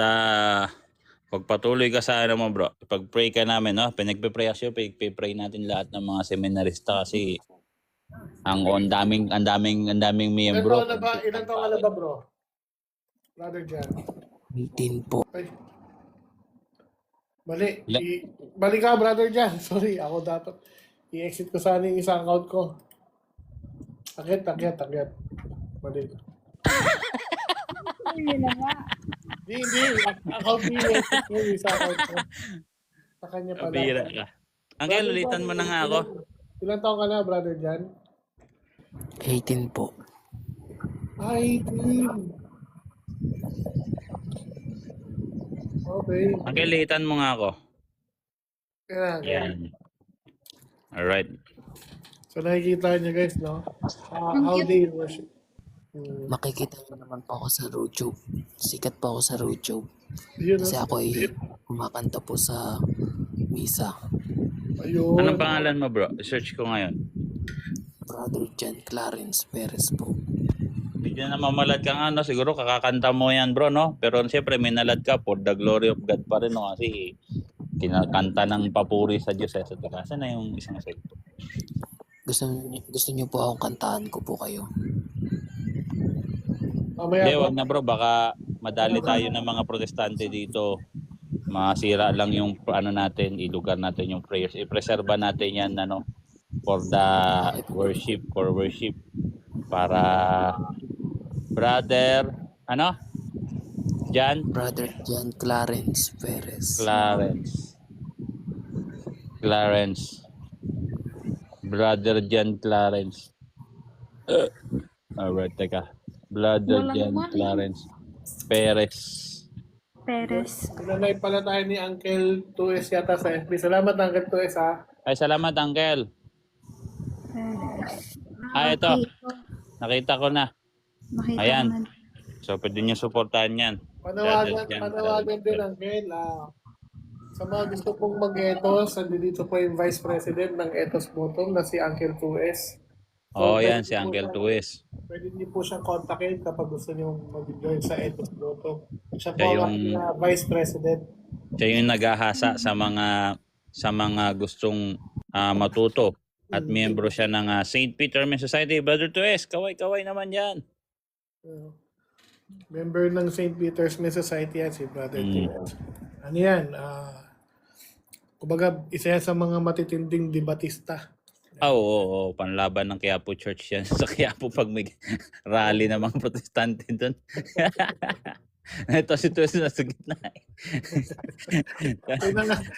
pagpatuloy ka sa ano mo bro, pag-pray ka namin, no? Pinagpe-pray asyo, pag-pray natin lahat ng mga seminarista kasi ang daming miyembro. Ilan taon ka na ba, bro? Brother Jan. 18 po. Ay. Mali. Mali ka, Brother Jan. Sorry, ako dapat. I-exit ko sana yung isang account ko. Tagyat. Mali. Hindi. Account ko i-exit ko yung isang account ko. Sa kanya pala. Kabira ka. Angel, ulitan mo na nga ako. Ilan taon ka na, Brother Jan? 18 po. 18. Okay. Angel, ulitan mo nga ako. Yan. Yan. Alright. So nakikita niyo guys, no? How they worship. Makikita niyo naman po ako sa YouTube. Sikat po ako sa YouTube. Yun, Kasi ako ay kumakanta po sa misa. Ayun. Anong pangalan mo bro? Search ko ngayon. Brother Jan Clarence Perez po. Bigyan na mamalad kang ano, siguro kakakanta mo yan bro, no? Pero siyempre may nalad ka for the glory of God pa rin, no? Kasi kinakanta ng papuri sa Diyos. Sa taga. Saan na yung isang sekto? Gusto niyo po akong kantahan ko po kayo. Hindi, wag na bro. Baka madali tayo ng mga protestante dito. Masira lang yung ano natin, ilugar natin yung prayers. I-preserva natin yan, ano? For worship. Para brother Jan Clarence Perez. Brother Jan Clarence. Alright, teka. Brother Jan Clarence Perez. Nanay pala tayo ni Uncle 2S yata sa FB. Salamat Uncle 2S ha. Ay, salamat Uncle. Ito. Nakita ko na. Ayan. So, pwede nyo supportahan yan. Panawagan din Uncle. Sa mga gusto pong mag-ethos, nandito po yung Vice President ng Ethos Bottom na si Uncle 2S. Oh, yan si Uncle 2S. Pwede niyo po siyang kontakin kapag gusto niyo mag-join sa Ethos Bottom. Siya po Siya ang Vice President. Siya yung naghahasa sa mga gustong matuto. At miyembro siya ng St. Peter Men's Society. Brother 2S, kaway-kaway naman yan. Member ng St. Peter's Men's Society yan, si Brother 2S. Ano yan? Kumbaga, isa yan sa mga matitinding debatista. Oo, panlaban ng Quiapo Church yan. Sa Quiapo pag may rally ng mga protestante doon. Ito si Tues nasa gitna.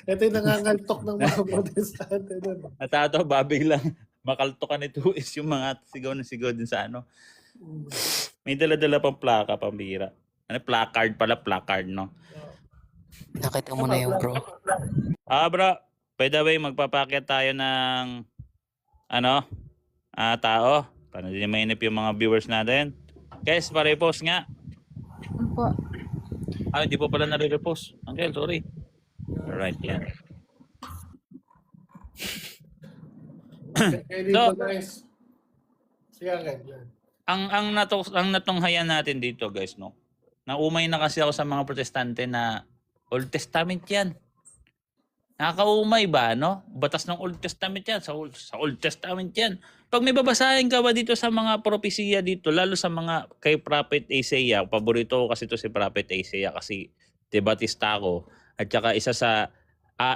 Ito yung nangangaltok ng mga protestante doon. Natato, babiglang makaltokan ni Tues yung mga sigaw na sigaw din sa ano. May dala-dala pang plaka, pambira. Ano, placard, no? Nakita mo na yung bro. Bro, by the way, magpapakyat tayo ng tao. Para hindi mainip yung mga viewers natin. Guys, pa-repost nga. Opo. Hindi po pala nare-repost. Uncle, sorry. Alright, yan. So, guys. Sige, Uncle. Ang natunghayan natin dito, guys, no? Naumay na kasi ako sa mga protestante na Old Testament yan. Nakakaumay ba, no? Batas ng Old Testament yan. Sa Old Testament yan. Pag may babasahin ka ba dito sa mga propesiya dito, lalo sa mga kay Prophet Isaiah, paborito ko kasi ito si Prophet Isaiah kasi debatista ako. At saka isa sa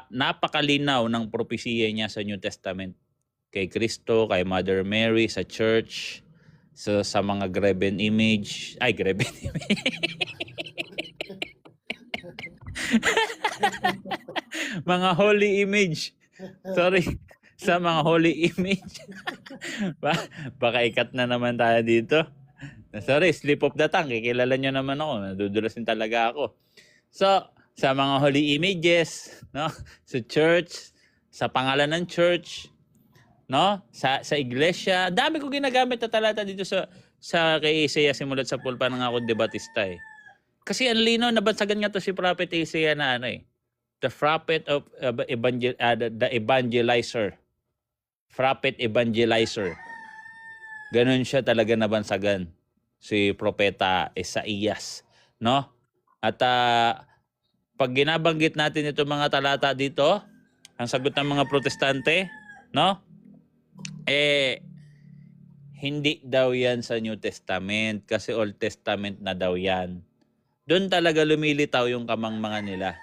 napakalinaw ng propesiya niya sa New Testament. Kay Kristo, kay Mother Mary, sa church, sa mga graven image. Ay, graven image. Mga holy image. Sorry. Sa mga holy image. Baka ikat na naman tayo dito. Sorry, slip of the tongue. Kilala nyo naman ako. Nadudulasin talaga ako. So, sa mga holy images, no? Sa church, sa pangalan ng church, no? Sa iglesia, dami ko ginagamit na talata dito sa kay Isaiah simulat sa pulpa ng ako de Batista eh. Kasi ang lino, nabansagan nga to si Prophet Isaiah na ano eh. The prophet of the evangelizer. Prophet evangelizer. Ganun siya talaga nabansagan si Propeta Isaias, no? At pag ginabanggit natin itong mga talata dito, ang sagot ng mga protestante, no? Hindi daw yan sa New Testament kasi Old Testament na daw yan. Doon talaga lumilitaw yung kamangmangan nila.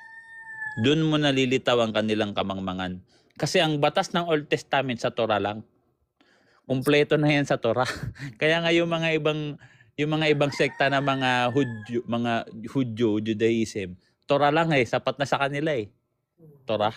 Doon mo nalilitaw ang kanilang kamangmangan. Kasi ang batas ng Old Testament sa Torah lang. Kumpleto na yan sa Torah. Kaya nga yung mga ibang sekta na mga Hudyo, Judaism, Torah lang sapat na sa kanila Torah.